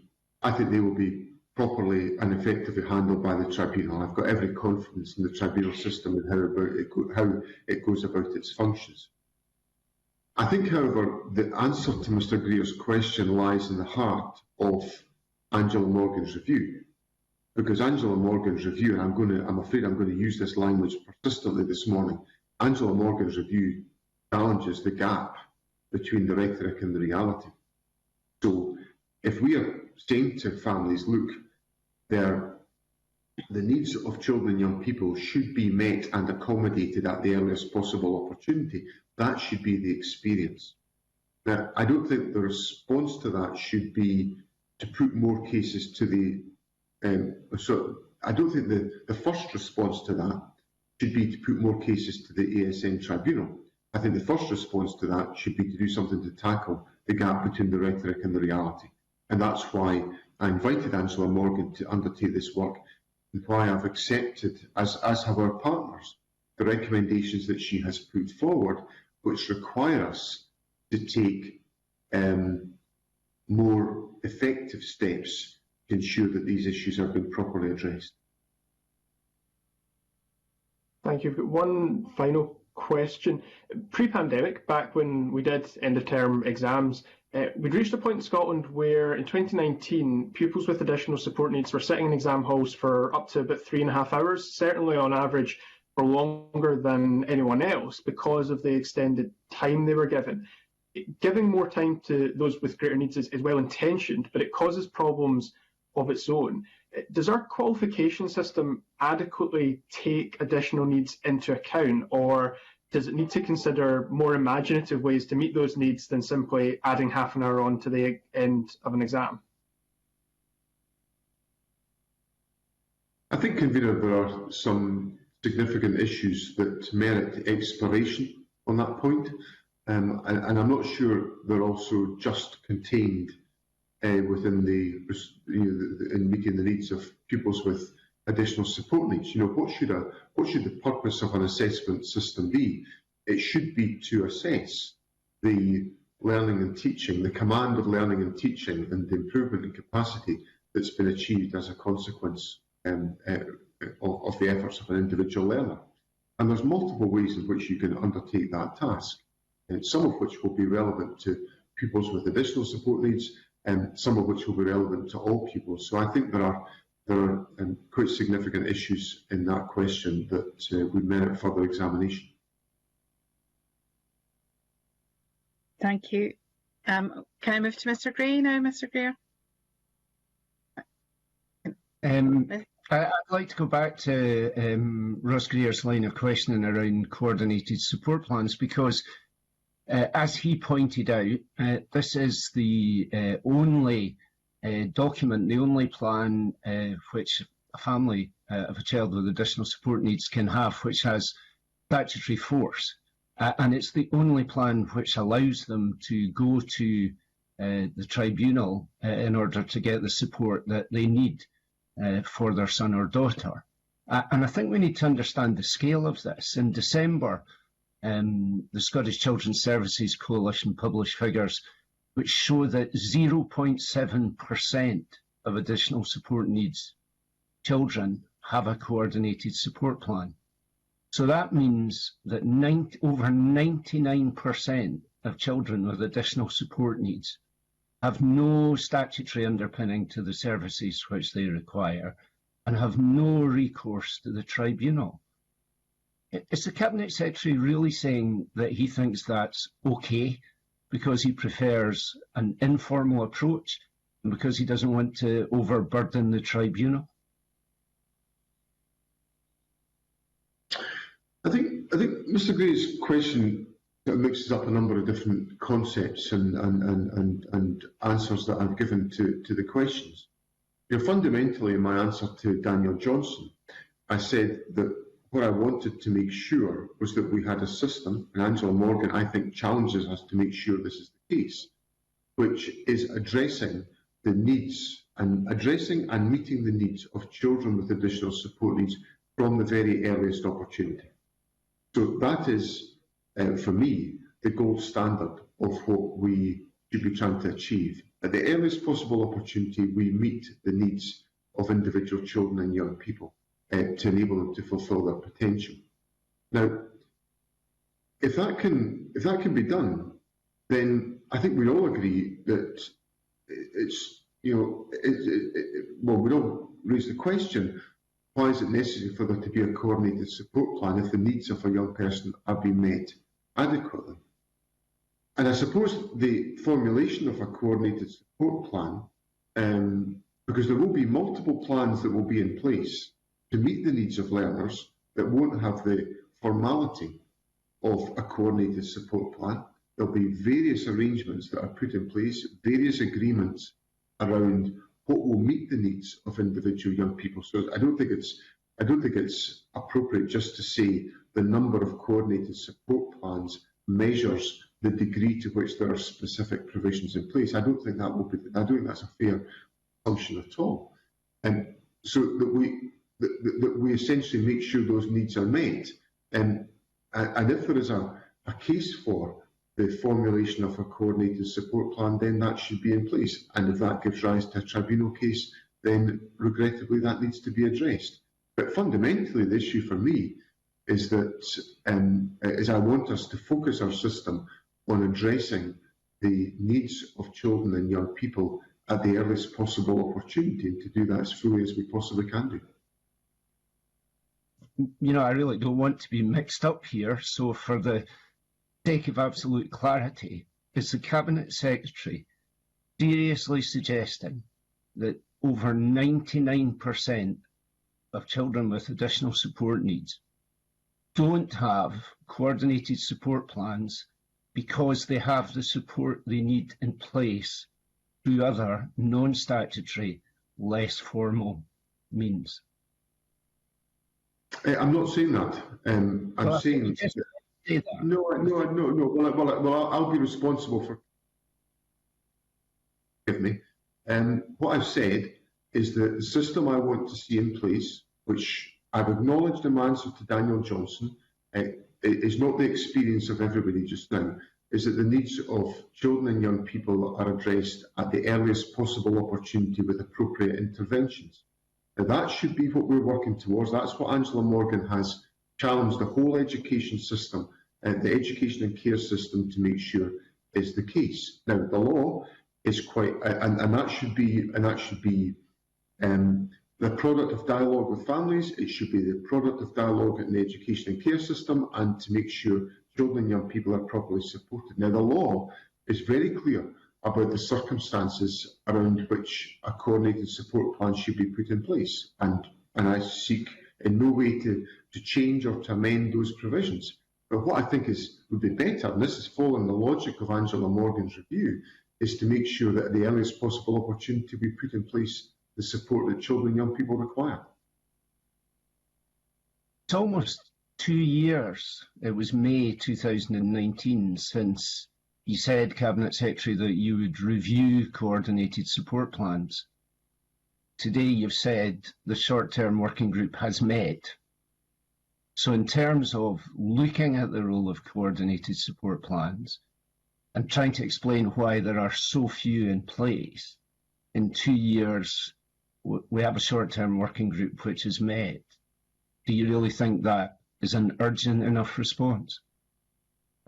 Speaker 2: properly and effectively handled by the tribunal. I've got every confidence in the tribunal system and how it goes about its functions. I think, however, the answer to Mr. Greer's question lies in the heart of Angela Morgan's review, because Angela Morgan's review, and I'm afraid I'm going to use this language persistently this morning, Angela Morgan's review challenges the gap between the rhetoric and the reality. So if we are saying to families, look, the needs of children and young people should be met and accommodated at the earliest possible opportunity, that should be the experience. Now, I don't think the response to that should be to put more cases to the... so I don't think the first response to that should be to put more cases to the ASN tribunal. I think the first response to that should be to do something to tackle the gap between the rhetoric and the reality. And that's why I invited Angela Morgan to undertake this work, and why I've accepted, as have our partners, the recommendations that she has put forward, which require us to take more effective steps to ensure that these issues have been properly addressed.
Speaker 8: Thank you. One final question. Pre-pandemic, back when we did end-of-term exams, we'd reached a point in Scotland where in 2019, pupils with additional support needs were sitting in exam halls for up to about 3.5 hours, certainly on average for longer than anyone else because of the extended time they were given. Giving more time to those with greater needs is well-intentioned, but it causes problems of its own. Does our qualification system adequately take additional needs into account, or does it need to consider more imaginative ways to meet those needs than simply adding half an hour on to the end of an exam?
Speaker 2: I think, Convener, there are some significant issues that merit exploration on that point, and I'm not sure they're also just contained within in meeting the needs of pupils with additional support needs. What should the purpose of an assessment system be? It should be to assess the learning and teaching, the command of learning and teaching, and the improvement in capacity that's been achieved as a consequence of the efforts of an individual learner. And there's multiple ways in which you can undertake that task, some of which will be relevant to pupils with additional support needs, and some of which will be relevant to all pupils. So I think there are quite significant issues in that question that would merit further examination.
Speaker 1: Thank you. Can I move to Mr. Gray now, Mr. Greer?
Speaker 7: I'd like to go back to Ross Greer's line of questioning around coordinated support plans, because as he pointed out, this is the only document, the only plan which a family of a child with additional support needs can have, which has statutory force. And it's the only plan which allows them to go to the tribunal in order to get the support that they need for their son or daughter. And I think we need to understand the scale of this. In December, the Scottish Children's Services Coalition published figures which show that 0.7% of additional support needs children have a coordinated support plan. So that means that over 99% of children with additional support needs have no statutory underpinning to the services which they require and have no recourse to the tribunal. Is the Cabinet Secretary really saying that he thinks that's okay because he prefers an informal approach and because he doesn't want to overburden the tribunal?
Speaker 2: I think Mr. Gray's question mixes up a number of different concepts and answers that I've given to the questions. Fundamentally, in my answer to Daniel Johnson, I said that what I wanted to make sure was that we had a system, and Angela Morgan, I think, challenges us to make sure this is the case, which is addressing the needs and addressing and meeting the needs of children with additional support needs from the very earliest opportunity. So that is, for me, the gold standard of what we should be trying to achieve. At the earliest possible opportunity, we meet the needs of individual children and young people to enable them to fulfil their potential. Now, if that can be done, then I think we all agree that it's, well, we don't raise the question, why is it necessary for there to be a coordinated support plan if the needs of a young person are being met adequately? And I suppose the formulation of a coordinated support plan, because there will be multiple plans that will be in place to meet the needs of learners that won't have the formality of a coordinated support plan. There'll be various arrangements that are put in place, various agreements around what will meet the needs of individual young people. So I don't think it's appropriate just to say the number of coordinated support plans measures the degree to which there are specific provisions in place. I don't think that will be. I don't think that's a fair assumption at all. And so that we essentially make sure those needs are met. And if there is a case for the formulation of a coordinated support plan, then that should be in place. And if that gives rise to a tribunal case, then regrettably that needs to be addressed. But fundamentally, the issue for me is that I want us to focus our system on addressing the needs of children and young people at the earliest possible opportunity, and to do that as fully as we possibly can do.
Speaker 7: You know, I really don't want to be mixed up here, so for the sake of absolute clarity, is the Cabinet Secretary seriously suggesting that over 99% of children with additional support needs don't have coordinated support plans because they have the support they need in place through other non-statutory, less formal means? I'm
Speaker 2: not saying that. I'm saying that. No. Well, I'll be responsible for. Forgive me. What I've said is that the system I want to see in place, which I've acknowledged in my answer to Daniel Johnson, is not the experience of everybody just now, is that the needs of children and young people are addressed at the earliest possible opportunity with appropriate interventions. Now, that should be what we're working towards. That's what Angela Morgan has challenged the whole education system, the education and care system, to make sure is the case. Now, the law is quite, and that should be the product of dialogue with families. It should be the product of dialogue in the education and care system, and to make sure children and young people are properly supported. Now, the law is very clear about the circumstances around which a coordinated support plan should be put in place, and I seek in no way to change or to amend those provisions. But what I think would be better, and this is following the logic of Angela Morgan's review, is to make sure that at the earliest possible opportunity we put in place the support that children and young people require.
Speaker 7: It's almost 2 years. It was May 2019 since you said, Cabinet Secretary, that you would review coordinated support plans. Today you've said the short-term working group has met. So in terms of looking at the role of coordinated support plans and trying to explain why there are so few in place, in 2 years we have a short-term working group which is met. Do you really think that is an urgent enough response?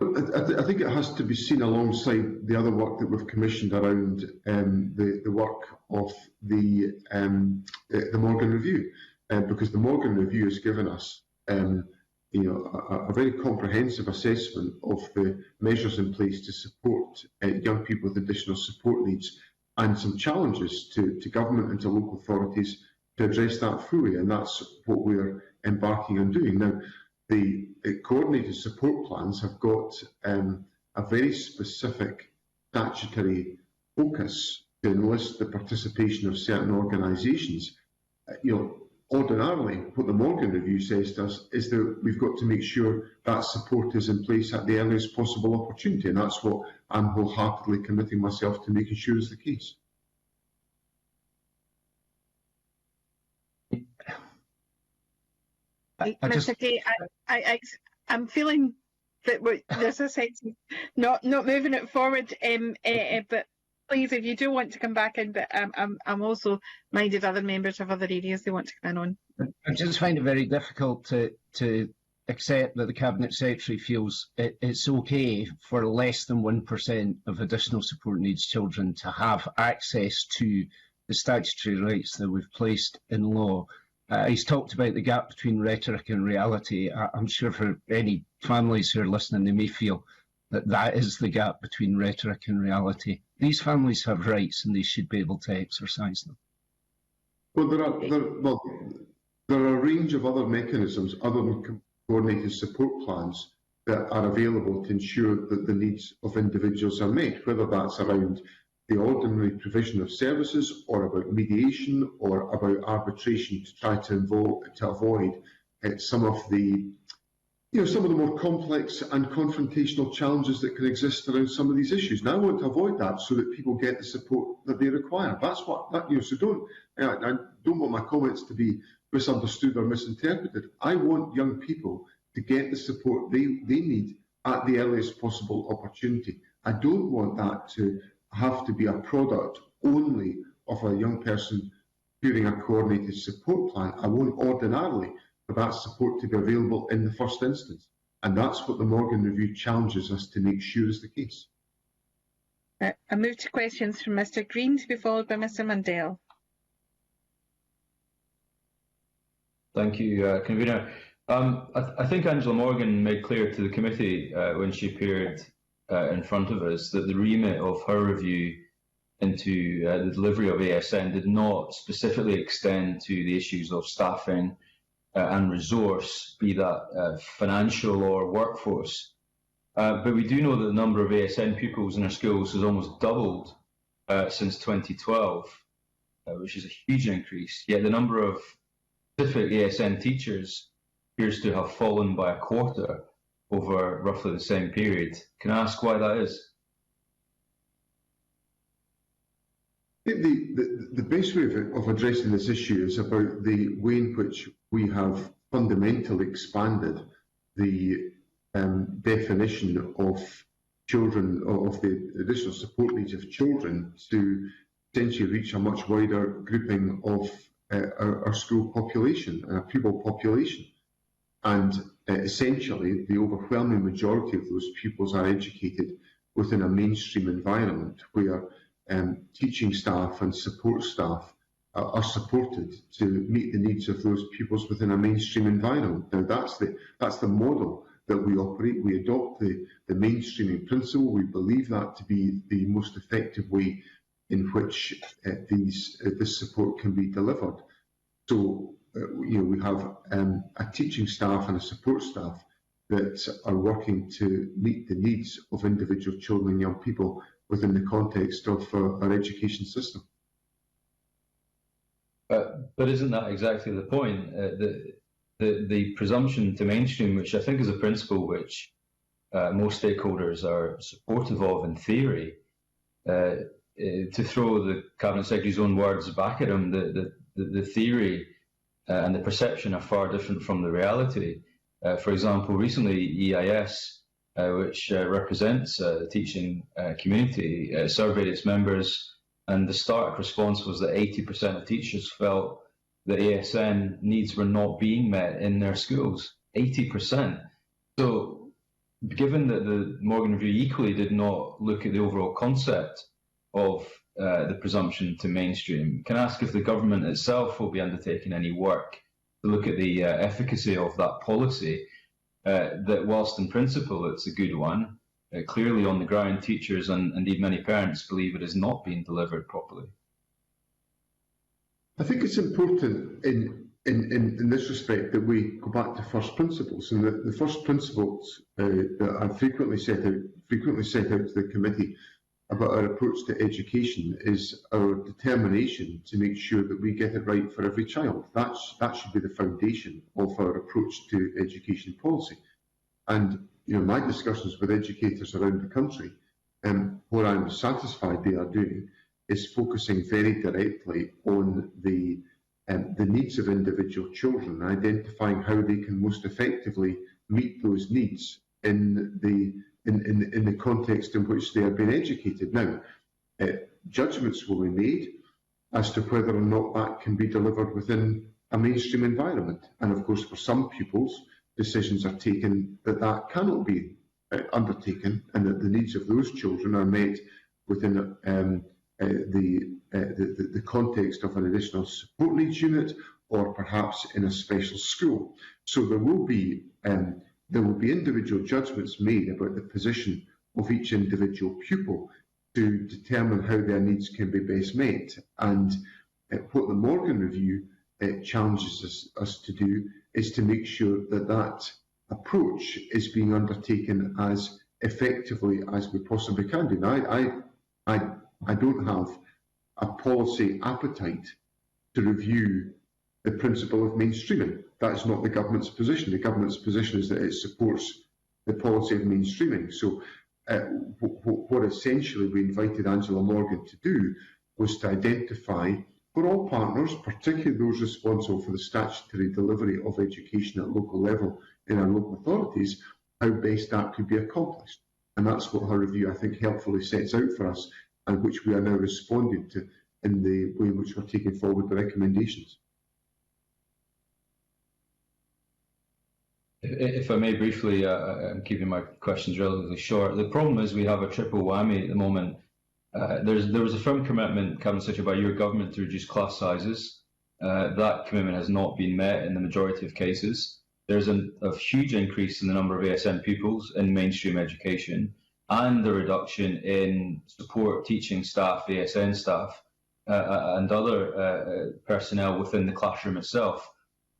Speaker 2: I think it has to be seen alongside the other work that we've commissioned around the work of the Morgan Review, because the Morgan Review has given us a very comprehensive assessment of the measures in place to support young people with additional support needs, and some challenges to government and to local authorities to address that fully, and that's what we're embarking on doing. Now, the coordinated support plans have got a very specific statutory focus to enlist the participation of certain organisations. Ordinarily, what the Morgan Review says to us is that we've got to make sure that support is in place at the earliest possible opportunity, and that's what I'm wholeheartedly committing myself to making sure is the case.
Speaker 1: Mr. Gay, I'm feeling that there's a sense of not moving it forward, but please, if you do want to come back in, but I'm also minded other members of other areas they want to come in on.
Speaker 7: I just find it very difficult to accept that the Cabinet Secretary feels it's okay for less than 1% of additional support needs children to have access to the statutory rights that we've placed in law. He's talked about the gap between rhetoric and reality. I'm sure for any families who are listening, they may feel that is the gap between rhetoric and reality. These families have rights and they should be able to exercise them.
Speaker 2: Well, there are a range of other mechanisms other than coordinated support plans that are available to ensure that the needs of individuals are met, whether that's around the ordinary provision of services or about mediation or about arbitration to try to avoid some of the some of the more complex and confrontational challenges that can exist around some of these issues. And I want to avoid that so that people get the support that they require. That's what so I don't want my comments to be misunderstood or misinterpreted. I want young people to get the support they need at the earliest possible opportunity. I don't want that to have to be a product only of a young person during a coordinated support plan. I want ordinarily for that support to be available in the first instance. And that's what the Morgan Review challenges us to make sure is the case.
Speaker 1: I move to questions from Mr. Green to be followed by Mr. Mundell.
Speaker 3: Thank you, Convener. I think Angela Morgan made clear to the committee when she appeared in front of us that the remit of her review into the delivery of ASN did not specifically extend to the issues of staffing and resource, be that financial or workforce. But we do know that the number of ASN pupils in our schools has almost doubled since 2012, which is a huge increase. Yet the number of specific ASN teachers appears to have fallen by a quarter over roughly the same period. Can I ask why that is?
Speaker 2: The best way of addressing this issue is about the way in which we have fundamentally expanded the definition of children, of the additional support needs of children, to essentially reach a much wider grouping of our school population, our pupil population. And essentially, the overwhelming majority of those pupils are educated within a mainstream environment where teaching staff and support staff are supported to meet the needs of those pupils within a mainstream environment. Now, that's the model that we operate. We adopt the mainstreaming principle. We believe that to be the most effective way in which this support can be delivered. So, we have a teaching staff and a support staff that are working to meet the needs of individual children and young people within the context of our education system.
Speaker 3: But isn't that exactly the point? The presumption to mainstream, which I think is a principle which most stakeholders are supportive of in theory, to throw the Cabinet Secretary's own words back at him, the theory and the perception are far different from the reality. For example, recently EIS, which represents the teaching community, surveyed its members, and the stark response was that 80% of teachers felt that ASN needs were not being met in their schools. 80%. So, given that the Morgan Review equally did not look at the overall concept of the presumption to mainstream, can I ask if the government itself will be undertaking any work to look at the efficacy of that policy, that whilst in principle it's a good one, clearly on the ground teachers and indeed many parents believe it is not being delivered properly?
Speaker 2: I think it's important in this respect that we go back to first principles, and the first principles that I frequently set out to the committee about our approach to education is our determination to make sure that we get it right for every child. That should be the foundation of our approach to education policy. And my discussions with educators around the country, what I'm satisfied they are doing is focusing very directly on the needs of individual children, identifying how they can most effectively meet those needs in the context in which they are being educated. Now, judgments will be made as to whether or not that can be delivered within a mainstream environment. And of course, for some pupils, decisions are taken that cannot be undertaken, and that the needs of those children are met within the context of an additional support needs unit, or perhaps in a special school. So there will be individual judgments made about the position of each individual pupil to determine how their needs can be best met. And what the Morgan Review challenges us to do is to make sure that approach is being undertaken as effectively as we possibly can do. Now, I don't have a policy appetite to review the principle of mainstreaming. that is not the government's position. The government's position is that it supports the policy of mainstreaming. So what essentially we invited Angela Morgan to do was to identify for all partners, particularly those responsible for the statutory delivery of education at local level in our local authorities, how best that could be accomplished. And that's what her review, I think, helpfully sets out for us, and which we are now responding to in the way in which we're taking forward the recommendations.
Speaker 3: If I may briefly, I'm keeping my questions relatively short. The problem is we have a triple whammy at the moment. There was a firm commitment, Cabinet Secretary, by your government to reduce class sizes. That commitment has not been met in the majority of cases. There's a huge increase in the number of ASN pupils in mainstream education, and the reduction in support teaching staff, ASN staff, and other personnel within the classroom itself.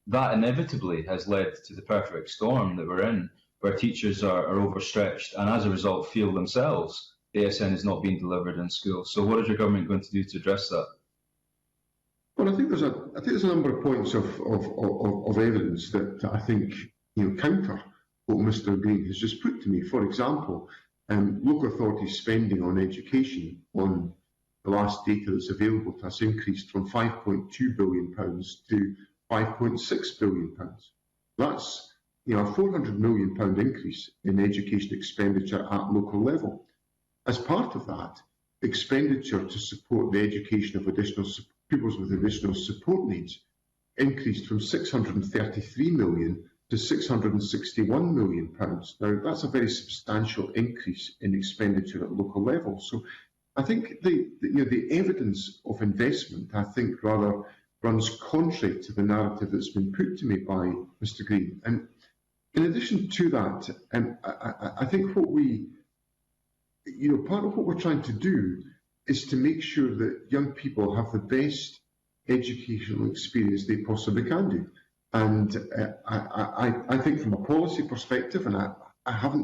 Speaker 3: That inevitably has led to the perfect storm that we're in, where teachers are overstretched and as a result feel themselves the ASN is not being delivered in schools. So what is your government going to do to address that?
Speaker 2: Well, I think there's a number of points of evidence that I think counter what Mr. Green has just put to me. For example, local authorities' spending on education on the last data that's available to us increased from £5.2 billion to £5.6 billion. That's a £400 million increase in education expenditure at local level. As part of that, expenditure to support the education of additional pupils with additional support needs increased from £633 million to £661 million. Now, that's a very substantial increase in expenditure at local level. So I think the evidence of investment, I think, rather runs contrary to the narrative that's been put to me by Mr. Green. And in addition to that, I think what part of what we're trying to do is to make sure that young people have the best educational experience they possibly can do. And I think from a policy perspective, and I've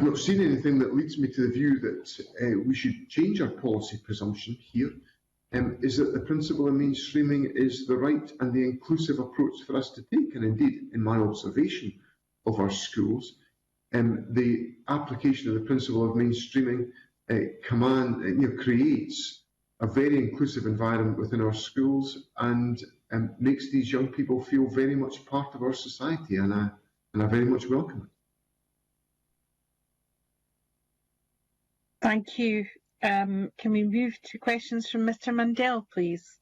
Speaker 2: not seen anything that leads me to the view that we should change our policy presumption here, is that the principle of mainstreaming is the right and the inclusive approach for us to take. And indeed, in my observation of our schools, the application of the principle of mainstreaming creates a very inclusive environment within our schools and makes these young people feel very much part of our society, and I very much welcome it.
Speaker 1: Thank you. Can we move to questions from Mr. Mundell, please?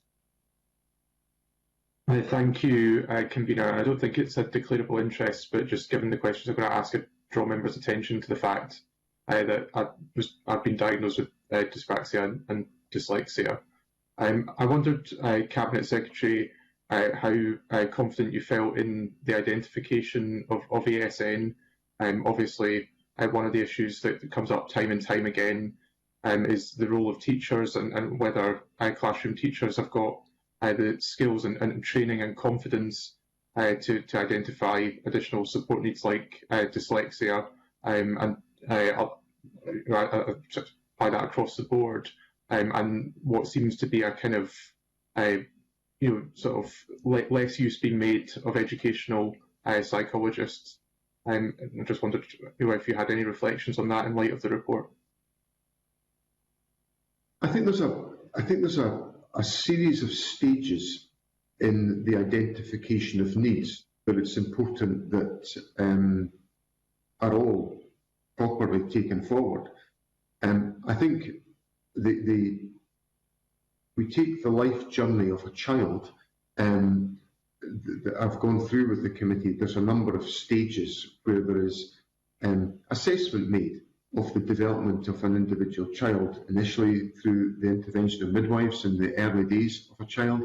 Speaker 11: Thank you, Convener. I don't think it's a declarable interest, but just given the questions I'm going to ask, draw members' attention to the fact that I've been diagnosed with dyspraxia and dyslexia. I wondered, Cabinet Secretary, how confident you felt in the identification of ASN. Obviously, one of the issues that comes up time and time again is the role of teachers and whether classroom teachers have got the skills and training and confidence to identify additional support needs like dyslexia and apply that across the board. And what seems to be a kind of sort of less use being made of educational psychologists. I just wondered if you had any reflections on that in light of the report.
Speaker 2: I think there's a series of stages in the identification of needs that it's important that are all properly taken forward. I think we take the life journey of a child that I've gone through with the committee. There's a number of stages where there is assessment made of the development of an individual child, initially through the intervention of midwives in the early days of a child,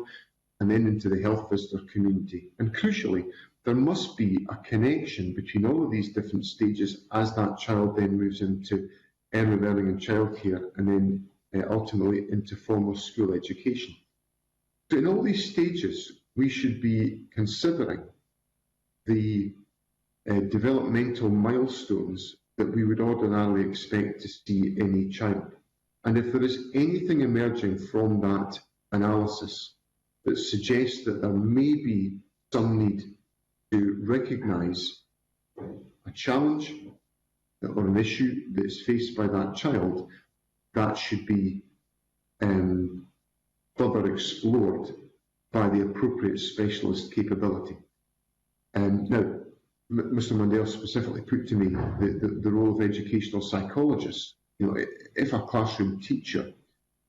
Speaker 2: and then into the health visitor community. And crucially, there must be a connection between all of these different stages as that child then moves into early learning and childcare, and then ultimately into formal school education. So in all these stages, we should be considering the developmental milestones that we would ordinarily expect to see in a child. And if there is anything emerging from that analysis that suggests that there may be some need to recognise a challenge or an issue that is faced by that child, that should be further explored by the appropriate specialist capability. Now, Mr. Mundell specifically put to me the role of educational psychologists. You know, if a classroom teacher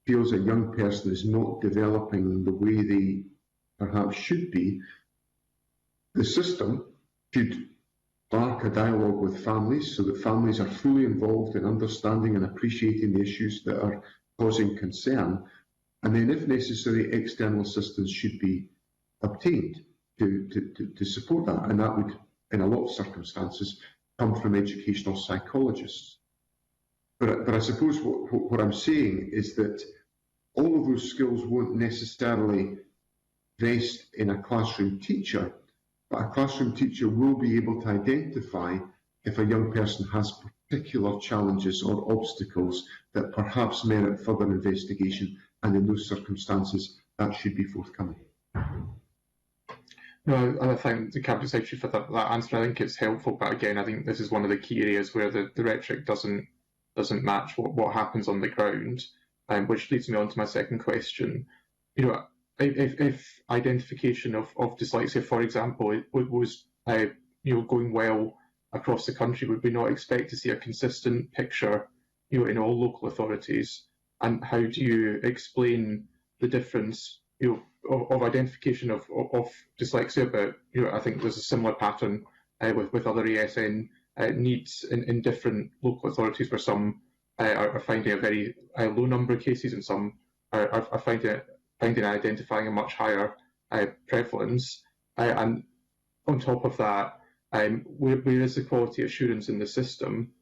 Speaker 2: feels a young person is not developing the way they perhaps should be, the system should spark a dialogue with families so that families are fully involved in understanding and appreciating the issues that are causing concern. And then, if necessary, external assistance should be obtained to support that. And that would, in a lot of circumstances, come from educational psychologists. But I suppose what I'm saying is that all of those skills won't necessarily vest in a classroom teacher, but a classroom teacher will be able to identify if a young person has particular challenges or obstacles that perhaps merit further investigation, and in those circumstances that should be forthcoming.
Speaker 11: No, I thank the Cabinet Secretary for that answer. I think it's helpful, but again, I think this is one of the key areas where the rhetoric doesn't match what happens on the ground, which leads me on to my second question. You know, if identification of dyslexia, for example, was going well across the country, would we not expect to see a consistent picture, in all local authorities? And how do you explain the difference, of identification of dyslexia? But I think there's a similar pattern with other ASN needs in different local authorities, where some are finding a very low number of cases, and some are finding identifying a much higher prevalence. And on top of that, where is the quality assurance in the system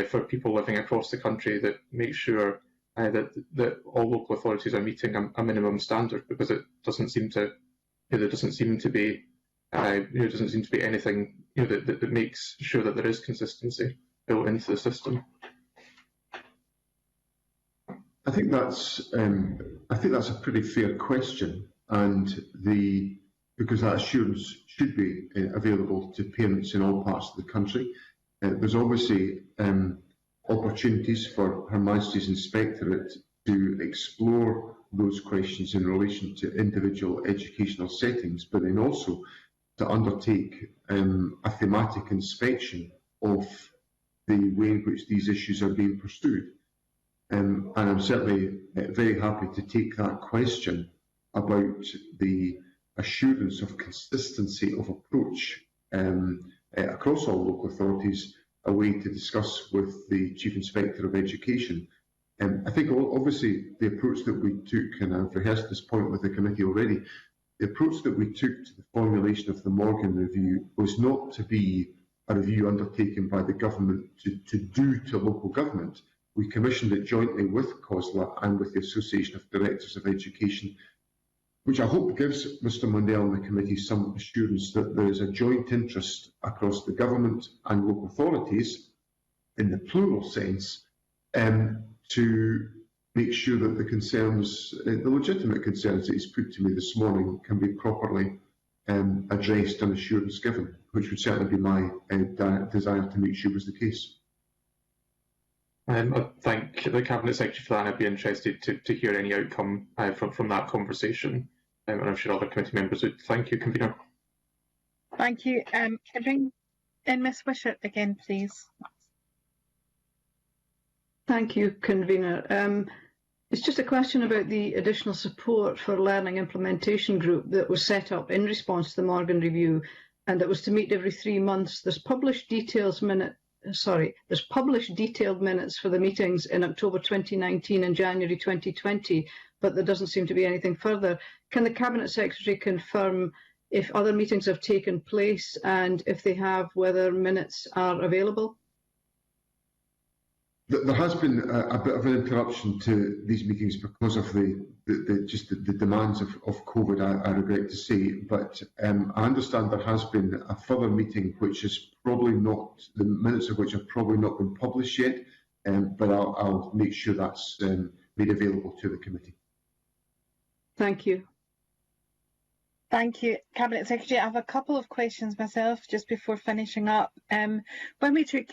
Speaker 11: for people living across the country that makes sure that all local authorities are meeting a minimum standard? Because it doesn't seem to, there doesn't seem to be anything that makes sure that there is consistency built into the system.
Speaker 2: I think that's a pretty fair question, and because that assurance should be available to parents in all parts of the country. There's obviously opportunities for Her Majesty's Inspectorate to explore those questions in relation to individual educational settings, but then also to undertake a thematic inspection of the way in which these issues are being pursued. And I'm certainly very happy to take that question about the assurance of consistency of approach across all local authorities away to discuss with the Chief Inspector of Education. I think obviously the approach that we took, and I've rehearsed this point with the committee already, the approach that we took to the formulation of the Morgan Review was not to be a review undertaken by the government to do to local government. We commissioned it jointly with COSLA and with the Association of Directors of Education, which I hope gives Mr Mundell and the committee some assurance that there is a joint interest across the government and local authorities, in the plural sense, to make sure that the concerns, the legitimate concerns that he's put to me this morning, can be properly addressed and assurance given, which would certainly be my desire to make sure was the case.
Speaker 11: I thank the Cabinet Secretary for that, and I'd be interested to hear any outcome from that conversation, and I'm sure other committee members would. Thank you, Convener.
Speaker 1: Thank you. Can I bring in Ms Wishart again, please?
Speaker 6: Thank you, Convener. It's just a question about the additional support for Learning Implementation Group that was set up in response to the Morgan Review, and that was to meet every 3 months. There's published detailed minutes for the meetings in October 2019 and January 2020, but there doesn't seem to be anything further. Can the Cabinet Secretary confirm if other meetings have taken place, and if they have, whether minutes are available?
Speaker 2: There has been a bit of an interruption to these meetings because of the demands of COVID, I regret to say, but I understand there has been a further meeting which is probably not, the minutes of which have probably not been published yet, but I'll make sure that's made available to the committee.
Speaker 6: Thank you.
Speaker 1: Thank you, Cabinet Secretary. I have a couple of questions myself just before finishing up. When we took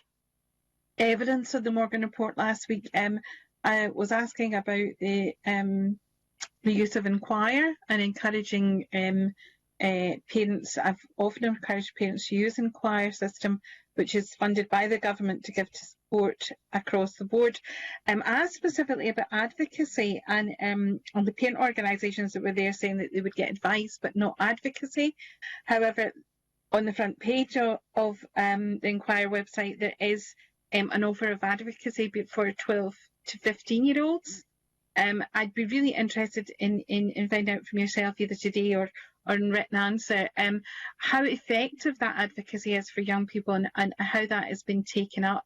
Speaker 1: evidence of the Morgan report last week, I was asking about the use of Inquire and encouraging parents. I've often encouraged parents to use Inquire system, which is funded by the government to give to support across the board. I asked specifically about advocacy and the parent organisations that were there saying that they would get advice but not advocacy. However, on the front page of the Inquire website, there is an offer of advocacy for 12 to 15-year-olds. I'd be really interested in finding out from yourself either today or in written answer how effective that advocacy is for young people and how that has been taken up,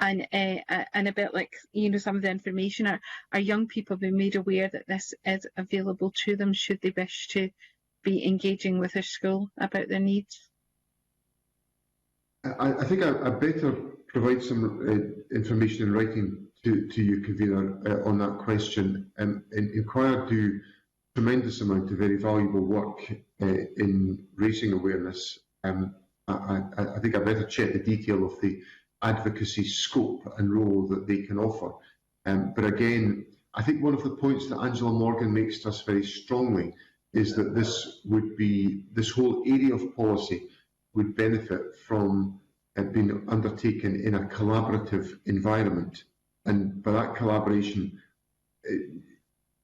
Speaker 1: and a bit like, you know, some of the information, are young people being made aware that this is available to them should they wish to be engaging with their school about their needs?
Speaker 2: I think I better provide some information in writing to you, Convener, on that question. Inquire do tremendous amount of very valuable work in raising awareness. I think I better check the detail of the advocacy scope and role that they can offer. But again, I think one of the points that Angela Morgan makes to us very strongly is that this whole area of policy would benefit from being undertaken in a collaborative environment. And by that collaboration, it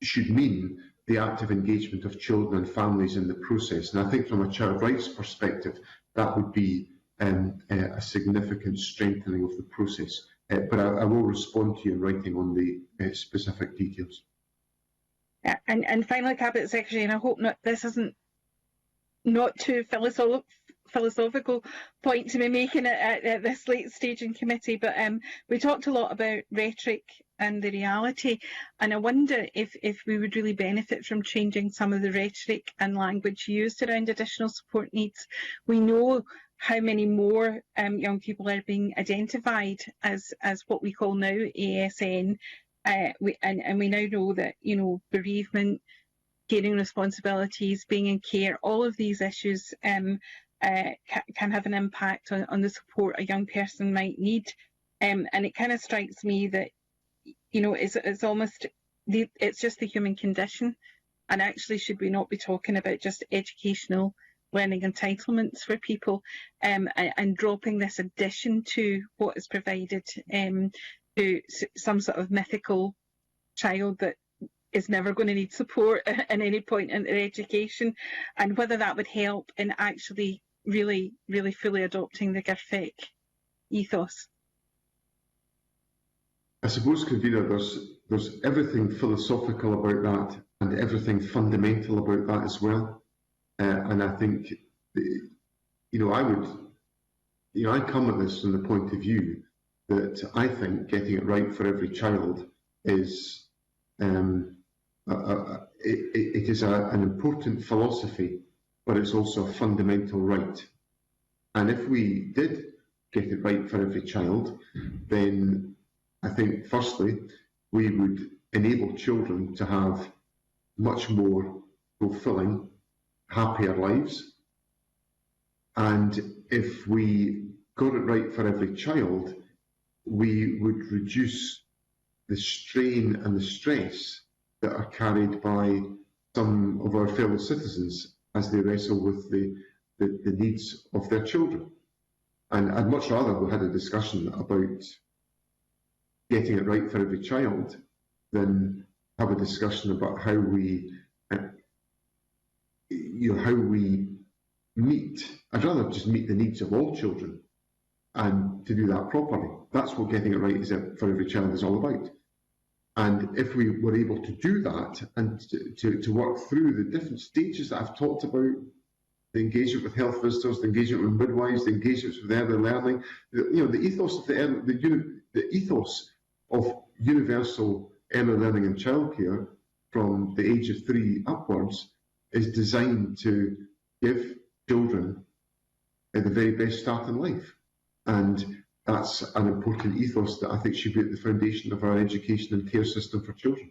Speaker 2: should mean the active engagement of children and families in the process. And I think from a child rights perspective, that would be a significant strengthening of the process. But I will respond to you in writing on the specific details.
Speaker 1: And finally, Cabinet Secretary, and I hope this isn't not too philosophical point to be making at this late stage in committee, but we talked a lot about rhetoric and the reality, and I wonder if we would really benefit from changing some of the rhetoric and language used around additional support needs. We know how many more young people are being identified as what we call now ASN, and we now know that, you know, bereavement, caring responsibilities, being in care, all of these issues can have an impact on the support a young person might need. And it kind of strikes me that, you know, it's almost, it's just the human condition. And actually, should we not be talking about just educational learning entitlements for people, and dropping this addition to what is provided to some sort of mythical child that is never going to need support at any point in their education, and whether that would help in actually really fully adopting the GIRFEC ethos?
Speaker 2: I suppose, Convener, there's everything philosophical about that and everything fundamental about that as well. And I think, you know, I come at this from the point of view that I think getting it right for every child is it is an important philosophy, but it's also a fundamental right. And if we did get it right for every child, then I think, firstly, we would enable children to have much more fulfilling, happier lives. And if we got it right for every child, we would reduce the strain and the stress that are carried by some of our fellow citizens as they wrestle with the needs of their children. And I'd much rather we had a discussion about getting it right for every child than have a discussion about how we meet. I'd rather just meet the needs of all children, and to do that properly. That's what getting it right for every child is all about. And if we were able to do that and to work through the different stages that I've talked about, the engagement with health visitors, the engagement with midwives, the engagements with early learning, the ethos of the ethos of universal early learning and childcare from the age of 3 upwards is designed to give children the very best start in life. And that's an important ethos that I think should be at the foundation of our education and care system for children.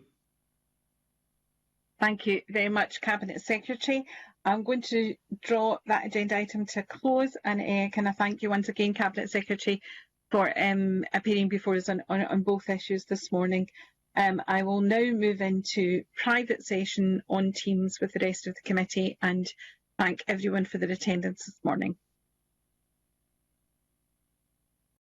Speaker 1: Thank you very much, Cabinet Secretary. I'm going to draw that agenda item to a close, and can I thank you once again, Cabinet Secretary, for appearing before us on both issues this morning. I will now move into private session on Teams with the rest of the committee and thank everyone for their attendance this morning.